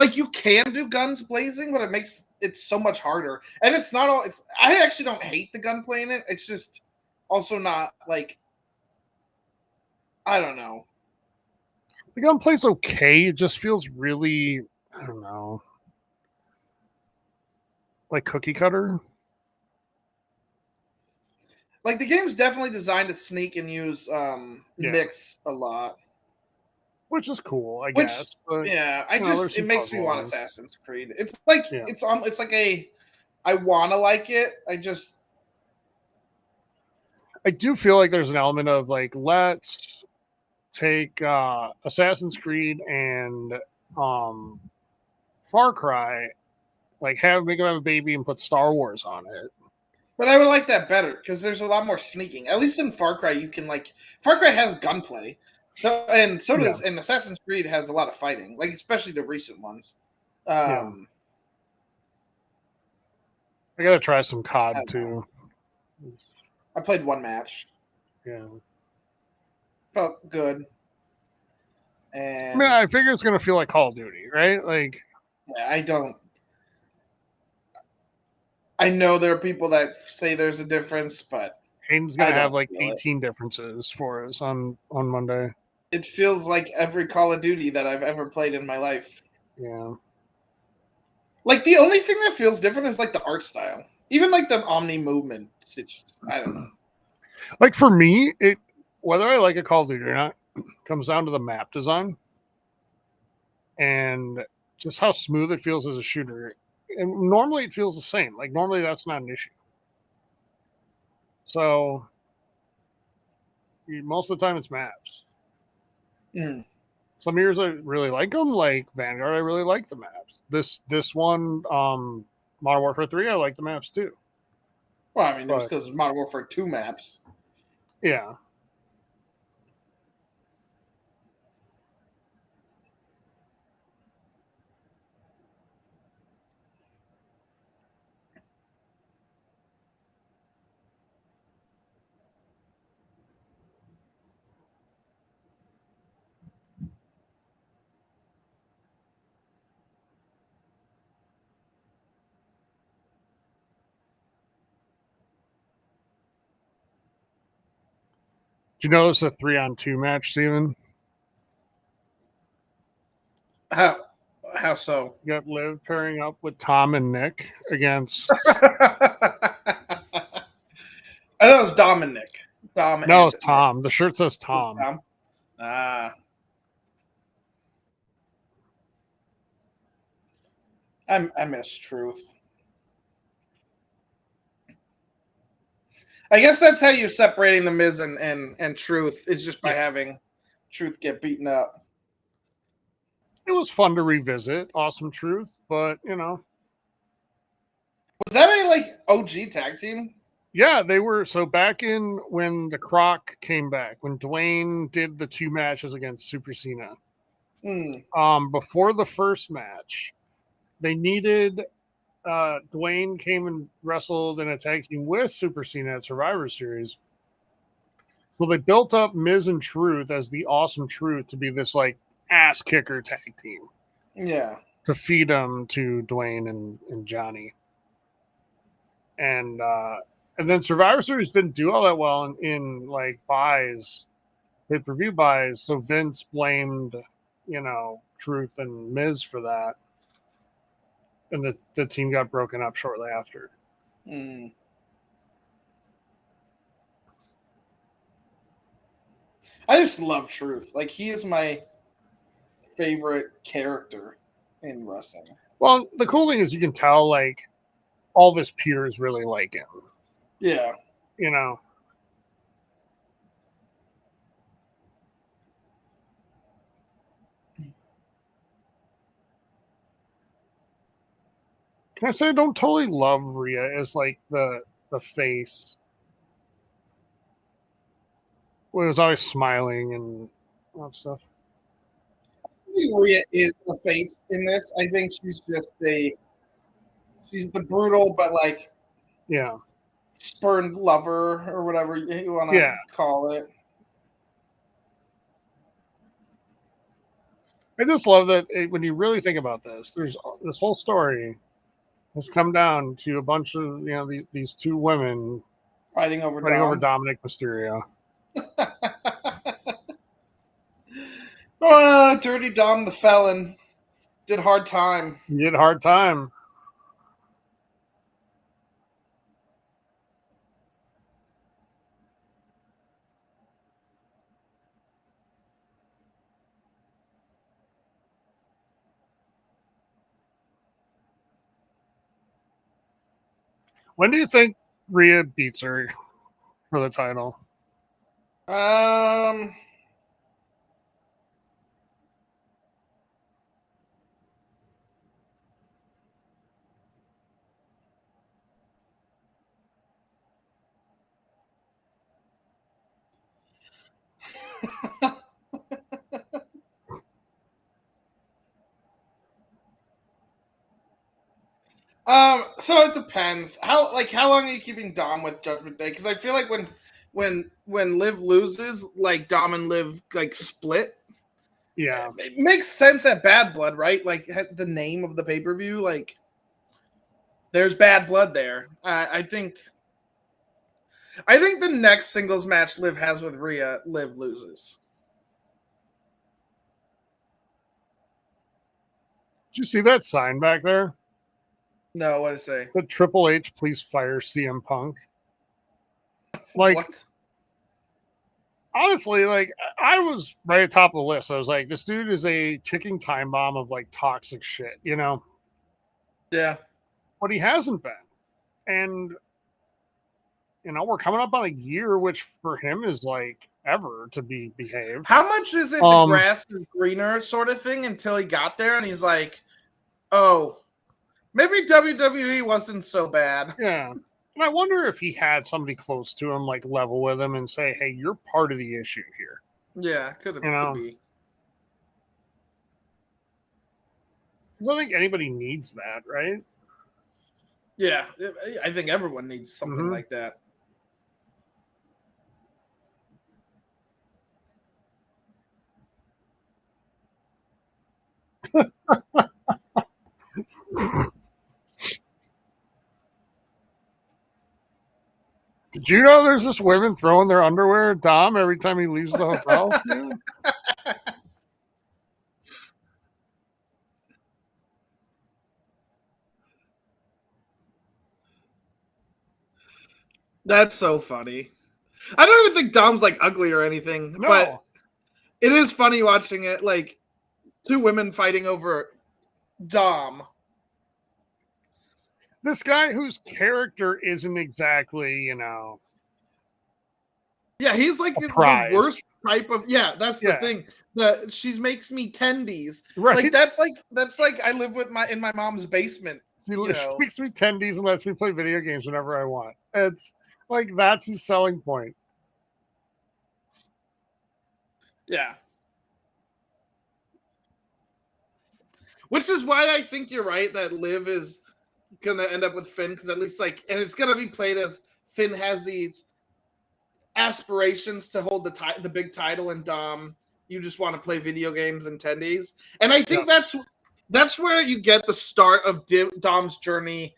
Like you can do guns blazing, but it makes it so much harder. And it's not all. It's I actually don't hate the gunplay in it. It's just also not like I don't know. The gunplay's okay. It just feels really, I don't know, like cookie cutter. Like the game's definitely designed to sneak and use mix a lot. Which is cool, I Which guess. But, yeah, it makes me want Assassin's Creed. It's like it's like a I wanna like it. I do feel like there's an element of like let's take Assassin's Creed and Far Cry, like make them have a baby and put Star Wars on it. But I would like that better because there's a lot more sneaking. At least in Far Cry, you can Far Cry has gunplay, and so does and Assassin's Creed has a lot of fighting, like especially the recent ones. I gotta try some COD too. I played one match. Yeah, felt good. And I mean, I figure it's gonna feel like Call of Duty, right? Like, I don't. I know there are people that say there's a difference, but Hayden's gonna have like 18 differences for us on Monday. It feels like every Call of Duty that I've ever played in my life. Yeah. Like the only thing that feels different is like the art style. Even like the Omni movement. I don't know. Like for me, whether I like a Call of Duty or not comes down to the map design and just how smooth it feels as a shooter. And normally it feels the same. Like normally that's not an issue. So most of the time it's maps. Some years I really like them, like Vanguard. I really like the maps. This one, Modern Warfare 3, I like the maps too. Well, I mean, it was because of Modern Warfare 2 maps. Yeah. Do you know it's a 3-on-2 match, Steven? How so? You got Liv pairing up with Tom and Nick against. I thought it was Dominic. No, it's Tom. The shirt says Tom. I miss Truth. I guess that's how you're separating the Miz and Truth is just by having Truth get beaten up. It was fun to revisit Awesome Truth, but was that a like OG tag team? Yeah, they were. So back in when the Croc came back, when Dwayne did the 2 matches against Super Cena, before the first match, they needed Dwayne came and wrestled in a tag team with Super Cena at Survivor Series. So they built up Miz and Truth as the Awesome Truth to be this like ass kicker tag team. Yeah. To feed them to Dwayne and Johnny. And then Survivor Series didn't do all that well in like buys, pay-per-view buys. So Vince blamed, Truth and Miz for that. And the team got broken up shortly after. I just love Truth. Like, he is my favorite character in wrestling. Well, the cool thing is you can tell, like, all of his peers really like him. Yeah. Can I say I don't totally love Rhea as, like, the face? Well, it was always smiling and all that stuff. Rhea is the face in this. I think she's just she's the brutal, but like, spurned lover or whatever you want to call it. I just love that when you really think about this, there's this whole story has come down to a bunch of these 2 women fighting over Dominic Mysterio. Dirty Dom the Felon did hard time. He did hard time. When do you think Rhea beats her for the title? So it depends. How long are you keeping Dom with Judgment Day? Because I feel like when Liv loses, like Dom and Liv like split. Yeah, it makes sense at Bad Blood, right? Like the name of the pay-per-view, like there's bad blood there. I think the next singles match Liv has with Rhea, Liv loses. Did you see that sign back there? No, what did it say? It said Triple H, please fire CM Punk. Like, what? Honestly, like I was right at the top of the list. I was like, this dude is a ticking time bomb of like toxic shit, Yeah. But he hasn't been. And we're coming up on a year, which for him is like ever to be behaved. How much is it the grass is greener sort of thing until he got there and he's like, oh, maybe WWE wasn't so bad. Yeah. And I wonder if he had somebody close to him, like level with him and say, hey, you're part of the issue here. Yeah, could be. Because I think anybody needs that, right? Yeah, I think everyone needs something like that. Did you know there's just women throwing their underwear at Dom every time he leaves the hotel? That's so funny. I don't even think Dom's like ugly or anything, but it is funny watching it, like 2 women fighting over Dom. This guy whose character isn't exactly, Yeah, he's like the worst type of that's the thing. She makes me tendies. Right. Like that's like I live with in my mom's basement. She makes me tendies and lets me play video games whenever I want. It's like that's his selling point. Yeah. Which is why I think you're right that Liv is gonna end up with Finn, because at least and it's gonna be played as Finn has these aspirations to hold the big title, and Dom, you just want to play video games and tendies. And I think that's where you get the start of Dom's journey,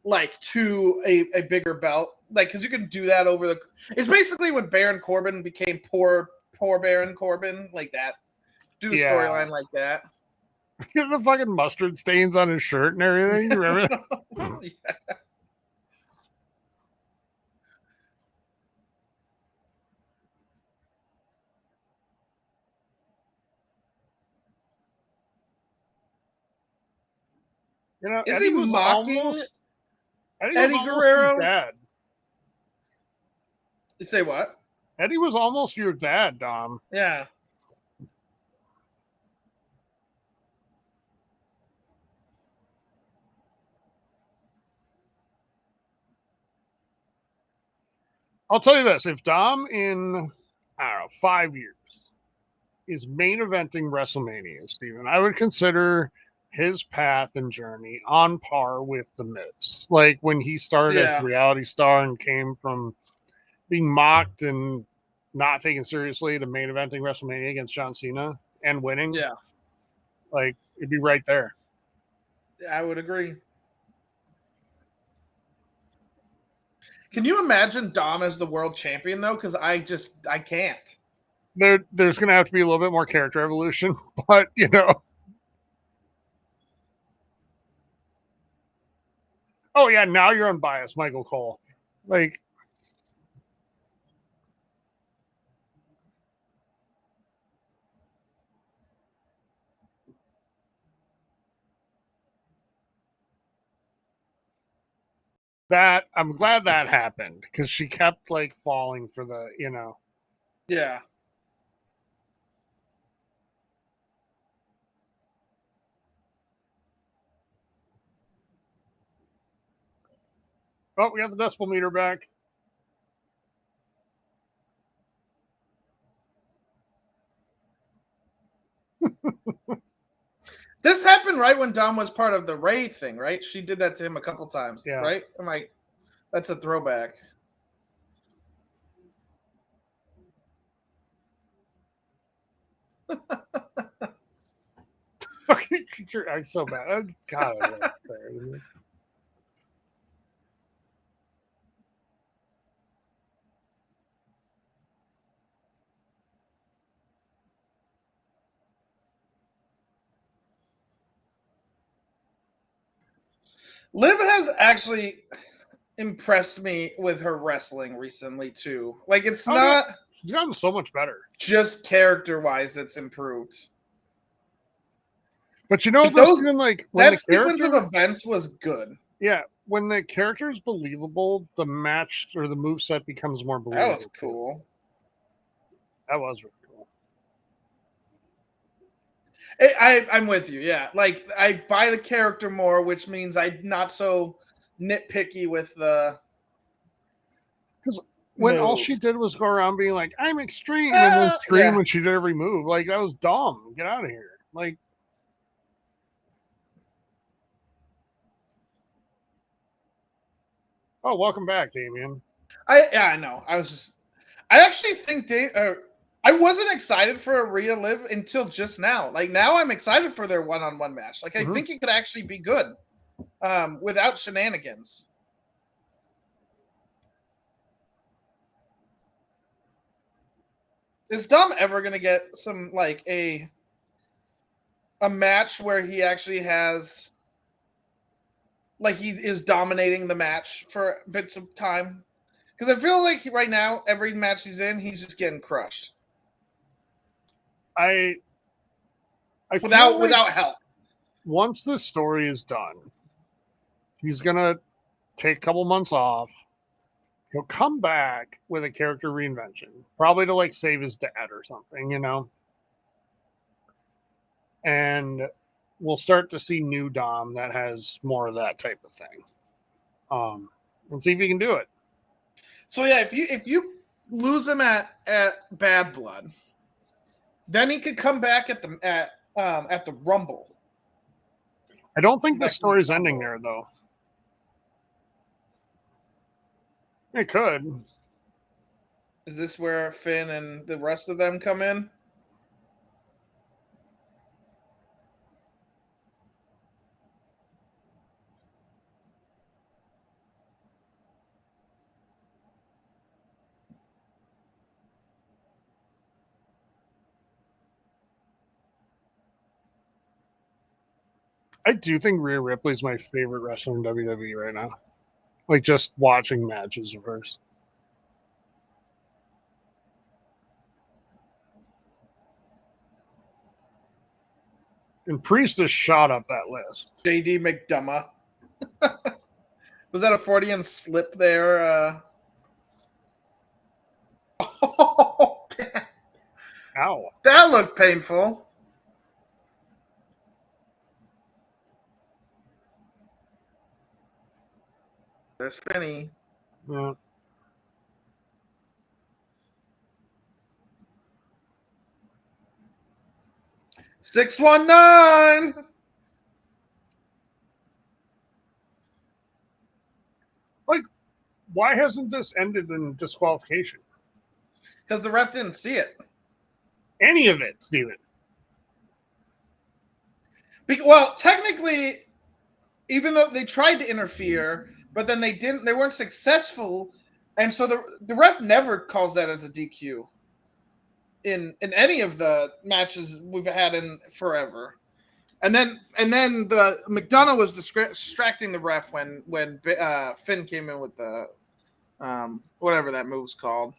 like to a bigger belt, like because you can do that over it's basically when Baron Corbin became poor Baron Corbin, like that. Do a storyline like that. Get the fucking mustard stains on his shirt and everything. You remember that? You know, is Eddie he mocking Eddie Guerrero? Dad. You say what? Eddie was almost your dad, Dom. Yeah. I'll tell you this: if Dom in 5 years is main eventing WrestleMania, Steven, I would consider his path and journey on par with The Miz. Like when he started as a reality star and came from being mocked and not taken seriously to main eventing WrestleMania against John Cena and winning. Yeah. Like it'd be right there. I would agree. Can you imagine Dom as the world champion though? Because I can't. There's going to have to be a little bit more character evolution, but you know. Oh yeah, now you're unbiased, Michael Cole. Like that. I'm glad that happened because she kept like falling for the, you know. Yeah. Oh, we got the decibel meter back. This happened right when Dom was part of the Ray thing, right? She did that to him a couple times, right? That's a throwback. I'm so bad. God, I love this. Liv has actually impressed me with her wrestling recently too. Like it's not. She's gotten so much better. Just character-wise, it's improved. But you know, that sequence of events was good. Yeah, when the character is believable, the match or the moveset becomes more believable. That was cool. That was really cool. I'm with you. Yeah, like I buy the character more, which means I'm not so nitpicky with the. Because when all she did was go around being like, "I'm extreme," and then scream when she did every move, like that was dumb. Get out of here! Like. Oh, welcome back, Damien. I know. I actually think I wasn't excited for Rhea Liv until just now. Like now I'm excited for their one-on-one match. Like I think it could actually be good without shenanigans. Is Dom ever going to get some like a match where he actually has like he is dominating the match for bits of time? Because I feel like right now, every match he's in, he's just getting crushed. Without help. Once the story is done, he's gonna take a couple months off. He'll come back with a character reinvention, probably to like save his dad or something, you know. And we'll start to see new Dom that has more of that type of thing. And see if he can do it. So yeah, if you lose him at Bad Blood, then he could come back at the Rumble. I don't think the story's ending there though. It could. Is this where Finn and the rest of them come in? I do think Rhea Ripley's my favorite wrestler in WWE right now. Like just watching matches of hers. And Priest has shot up that list. JD McDonough. Was that a Freudian slip there? Oh, damn. Ow. That looked painful. There's Finney. Yeah. $619. Like, why hasn't this ended in disqualification? Because the ref didn't see it. Any of it, Steven. Well, technically, even though they tried to interfere, but then they weren't successful, and so the ref never calls that as a DQ in any of the matches we've had in forever. And then the McDonough was distracting the ref when Finn came in with the whatever that move's called.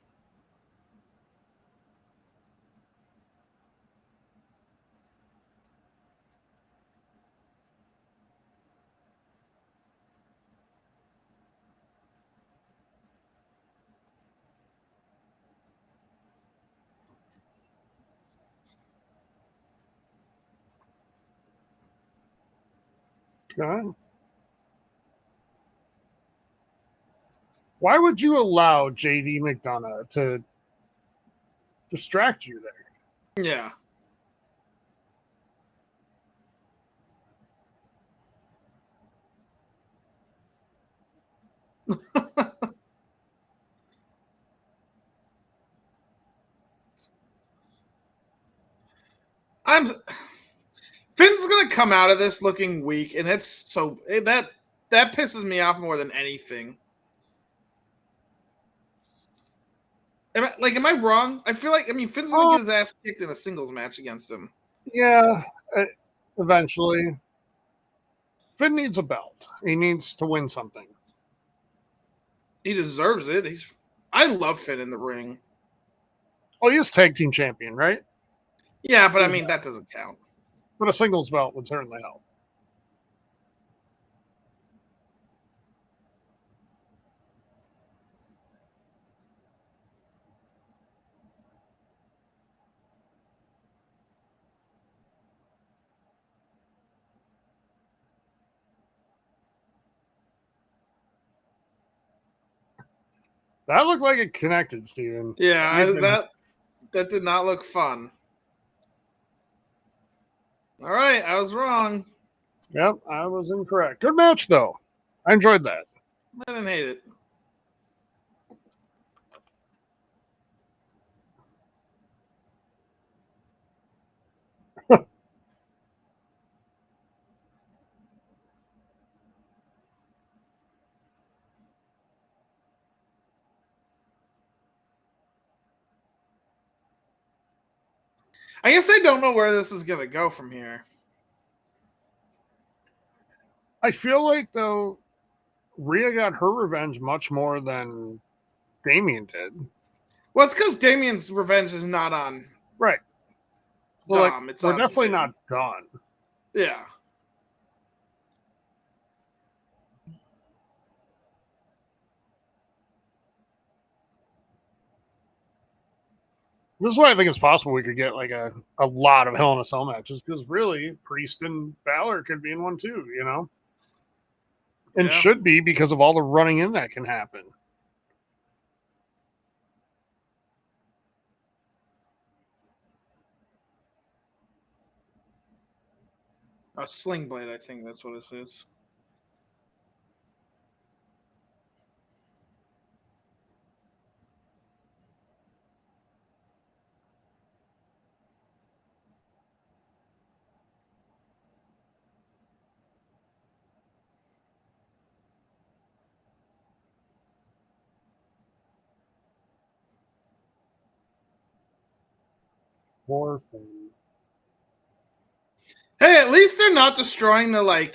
Okay. Why would you allow JD McDonough to distract you there? Yeah. Finn's gonna come out of this looking weak, and that pisses me off more than anything. Am I wrong? I feel like Finn's gonna get his ass kicked in a singles match against him. Yeah, eventually. Finn needs a belt. He needs to win something. He deserves it. I love Finn in the ring. Oh, he is tag team champion, right? Yeah, but that doesn't count. But a singles belt would certainly help. That looked like it connected, Steven. Yeah, that did not look fun. All right, I was wrong. Yep, I was incorrect. Good match, though. I enjoyed that. I didn't hate it. I guess I don't know where this is going to go from here. I feel like, though, Rhea got her revenge much more than Damian did. Well, it's because Damian's revenge is not on right. Dom. Like, it's we're on definitely Finn. not gone. Yeah. This is why I think it's possible we could get like a lot of Hell in a Cell matches, because really Priest and Balor could be in one too, you know, and should be, because of all the running in that can happen. A sling blade, I think that's what it is. Hey, at least they're not destroying the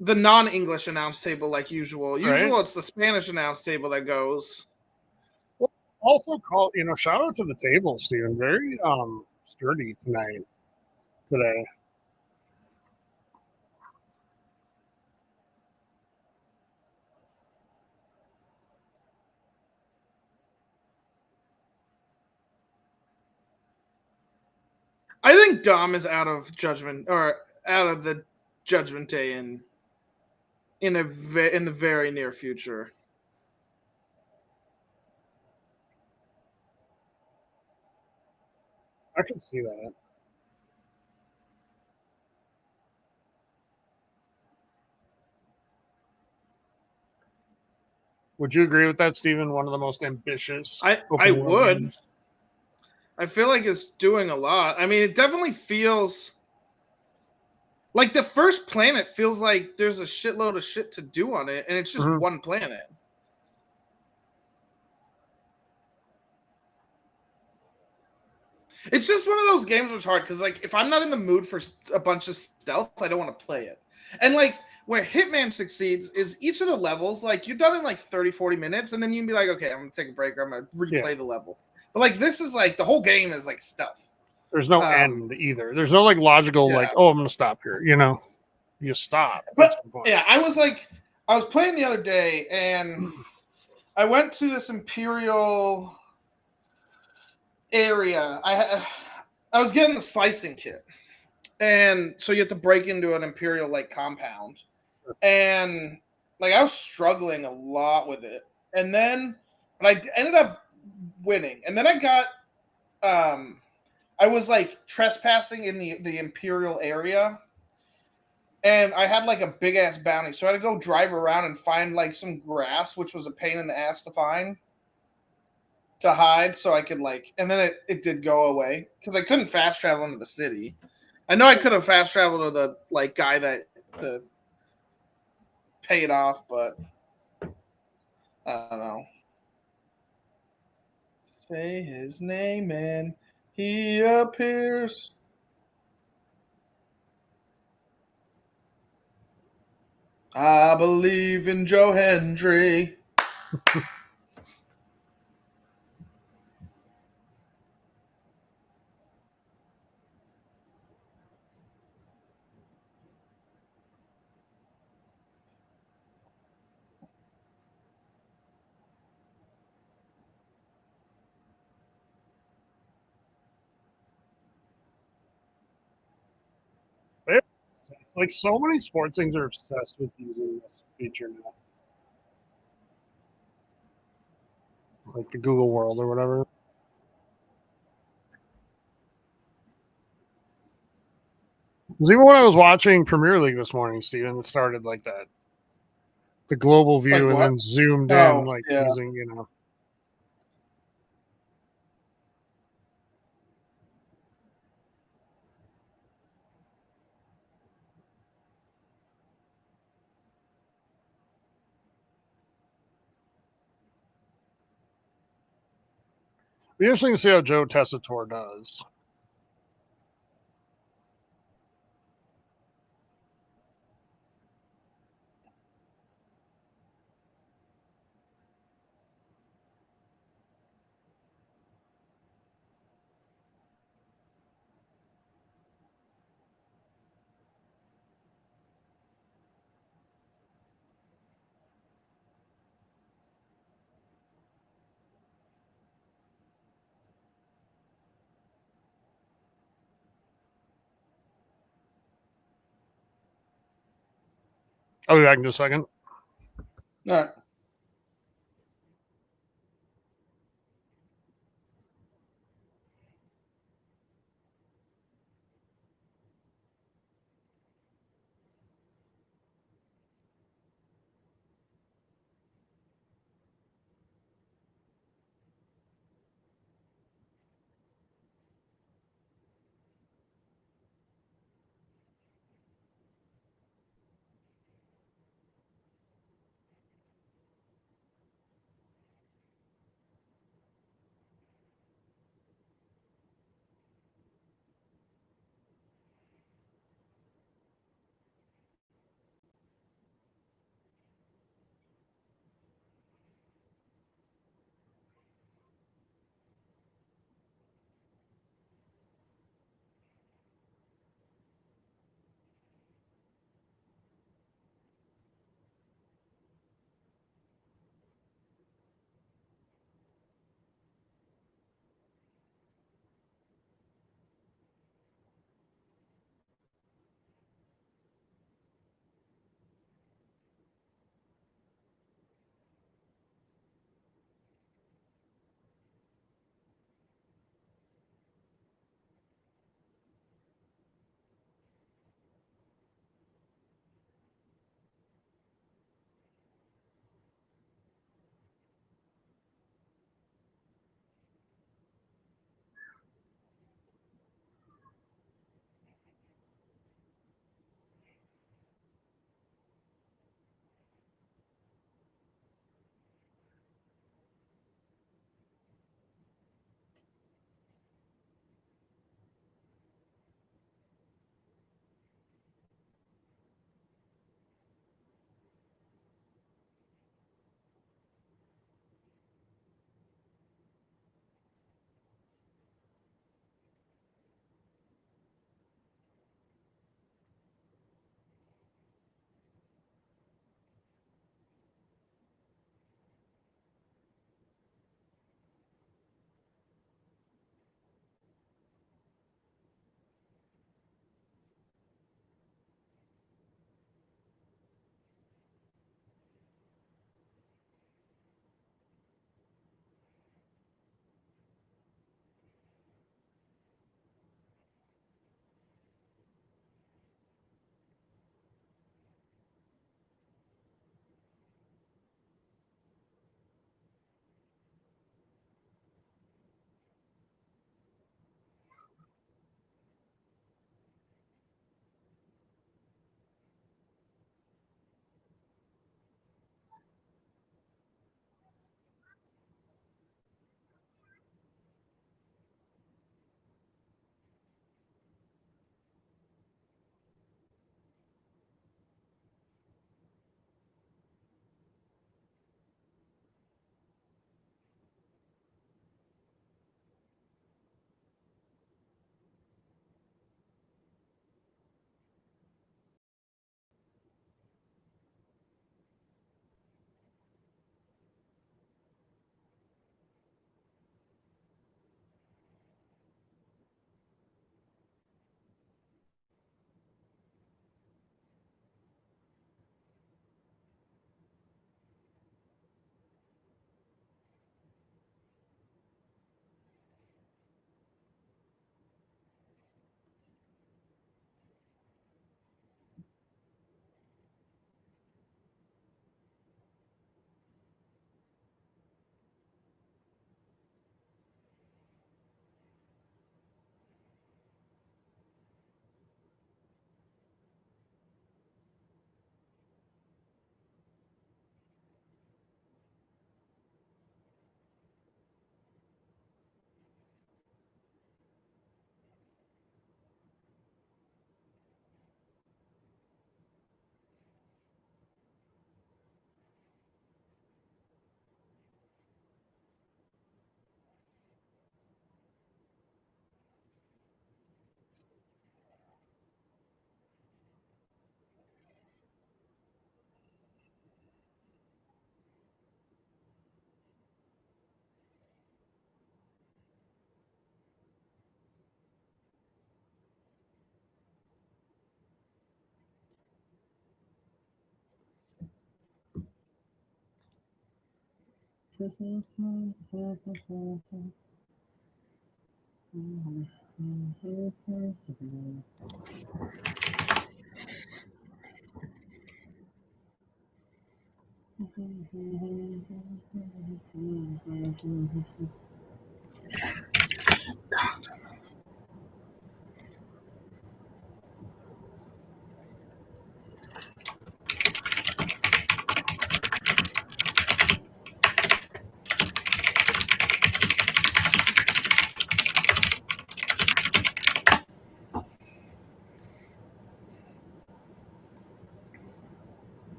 the non-English announce table like usual. Usual, it's the Spanish announce table that goes. Well, also, shout out to the table, Steven. Very sturdy today. I think Dom is out of the Judgment Day in the very near future. I can see that. Would you agree with that, Steven? One of the most ambitious. I would. Games? I feel like it's doing a lot. I mean, it definitely feels like the first planet feels like there's a shitload of shit to do on it, and it's just one planet. It's just one of those games which is hard because, like, if I'm not in the mood for a bunch of stealth, I don't want to play it. And, like, where Hitman succeeds is each of the levels, like, you're done in, like, 30, 40 minutes, and then you can be like, okay, I'm going to take a break, or I'm going to replay the level. But, like, this is, like, the whole game is, like, stealth. There's no end either. There's no, like, logical, like, oh, I'm going to stop here, you know? You stop. But, yeah, I was playing the other day, and I went to this Imperial area. I was getting the slicing kit, and so you have to break into an Imperial like compound, and like I was struggling a lot with it, and then but I ended up winning, and then I got I was like trespassing in the Imperial area, and I had like a big ass bounty, so I had to go drive around and find like some grass, which was a pain in the ass to find, to hide, so I could like, and then it did go away because I couldn't fast travel into the city. I know I could have fast traveled to the like guy that paid off, but I don't know. Say his name and he appears. I believe in Joe Hendry. Like, so many sports things are obsessed with using this feature now. Like the Google World or whatever. Because even when I was watching Premier League this morning, Steven, it started like that. The global view, and then zoomed in, like using, you know. Be interesting to see how Joe Tessitore does. I'll be back in just a second. All right.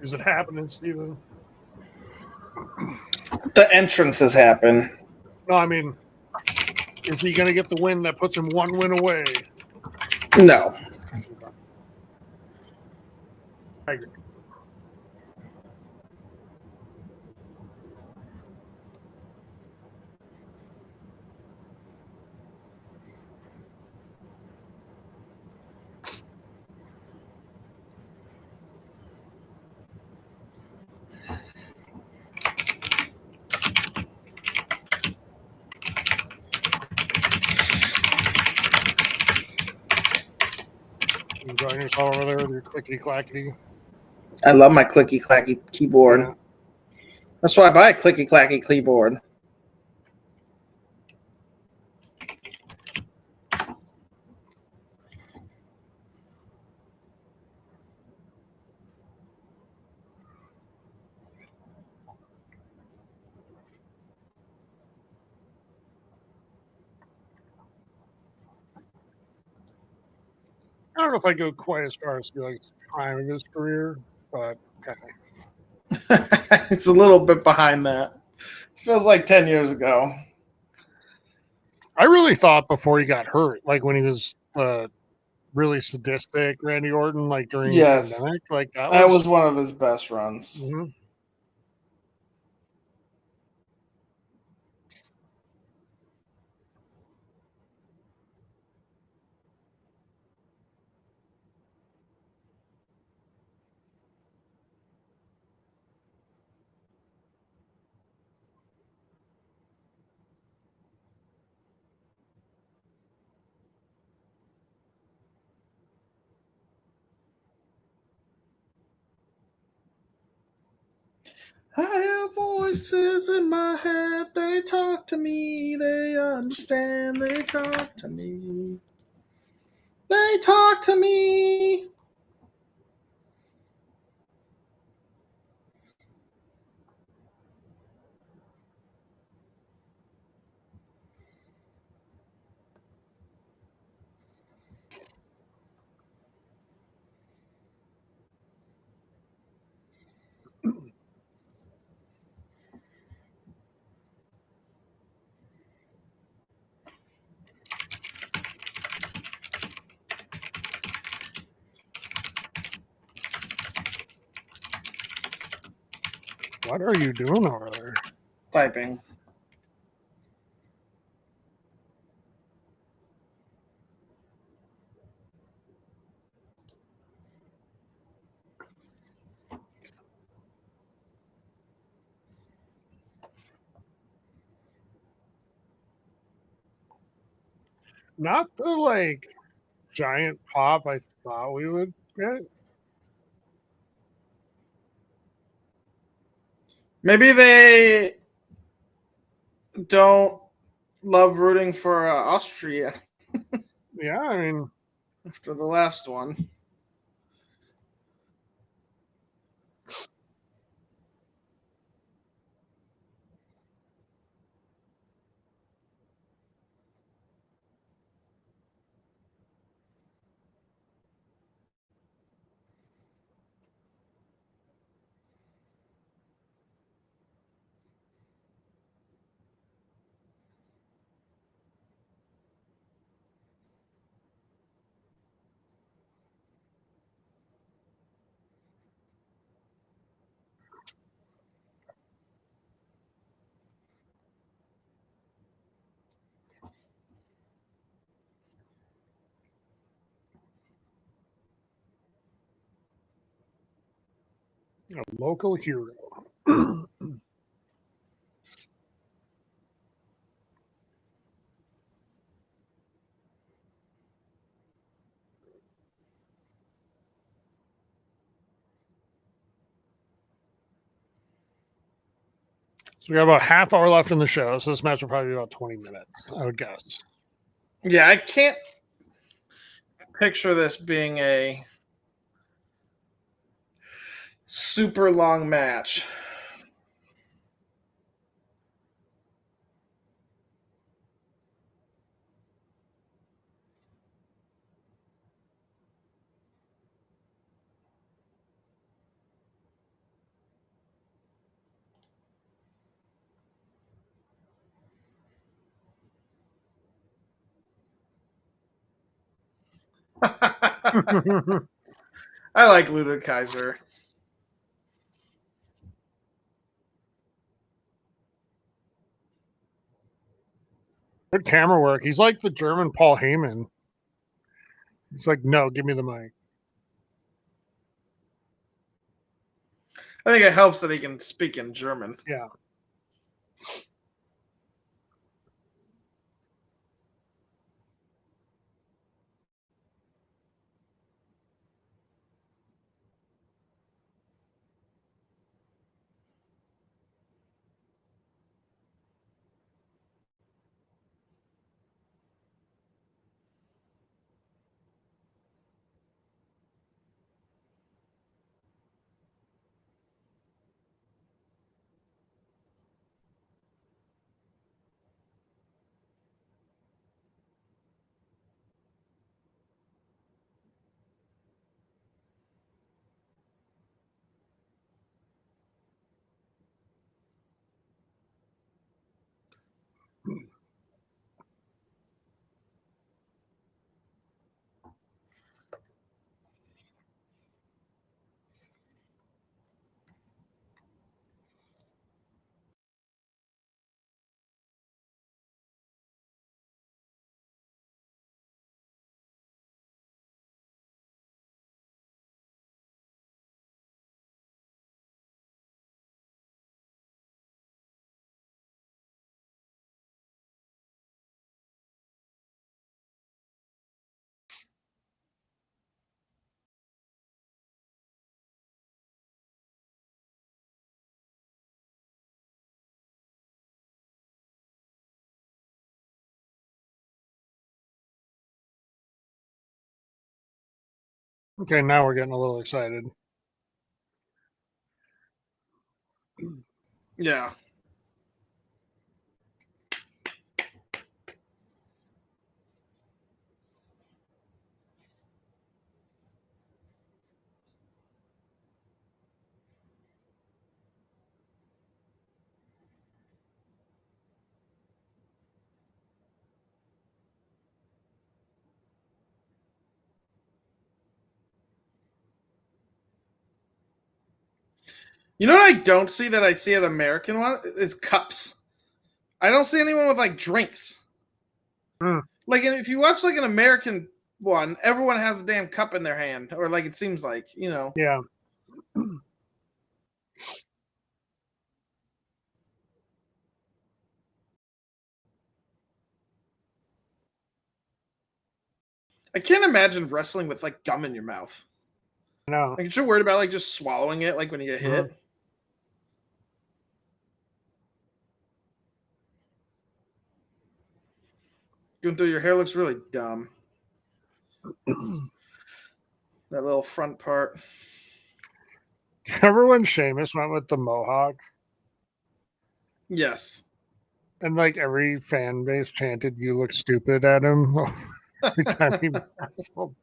Is it happening, Steven? The entrances happen. No, I mean, is he going to get the win that puts him one win away? No. I agree. You enjoying yourself over there with your clickety clackety? I love my clicky clacky keyboard. Yeah. That's why I buy a clicky clacky keyboard. I don't know if I go quite as far as to be like prime of his career, but okay. It's a little bit behind that. Feels like 10 years ago. I really thought before he got hurt, like when he was really sadistic, Randy Orton, like during the pandemic, like that was one of his best runs. Mm-hmm. I have voices in my head. They talk to me. They understand. They talk to me. They talk to me. What are you doing over there? Typing. Not the giant pop I thought we would get. Maybe they don't love rooting for Austria. Yeah, I mean, after the last one. a local hero. So we got about half hour left in the show, so this match will probably be about 20 minutes, I would guess. Yeah, I can't picture this being a super long match. I like Luda Kaiser. Good camera work. He's like the German Paul Heyman. He's like, no, give me the mic. I think it helps that he can speak in German. Yeah. Okay, now we're getting a little excited. Yeah. You know what I don't see that I see at American one is cups. I don't see anyone with like drinks. Mm. Like if you watch like an American one, everyone has a damn cup in their hand, or like it seems like, you know. Yeah. I can't imagine wrestling with like gum in your mouth. No. Like, you're worried about like just swallowing it, like when you get hit. Gunther, your hair looks really dumb. That little front part. Remember when Sheamus went with the mohawk? Yes. And like every fan base chanted, "You look stupid" at him every time he wrestled.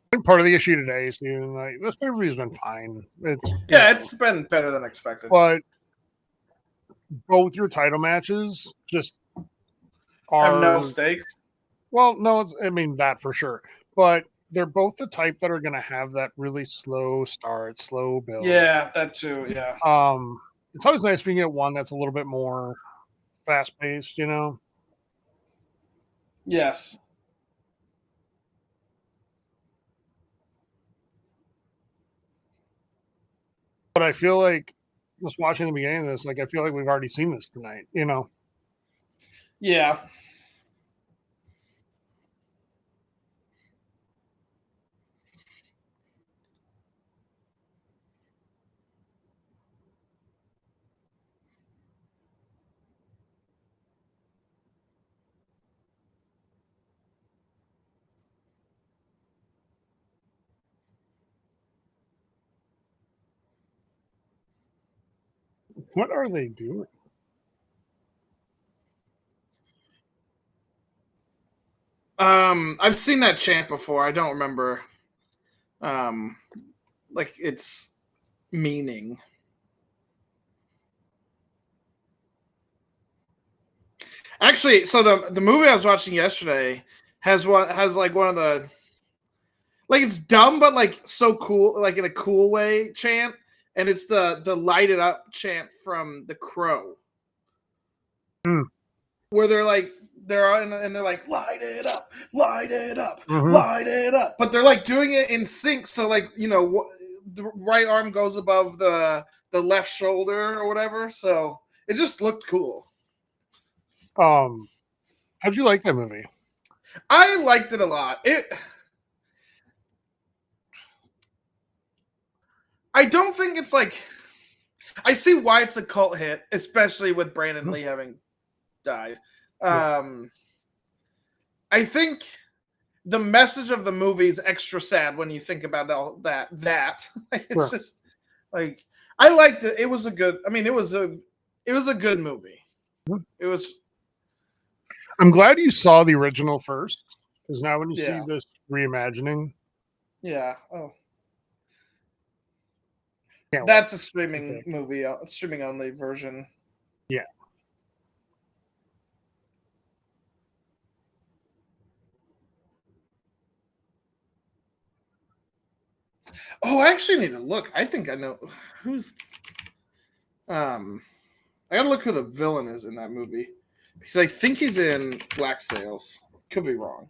I think part of the issue today is like this movie's been fine. It's been better than expected. But both your title matches just are have no stakes. Well, no, I mean that for sure. But they're both the type that are going to have that really slow start, slow build. Yeah, that too. Yeah. It's always nice if you get one that's a little bit more fast paced, Yes. But I feel like just watching the beginning of this, like I feel like we've already seen this tonight, Yeah. What are they doing? I've seen that chant before. I don't remember like its meaning. Actually, so the movie I was watching yesterday has one of the, like, it's dumb but like so cool, like in a cool way chant, and it's the light it up chant from The Crow. Where they're like and they're like, light it up, light it up, light it up, but they're like doing it in sync, so like, the right arm goes above the left shoulder or whatever, so it just looked cool. How'd you like that movie? I liked it a lot. I don't think it's like, I see why it's a cult hit, especially with Brandon Lee having died. I think the message of the movie is extra sad when you think about all that. It's just like, I liked it. It was a good. I mean, it was a good movie. It was. I'm glad you saw the original first, because now when you see this reimagining, that's a streaming movie, streaming only version. Yeah. Oh, I actually need to look. I think I know who's. I gotta look who the villain is in that movie, because I think he's in Black Sails. Could be wrong.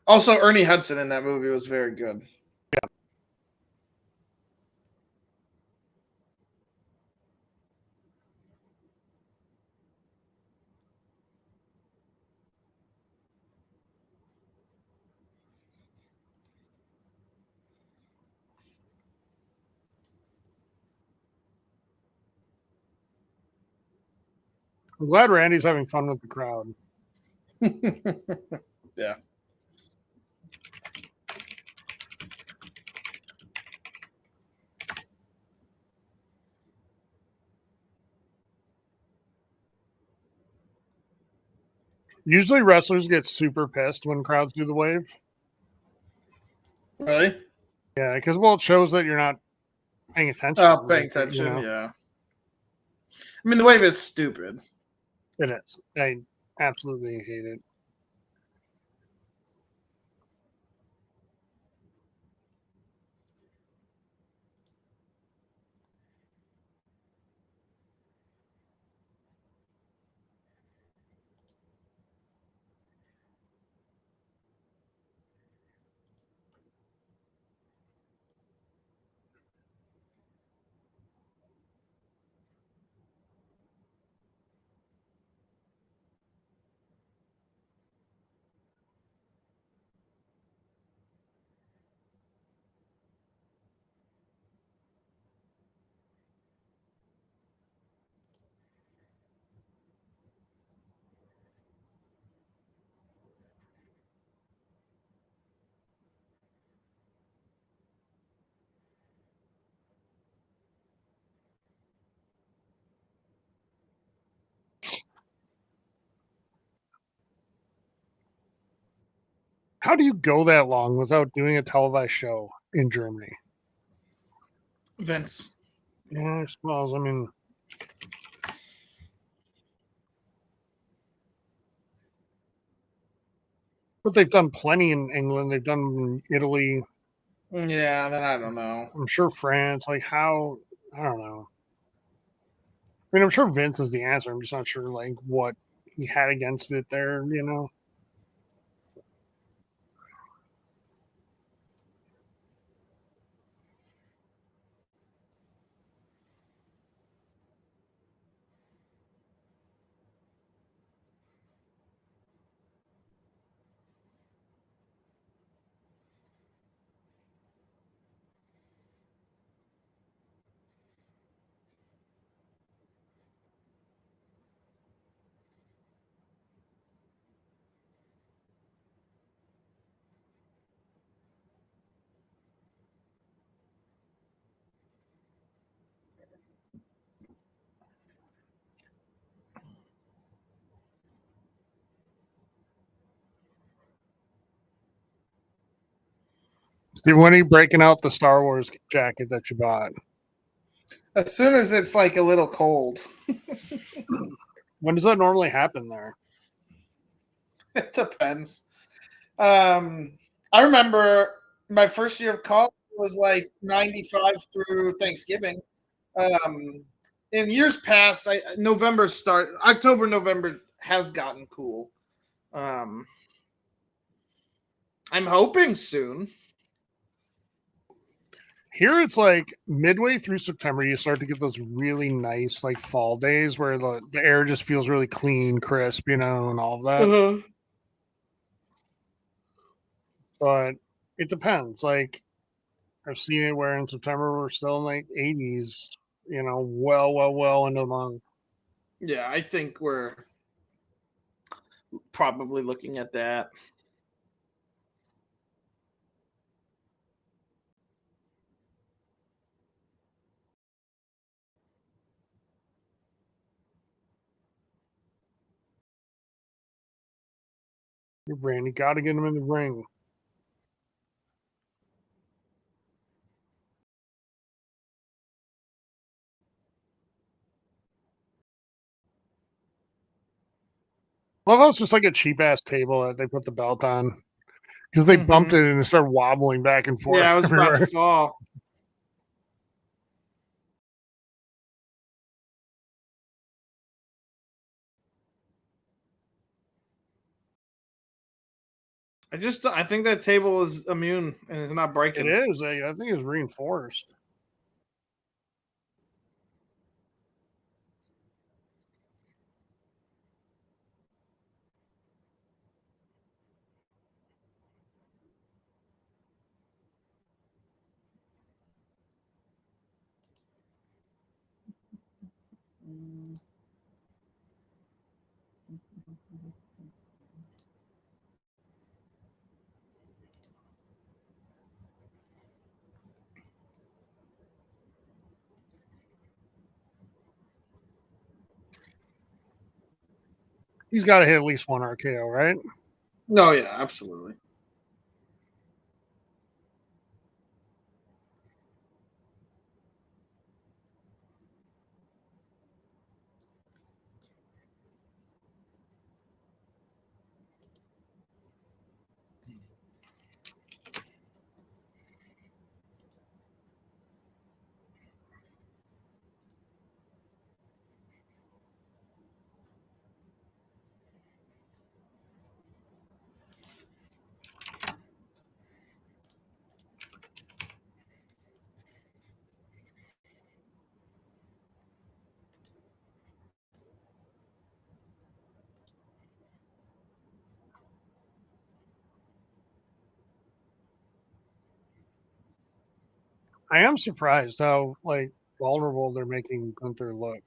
Also, Ernie Hudson in that movie was very good. Yeah. I'm glad Randy's having fun with the crowd. Yeah. Usually wrestlers get super pissed when crowds do the wave. Really? Yeah, because, well, it shows that you're not paying attention. Oh, paying attention, you know? yeah. I mean, the wave is stupid. It is. I absolutely hate it. How do you go that long without doing a televised show in Germany? Vince. Yeah, I suppose. I mean, but they've done plenty in England. They've done in Italy. Yeah, then I don't know. I'm sure France. Like how? I don't know. I mean, I'm sure Vince is the answer. I'm just not sure like what he had against it there. You know. Steve, when are you breaking out the Star Wars jacket that you bought? As soon as it's like a little cold. When does that normally happen there? It depends. I remember my first year of college was like 95 through Thanksgiving. In years past, October, November has gotten cool. I'm hoping soon. Here it's like midway through September, you start to get those really nice like fall days where the air just feels really clean, crisp, you know, and all of that. Uh-huh. But it depends. Like I've seen it where in September we're still in like 80s, you know, well into the month. Yeah, I think we're probably looking at that. Your brand, you got to get them in the ring. Well, that's just like a cheap ass table that they put the belt on because they bumped it and it started wobbling back and forth. Yeah, I was everywhere. about to fall. I think that table is immune and it's not breaking. It is. I think it's reinforced. He's got to hit at least one RKO, right? No, yeah, absolutely. I am surprised how like vulnerable they're making Gunther look.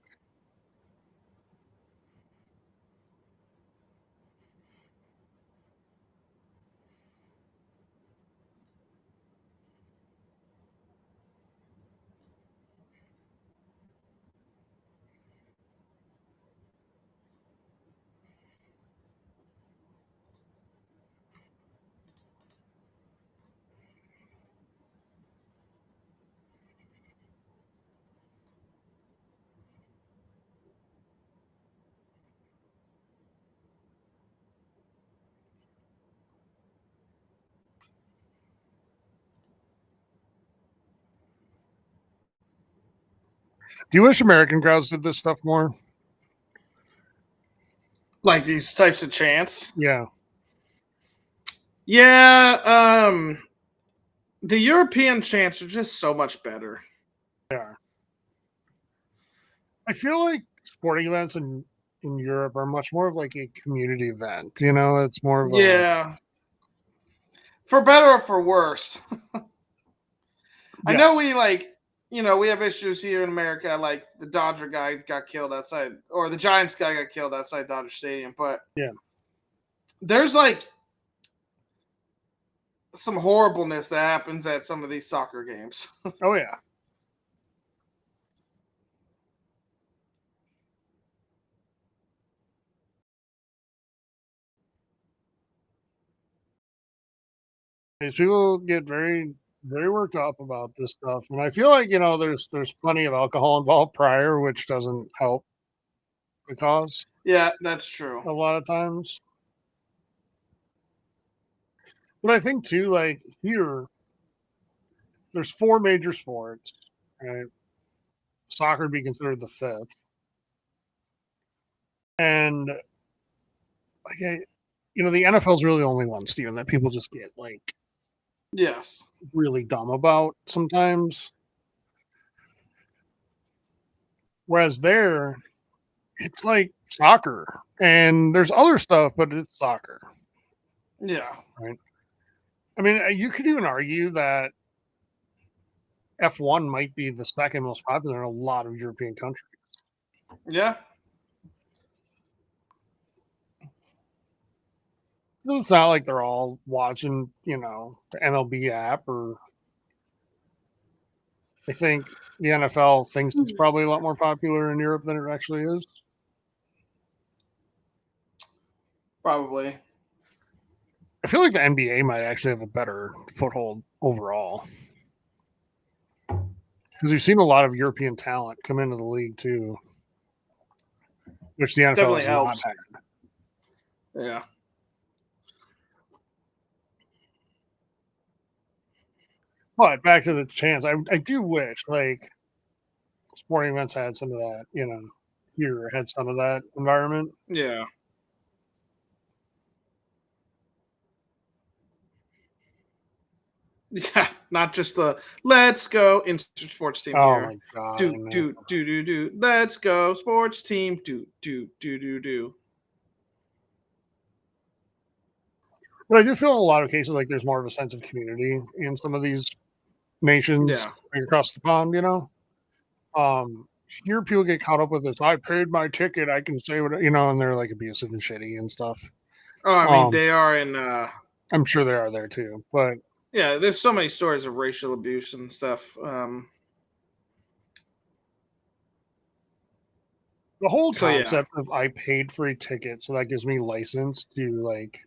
Do you wish American crowds did this stuff more? Like these types of chants. Yeah. Yeah, the European chants are just so much better. They are. I feel like sporting events in Europe are much more of like a community event. You know, it's more of Yeah. For better or for worse. I know we we have issues here in America, like the Dodger guy got killed outside, or the Giants guy got killed outside Dodger Stadium, but yeah, there's like some horribleness that happens at some of these soccer games. oh yeah. These people get very worked up about this stuff, and I feel like there's plenty of alcohol involved prior, which doesn't help the cause Yeah, that's true. a lot of times. But I think too, like here, there's 4 major sports, right? Soccer would be considered the 5th, and like the NFL is really the only one, Steven, that people just get like Yes. really dumb about sometimes. Whereas there, it's like soccer, and there's other stuff, but it's soccer. Yeah. Right. I mean, you could even argue that F1 might be the second most popular in a lot of European countries. Yeah. It's not like they're all watching, the MLB app, or I think the NFL thinks it's probably a lot more popular in Europe than it actually is. Probably. I feel like the NBA might actually have a better foothold overall, because we've seen a lot of European talent come into the league too, which the NFL Definitely has helps. not had. Yeah. But back to the chance, I do wish like sporting events had some of that, here had some of that environment. Yeah. Yeah, not just the let's go sports team Oh here. my god! Do. Let's go sports team. Do. But I do feel in a lot of cases like there's more of a sense of community in some of these nations across the pond. Here people get caught up with this. I paid my ticket. I can say what and they're like abusive and shitty and stuff. Oh, I mean, they are in. I'm sure they are there too, but yeah, there's so many stories of racial abuse and stuff. The whole concept of I paid for a ticket, so that gives me license to like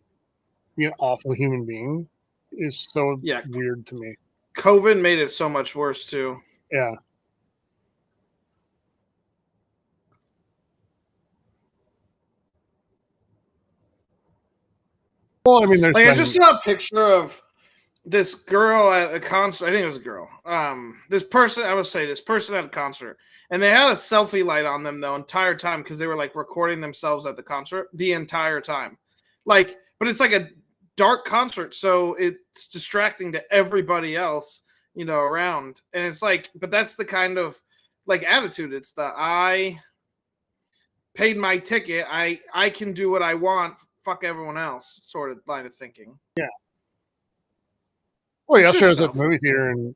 be an awful human being is so weird to me. COVID made it so much worse too. Yeah. Well, I mean, there's I just saw a picture of this girl at a concert. I think it was a girl. This person at a concert, and they had a selfie light on them the entire time because they were like recording themselves at the concert the entire time. But it's like a dark concert, so it's distracting to everybody else, around. And it's like, but that's the kind of attitude. It's the I paid my ticket. I can do what I want. Fuck everyone else, sort of line of thinking. Yeah. Well, yesterday I was at the movie theater and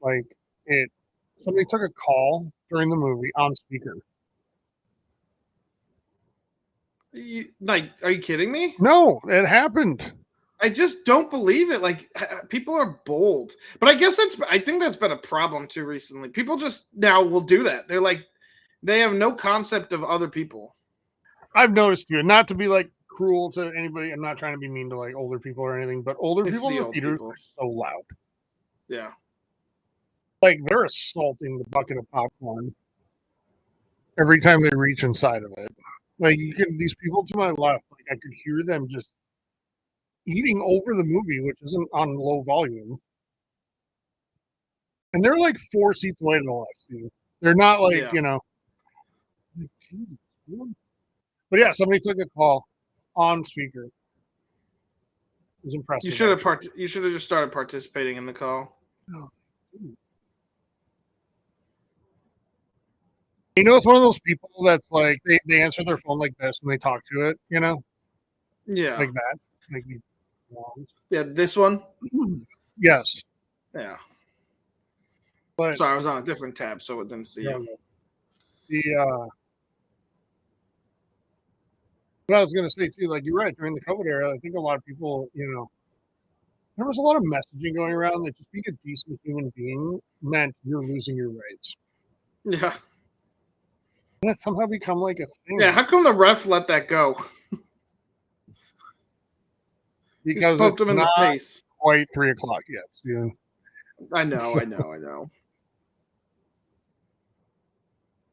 Somebody took a call during the movie on speaker. Are you kidding me? No, it happened. I just don't believe it. Like, people are bold, but I think that's been a problem too recently. People just now will do that. They're like, they have no concept of other people. I've noticed you, not to be like cruel to anybody. I'm not trying to be mean to like older people or anything, but older people in the theaters are so loud. Yeah. Like they're assaulting the bucket of popcorn every time they reach inside of it. Like these people to my left, like I could hear them just eating over the movie, which isn't on low volume. And they're like 4 seats away to the left. Too. They're not like, But yeah, somebody took a call on speaker. It was impressive. You should have just started participating in the call. Oh, it's one of those people that's like they answer their phone like this and they talk to it, Yeah. Like that. Like yeah, this one? Yes. Yeah. But sorry, I was on a different tab, so it didn't see you. What I was gonna say too, like you're right, during the COVID era, I think a lot of people, there was a lot of messaging going around that just being a decent human being meant you're losing your rights. Yeah. And it's somehow become like a thing. Yeah, how come the ref let that go? Because poked it's him in not the face. Quite 3:00 yet. Yeah. I know.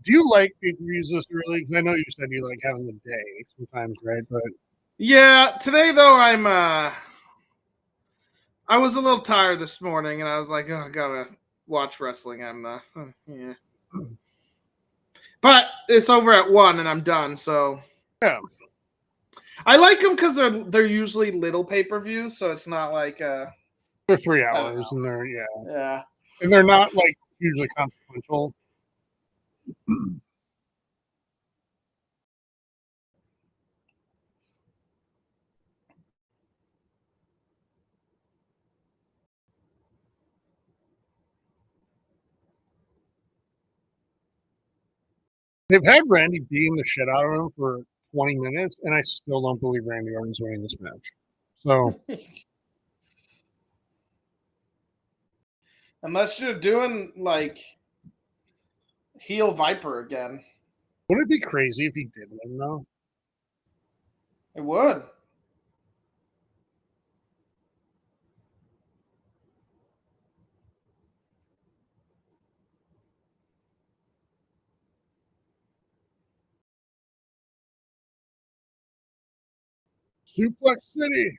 Do you like pay-per-views this early? Because I know you said you like having the day sometimes, right? But yeah, today though I was a little tired this morning, and I was like, oh, I gotta watch wrestling. Yeah. But it's over at 1, and I'm done. So yeah, I like them because they're usually little pay-per-views, so it's not like they're 3 hours, and yeah, and they're not like hugely consequential. They've had Randy beating the shit out of him for 20 minutes, and I still don't believe Randy Orton's winning this match. So, unless you're doing like heel Viper again, wouldn't it be crazy if he did win though? it would. Suplex City.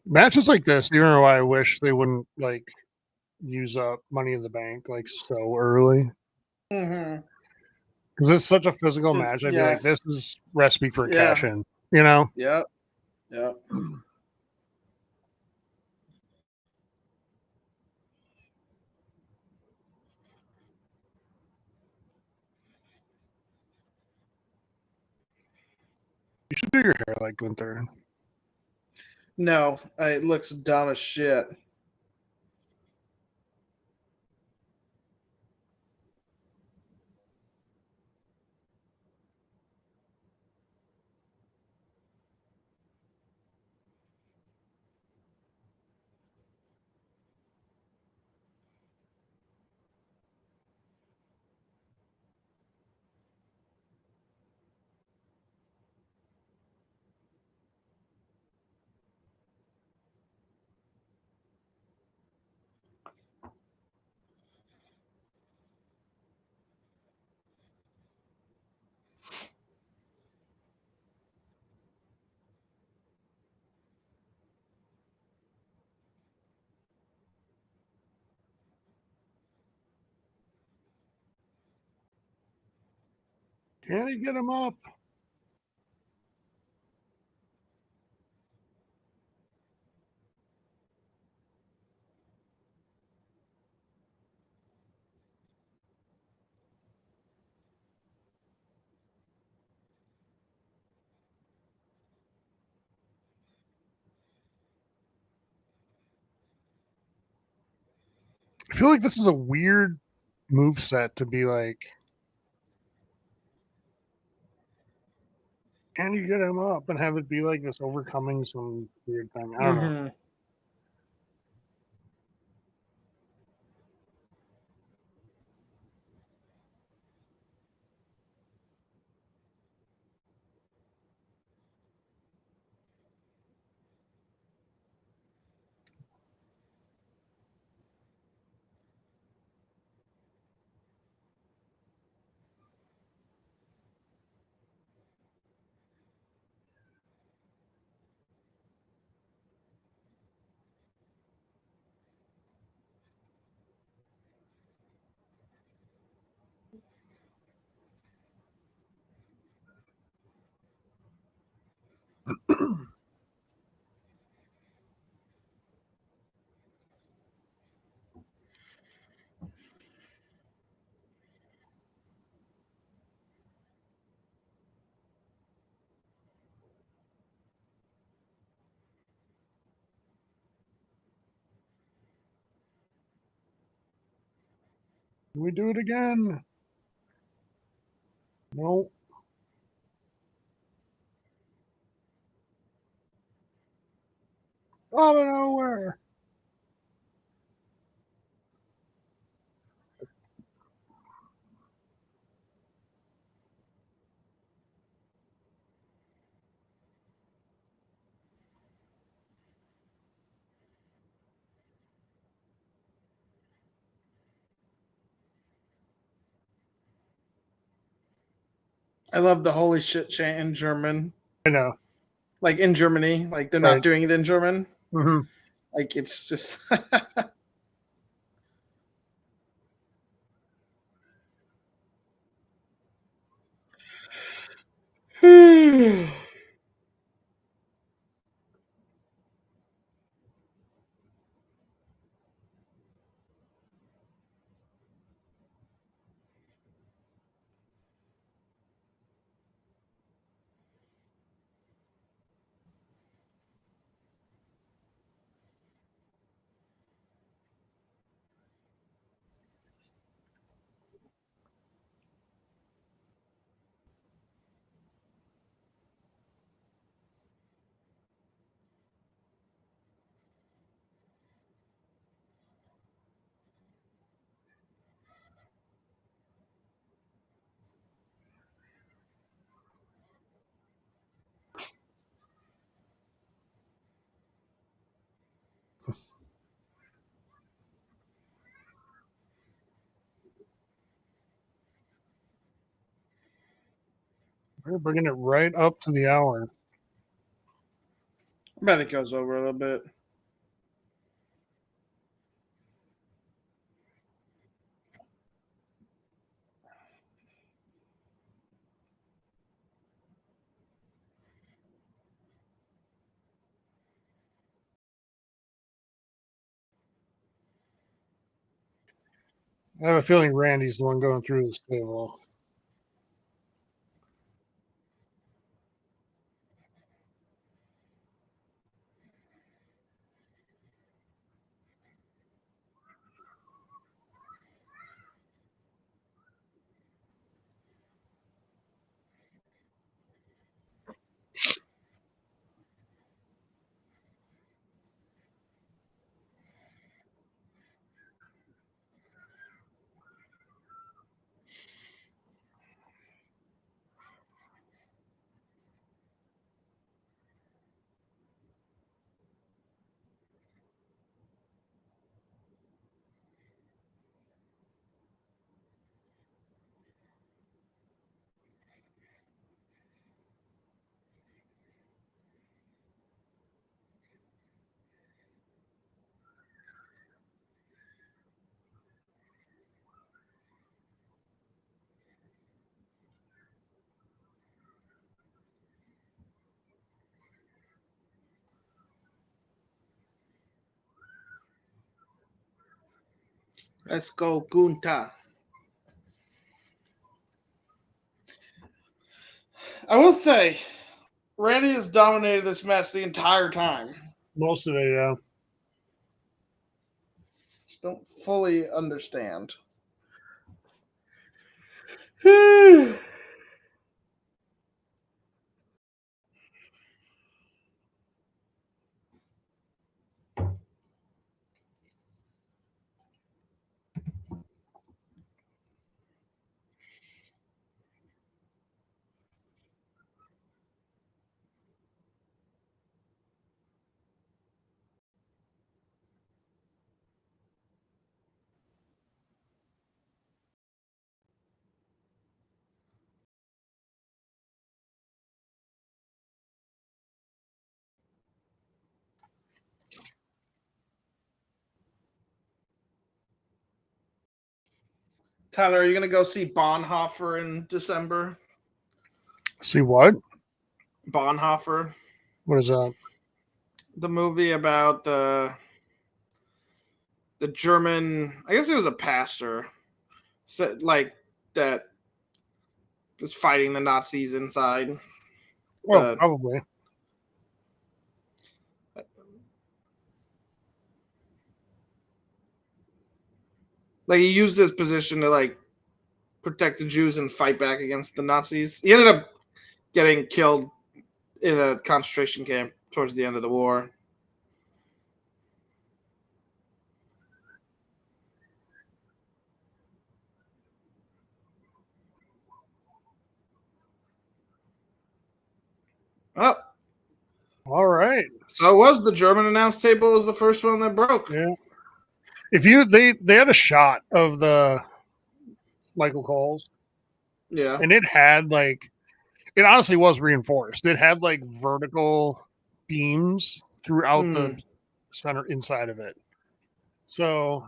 Matches like this, you know why I wish they wouldn't like use up Money in the Bank like so early. Mm-hmm. Because it's such a physical match. I'd be like, this is recipe for cash in, Yep. You should do your hair like Gunther. No, it looks dumb as shit. Can he get him up? I feel like this is a weird move set to be like, can you get him up and have it be like this overcoming some weird thing? I don't know. Can we do it again? No. Out of nowhere. I love the holy shit chant in German. I know. Like in Germany, like they're Right. not doing it in German. Mm-hmm. Like it's just. We're bringing it right up to the hour. I bet it goes over a little bit. I have a feeling Randy's the one going through this table. Let's go, Gunther. I will say, Randy has dominated this match the entire time. Most of it, yeah. Just don't fully understand. Tyler, are you going to go see Bonhoeffer in December? See what? Bonhoeffer. What is that? The movie about the German, I guess it was a pastor, like that was fighting the Nazis inside. Oh, probably. Like he used his position to like protect the Jews and fight back against the Nazis. He ended up getting killed in a concentration camp towards the end of the war. Oh, all right. So it was the German announce table was the first one that broke. Yeah. If they had a shot of the Michael Coles. Yeah. And it had like, it honestly was reinforced. It had like vertical beams throughout the center inside of it. So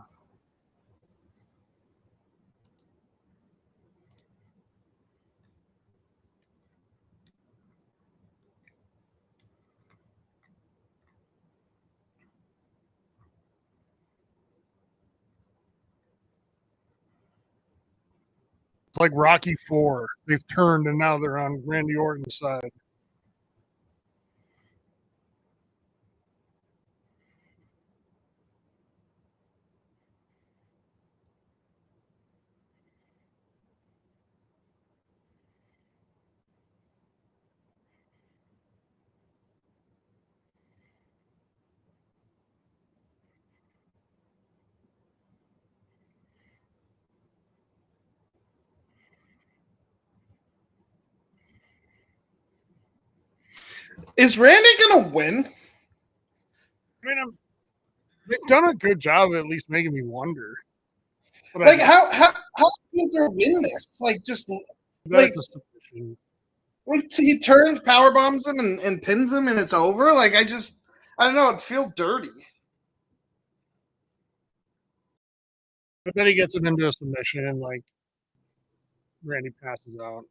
it's like Rocky IV. They've turned and now they're on Randy Orton's side. Is Randy gonna win? I mean, they've done a good job of at least making me wonder. But like, how did they win this? Like, just like, like he turns, power bombs him, and pins him, and it's over. Like, I don't know. It feels dirty. But then he gets him into a submission, and like Randy passes out.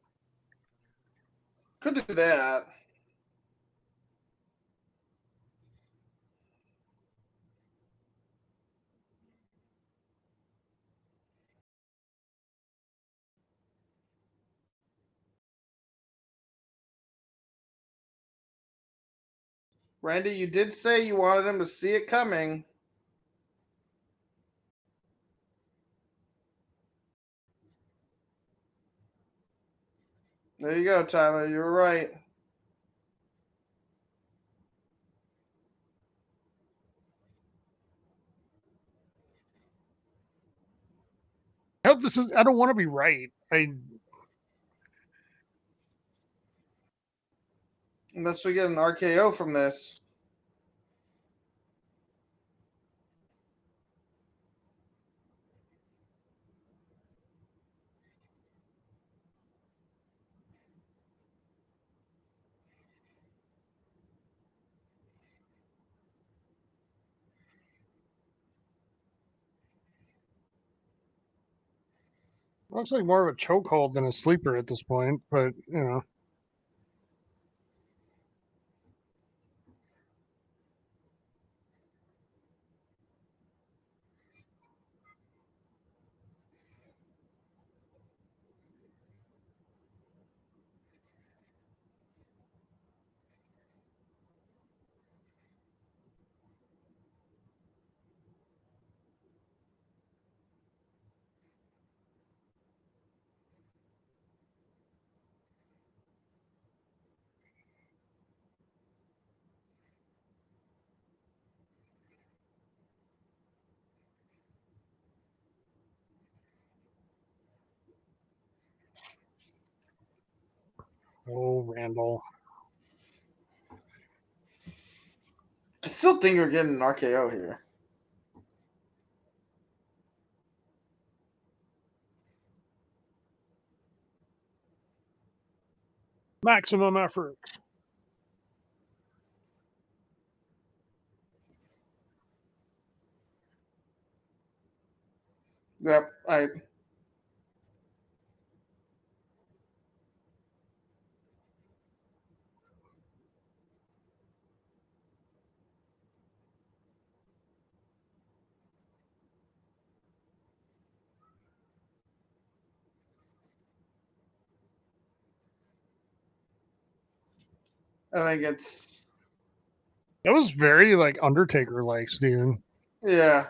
Could do that. Randy, you did say you wanted him to see it coming. There you go, Tyler. You were right. I hope this is. I don't want to be right. Unless we get an RKO from this. Looks like more of a chokehold than a sleeper at this point, but you know. Oh, Randall. I still think we're getting an RKO here. Maximum effort. Yep, I think it's That was very like Undertaker like, Steven. yeah.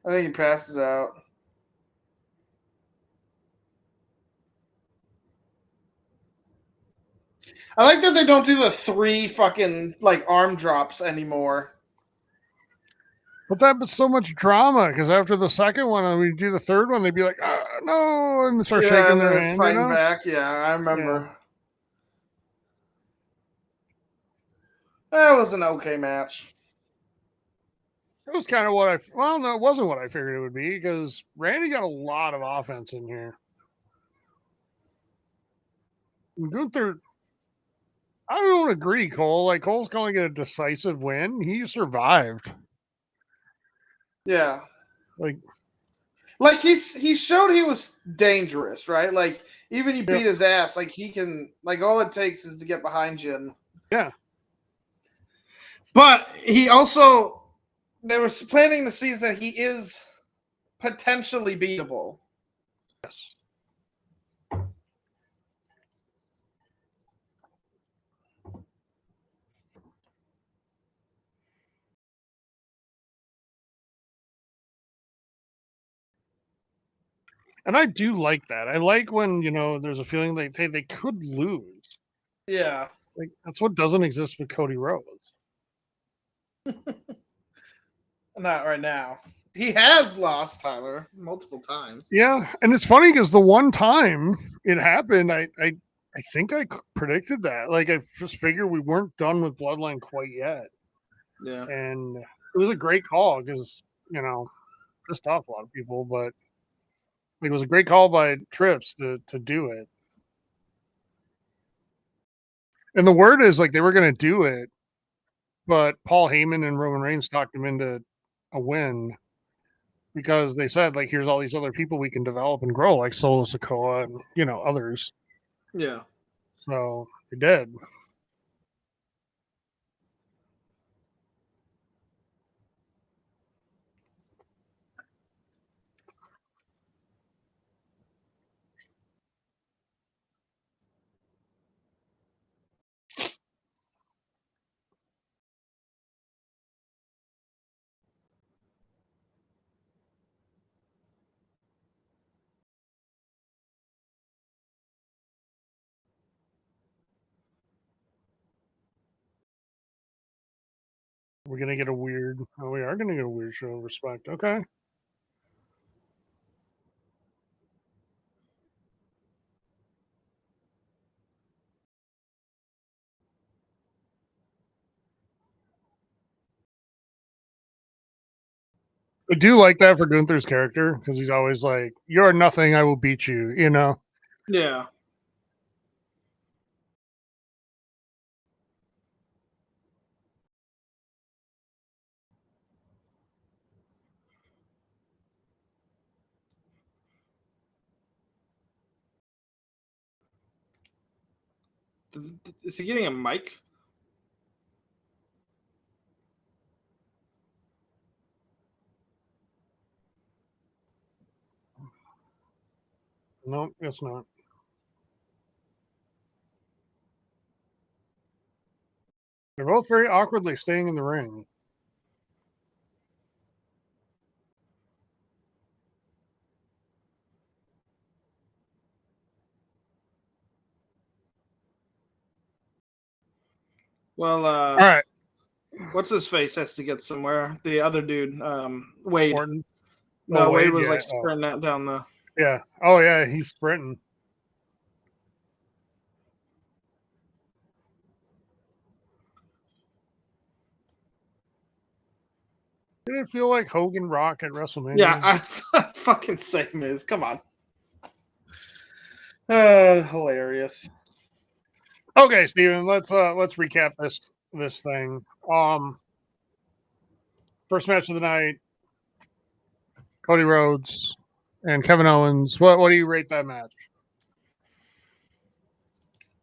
I think he passes out. I like that they don't do the 3 fucking like arm drops anymore. But that was so much drama because after the second one, and we do the third one, they'd be like, no, and start shaking and their then it's hand, fighting back. Yeah, I remember. Yeah. That was an okay match. It was kind of what no, it wasn't what I figured it would be because Randy got a lot of offense in here. And Gunther, I don't agree, Cole. Like, Cole's calling it a decisive win. He survived. Yeah. Like he showed he was dangerous, right? Like even you beat his ass, like he can, like all it takes is to get behind you. And, yeah. But he also, they were planting the seeds that he is potentially beatable. Yes. And I do like that. I like when, there's a feeling like, hey, they could lose. Yeah. Like, that's what doesn't exist with Cody Rhodes. Not right now. He has lost, Tyler, multiple times. Yeah, and it's funny because the one time it happened, I think I predicted that. Like, I just figured we weren't done with Bloodline quite yet. Yeah. And it was a great call because, pissed off a lot of people, but it was a great call by Trips to do it. And the word is like they were going to do it, but Paul Heyman and Roman Reigns talked him into a win because they said, like, here's all these other people we can develop and grow, like Solo Sikoa and, others. Yeah. So they did. We're going to get we are going to get a weird show of respect. Okay. I do like that for Gunther's character because he's always like, "You're nothing. I will beat you." Yeah. Is he getting a mic? No, guess not. They're both very awkwardly staying in the ring. Well, all right. What's his face has to get somewhere. The other dude, Wade. Orton. No, Wade was yeah. like sprinting down the. Yeah. Oh yeah, he's sprinting. Did it feel like Hogan Rock at WrestleMania? Yeah, I fucking say Miz. Come on. Hilarious. Okay, Steven, let's recap this thing. First match of the night, Cody Rhodes and Kevin Owens. What do you rate that match?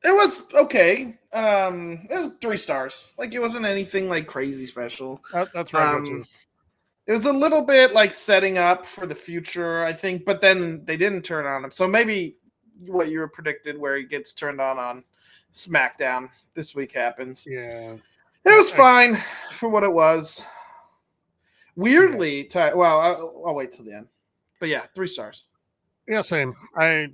It was okay. It was 3 stars. Like, it wasn't anything like crazy special. That's right too. It was a little bit like setting up for the future, I think, but then they didn't turn on him. So maybe what you were predicted, where he gets turned on SmackDown this week, happens. Yeah, it was fine for what it was. Weirdly, well, I'll wait till the end. But yeah, 3 stars. Yeah, same. It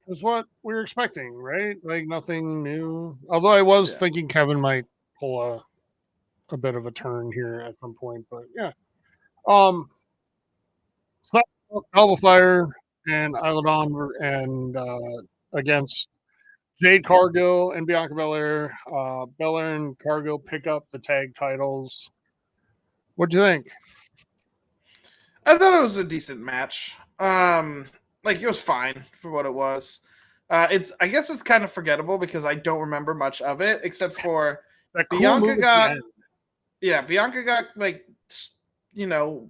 was what we were expecting, right? Like nothing new. Although I was thinking Kevin might pull a bit of a turn here at some point, but yeah. Elbow Fire and Isla and against Jade Cargill and Bianca Belair. Belair and Cargill pick up the tag titles. What'd you think? I thought it was a decent match. Like, it was fine for what it was. I guess it's kind of forgettable because I don't remember much of it except for Bianca got like,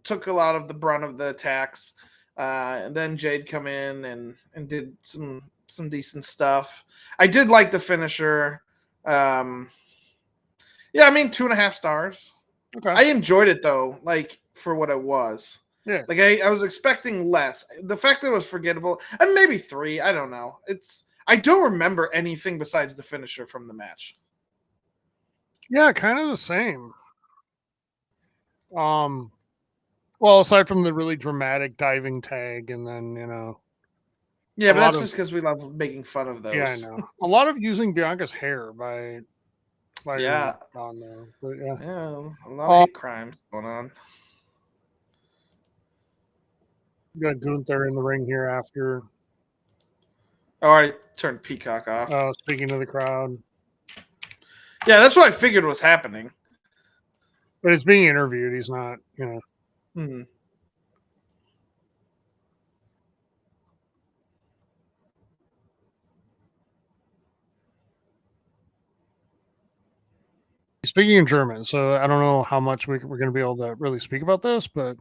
took a lot of the brunt of the attacks, and then Jade come in and did some decent stuff. I did like the finisher. Yeah, I mean 2.5 stars. Okay. I enjoyed it though, like, for what it was. Yeah. Like, I was expecting less. The fact that it was forgettable, and maybe 3, I don't know. I don't remember anything besides the finisher from the match. Yeah, kind of the same. Well, aside from the really dramatic diving tag, and then yeah, but that's just because we love making fun of those. Yeah, I know. A lot of using Bianca's hair by on there, but yeah, a lot of hate crimes going on. You got Gunther in the ring here after. Oh, I turned Peacock off. Oh, speaking to the crowd. Yeah, that's what I figured was happening. But it's being interviewed. He's not, Mm-hmm. Speaking in German, so I don't know how much we're going to be able to really speak about this, but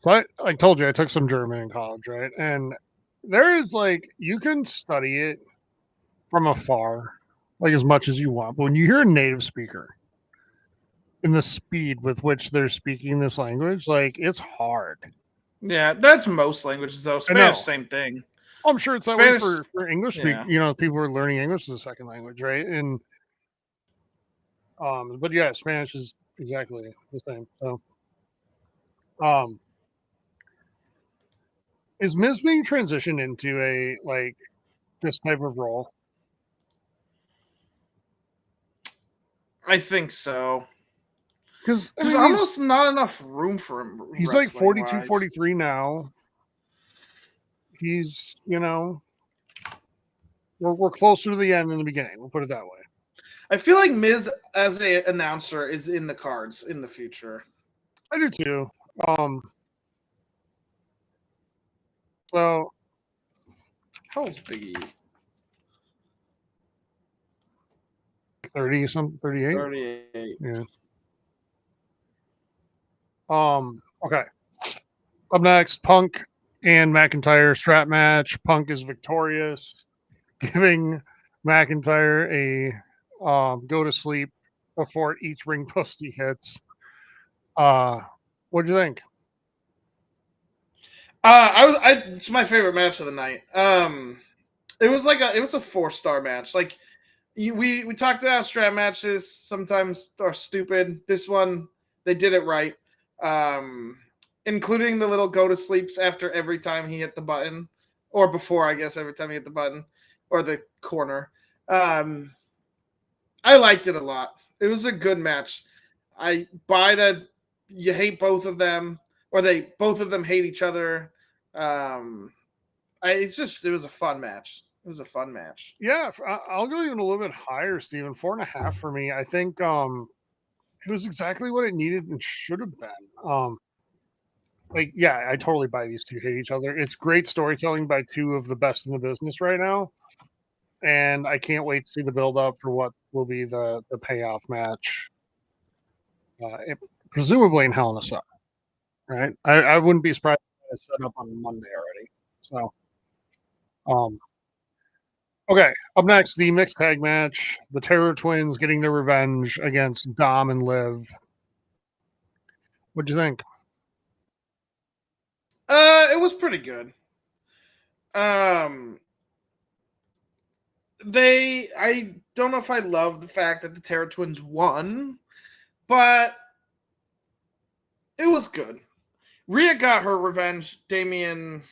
so I told you I took some German in college, right? And there is you can study it from afar, like as much as you want. But when you hear a native speaker in the speed with which they're speaking this language, it's hard. Yeah, that's most languages though. Spanish, same thing. I'm sure it's that way for English. Yeah. People are learning English as a second language, right? And but yeah, Spanish is exactly the same. So, is Miz being transitioned into a this type of role? I think so. Because there's almost not enough room for him. He's like 42, 43 now. He's, we're closer to the end than the beginning. We'll put it that way. I feel like Miz as an announcer is in the cards in the future. I do too. So, how old's Big E? 38. 38. Yeah. Okay. Up next, Punk and McIntyre strap match. Punk is victorious, giving McIntyre a go to sleep before each ring post he hits. What'd you think? It's my favorite match of the night. It was a 4-star match. Like we talked about strap matches sometimes are stupid. This one, they did it right. Including the little go to sleeps after every time he hit the button, or before, I guess, every time he hit the button or the corner. I liked it a lot. It was a good match. I buy that you hate both of them, or both of them hate each other. It was a fun match. It was a fun match. Yeah, I'll go even a little bit higher, Steven. 4.5 for me. I think it was exactly what it needed and should have been. Yeah, I totally buy these two hate each other. It's great storytelling by two of the best in the business right now. And I can't wait to see the build up for what will be the payoff match. Presumably in Hell in a Cell, right? I wouldn't be surprised if it's set up on Monday already. So, okay, up next, the mixed tag match. The Terror Twins getting their revenge against Dom and Liv. What'd you think? It was pretty good. I don't know if I love the fact that the Terror Twins won, but it was good. Rhea got her revenge. Damian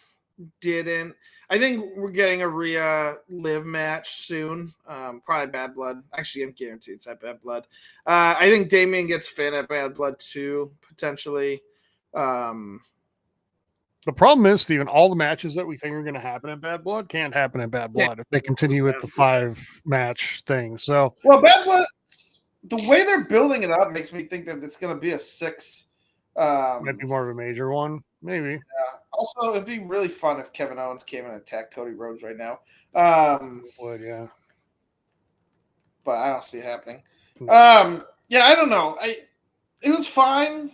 didn't. I think we're getting a Rhea Liv match soon. Probably Bad Blood. Actually, I'm guaranteed it's at Bad Blood. I think Damian gets Finn at Bad Blood too, potentially. The problem is, Steven, all the matches that we think are going to happen in Bad Blood can't happen in Bad Blood if they continue with the 5-match thing. So, well, Bad Blood, the way they're building it up makes me think that it's going to be a 6. Might be more of a major one, maybe. Yeah. Also, it'd be really fun if Kevin Owens came and attacked Cody Rhodes right now. Would, yeah. But I don't see it happening. Yeah, I don't know. It was fine.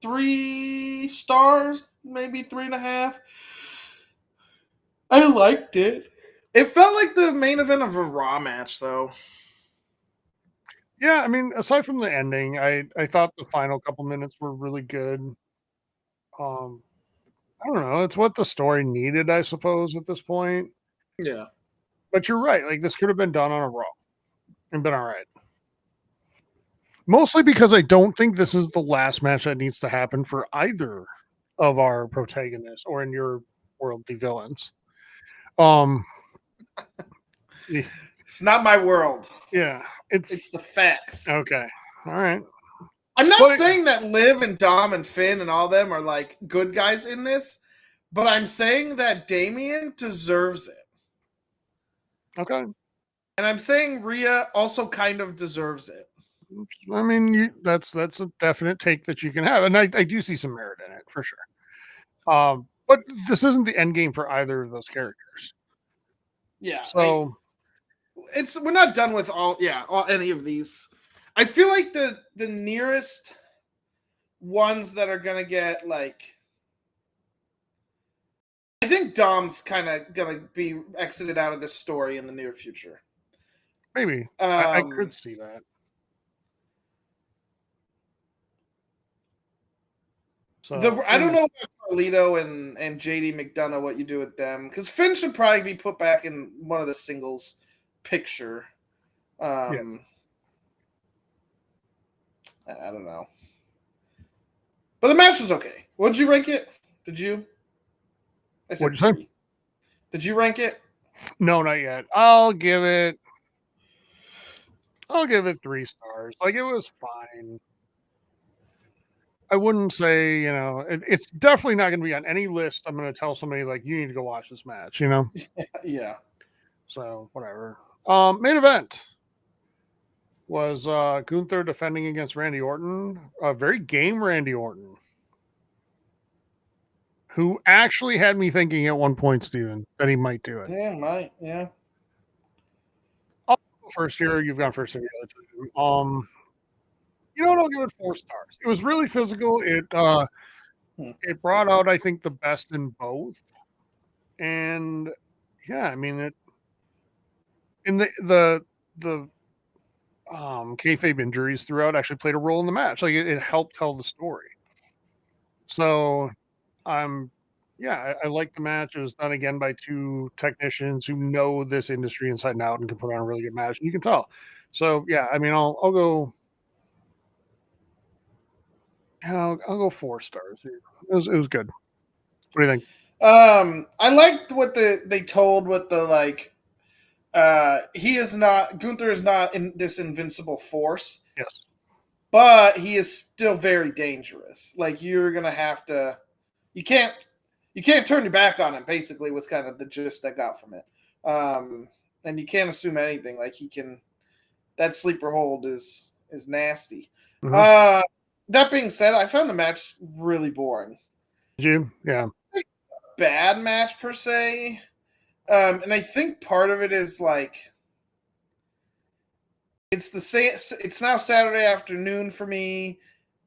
3 stars, maybe 3.5. I liked it. It felt like the main event of a Raw match, though. Yeah, I mean, aside from the ending, I thought the final couple minutes were really good. I don't know. It's what the story needed, I suppose, at this point. Yeah. But you're right. Like, this could have been done on a Raw and been all right. Mostly because I don't think this is the last match that needs to happen for either of our protagonists, or in your world, the villains. It's not my world. Yeah. It's the facts. Okay. All right. I'm not saying that Liv and Dom and Finn and all them are like good guys in this, but I'm saying that Damian deserves it. Okay. And I'm saying Rhea also kind of deserves it. I mean, that's a definite take that you can have, and I do see some merit in it for sure. But this isn't the end game for either of those characters. Yeah. So we're not done with any of these. I feel like the nearest ones that are gonna get like, I think Dom's kind of gonna be exited out of this story in the near future. Maybe I could see that. So I don't know about Carlito and JD McDonough, what you do with them, because Finn should probably be put back in one of the singles picture. I don't know, but the match was okay. What did you rank it? Did you? What'd you say? Did you rank it? No, not yet. I'll give it 3 stars. Like, it was fine. I wouldn't say, it's definitely not going to be on any list. I'm going to tell somebody like, you need to go watch this match, Yeah. So whatever. Main event was Gunther defending against Randy Orton. A very game Randy Orton, who actually had me thinking at one point, Steven, that he might do it. Yeah, might. Yeah. I'll go first here. You've gone first in the other two. You know what? I'll give it 4 stars. It was really physical. It brought out, I think, the best in both. And yeah, I mean, it in the kayfabe injuries throughout actually played a role in the match. Like, it helped tell the story. So I like the match. It was done again by two technicians who know this industry inside and out and can put on a really good match. And you can tell. So yeah, I mean, I'll go. I'll go 4 stars. It was good. What do you think? I liked what they told with the like. Gunther is not in this invincible force. Yes. But he is still very dangerous. Like you're gonna have to, you can't turn your back on him. Basically, was kind of the gist I got from it. And you can't assume anything. Like he can, that sleeper hold is nasty. Mm-hmm. That being said, I found the match really boring. Did you? Yeah. Bad match per se, and I think part of it is like. It's now Saturday afternoon for me,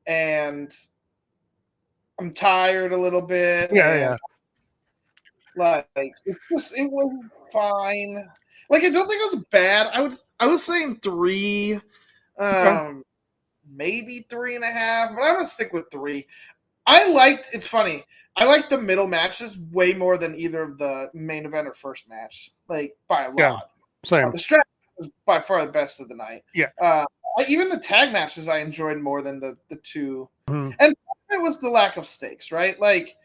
and I'm tired a little bit. Yeah. Like it was fine. Like I don't think it was bad. I was saying 3, maybe 3.5, but I'm gonna stick with 3. It's funny. I liked the middle matches way more than either of the main event or first match. Like by a lot. Yeah, same. The strap was by far the best of the night. Yeah. Even the tag matches I enjoyed more than the 2. Mm-hmm. And it was the lack of stakes, right? Like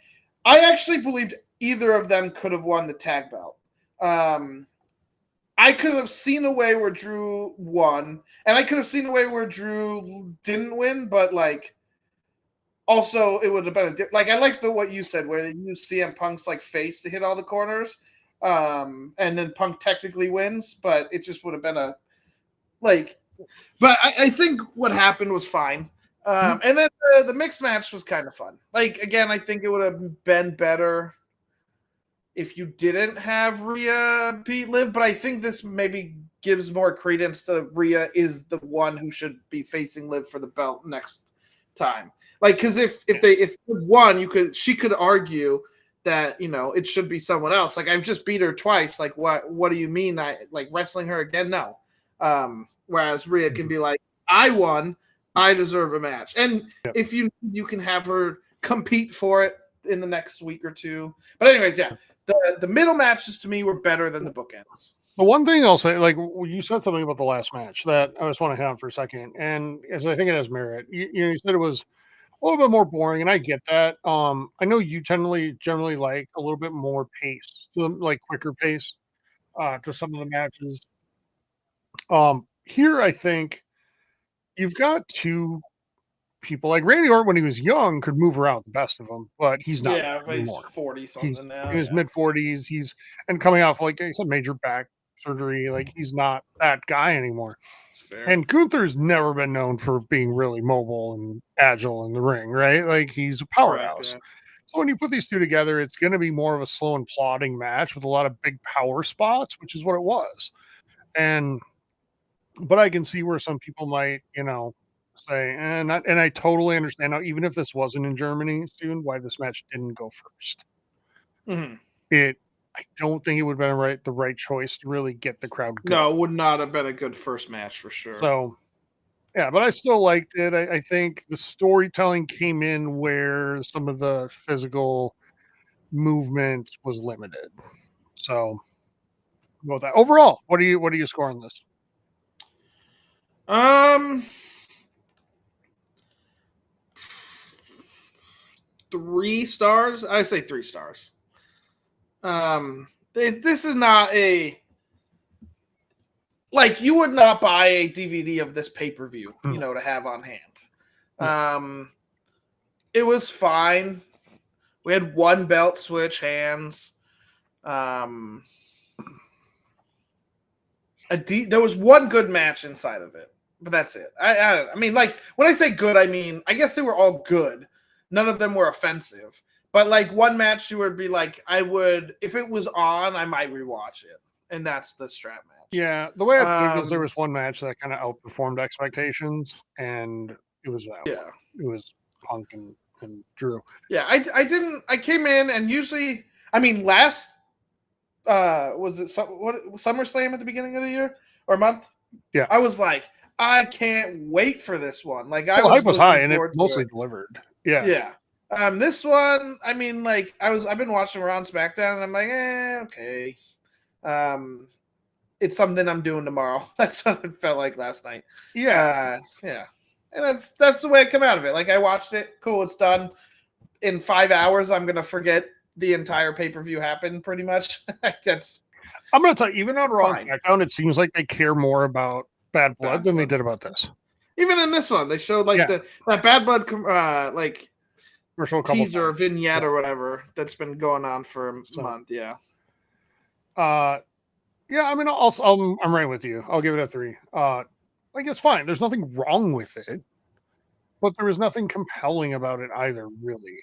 I actually believed either of them could have won the tag belt. I could have seen a way where Drew won, and I could have seen a way where Drew didn't win, but like also it would have been like I like what you said where they use CM Punk's like face to hit all the corners. And then Punk technically wins, but it just would have been a like. But I think what happened was fine. And then the mixed match was kind of fun. Like again, I think it would have been better if you didn't have Rhea beat Liv. But I think this maybe gives more credence to Rhea is the one who should be facing Liv for the belt next time. Like because if Liv won, she could argue that it should be someone else. Like I've just beat her twice. Like what do you mean? I like wrestling her again? No. Whereas Rhea can be like, I won, I deserve a match. And if you can have her compete for it in the next week or 2. But anyways, yeah, the middle matches to me were better than the bookends. The one thing I'll say, like you said something about the last match that I just want to hit on for a second, and as I think it has merit. You said it was a little bit more boring, and I get that. I know you generally like a little bit more pace, like quicker pace, to some of the matches. Here I think you've got 2 people like Randy Orton when he was young could move around the best of them, but he's not anymore. He's 40 something now. In his mid 40s. He's coming off like I said, major back surgery. Like he's not that guy anymore. And Gunther's never been known for being really mobile and agile in the ring, right? Like he's a powerhouse. Right, yeah. So when you put these 2 together, it's going to be more of a slow and plodding match with a lot of big power spots, which is what it was. But I can see where some people might, say, and I totally understand now, even if this wasn't in Germany soon, why this match didn't go first. Mm-hmm. I don't think it would have been the right choice to really get the crowd going. No, it would not have been a good first match for sure. So, yeah, but I still liked it. I think the storytelling came in where some of the physical movement was limited. So, about that. Overall, what are you scoring this? 3 stars. I say 3 stars. This is not you would not buy a DVD of this pay-per-view, to have on hand. It was fine. We had 1 belt switch hands. There was 1 good match inside of it, but that's it. I mean, like when I say good, I mean I guess they were all good. None of them were offensive, but like 1 match you would be like, I would if it was on, I might rewatch it, and that's the strap match. Yeah, the way I put it is there was 1 match that kind of outperformed expectations, and it was that. Yeah, it was Punk and Drew. Yeah, I came in and usually, I mean, last. Was it SummerSlam at the beginning of the year or month? Yeah, I was like, I can't wait for this one. Like, hype was high and it mostly delivered. Yeah, yeah. This one, I mean, like I've been watching Raw and SmackDown, and I'm like, okay. It's something I'm doing tomorrow. That's what it felt like last night. Yeah, yeah, and that's the way I come out of it. Like I watched it, cool, it's done. In 5 hours, I'm gonna forget the entire pay-per-view happened. Pretty much. I'm gonna tell you, even on Raw and SmackDown, it seems like they care more about Bad Blood than they did about this. Even in this one, they showed like that Bad Blood like teaser or vignette or whatever that's been going on for a month. Yeah. Yeah, I mean, I'm right with you. I'll give it a 3. Like it's fine. There's nothing wrong with it, but there was nothing compelling about it either, really.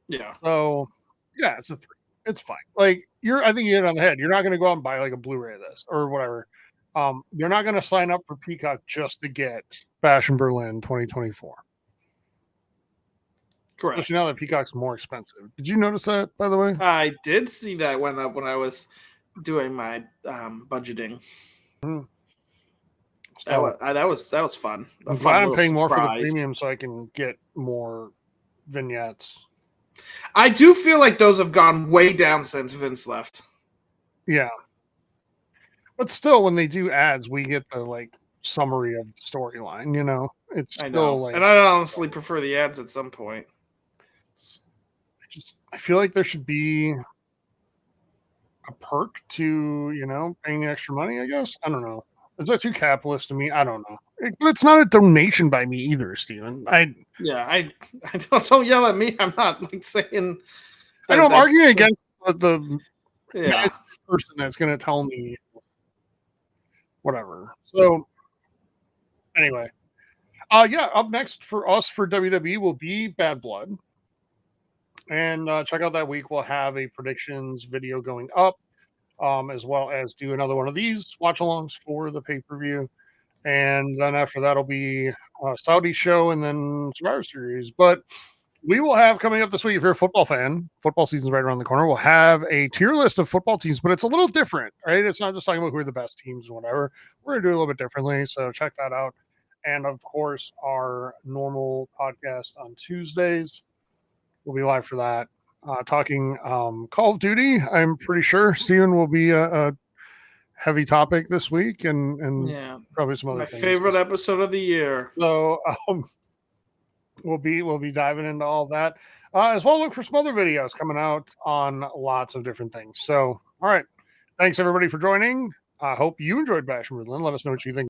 Yeah. So, yeah, it's a 3. It's fine. Like I think you hit it on the head. You're not going to go out and buy like a Blu-ray of this or whatever. You're not going to sign up for Peacock just to get Bash in Berlin 2024. Correct. Especially now that Peacock's more expensive. Did you notice that, by the way? I did see that when I was doing my budgeting. Mm-hmm. That was fun. I'm glad I'm paying more for the premium so I can get more vignettes. I do feel like those have gone way down since Vince left. Yeah. But still, when they do ads, we get the like summary of the storyline, you know? It's still like, and I honestly prefer the ads at some point. I feel like there should be a perk to, you know, paying extra money, I guess. I don't know. Is that too capitalist to me? I don't know. But it's not a donation by me either, Steven. I don't yell at me. I'm not like saying. I know I'm arguing against the person that's going to tell me whatever. So anyway, up next for us for WWE will be Bad Blood. And check out that week. We'll have a predictions video going up, as well as do another one of these watch-alongs for the pay-per-view. And then after that will be a Saudi show and then Survivor Series. But we will have coming up this week, if you're a football fan, football season's right around the corner, we'll have a tier list of football teams, but it's a little different, right? It's not just talking about who are the best teams and whatever. We're going to do it a little bit differently, so check that out. And, of course, our normal podcast on Tuesdays. We'll be live for that. Talking Call of Duty, I'm pretty sure Steven will be a heavy topic this week, and probably some other things. My favorite episode of the year. So we'll be diving into all of that, as well. Look for some other videos coming out on lots of different things. So, all right, thanks everybody for joining. I hope you enjoyed Bash in Berlin. Let us know what you think.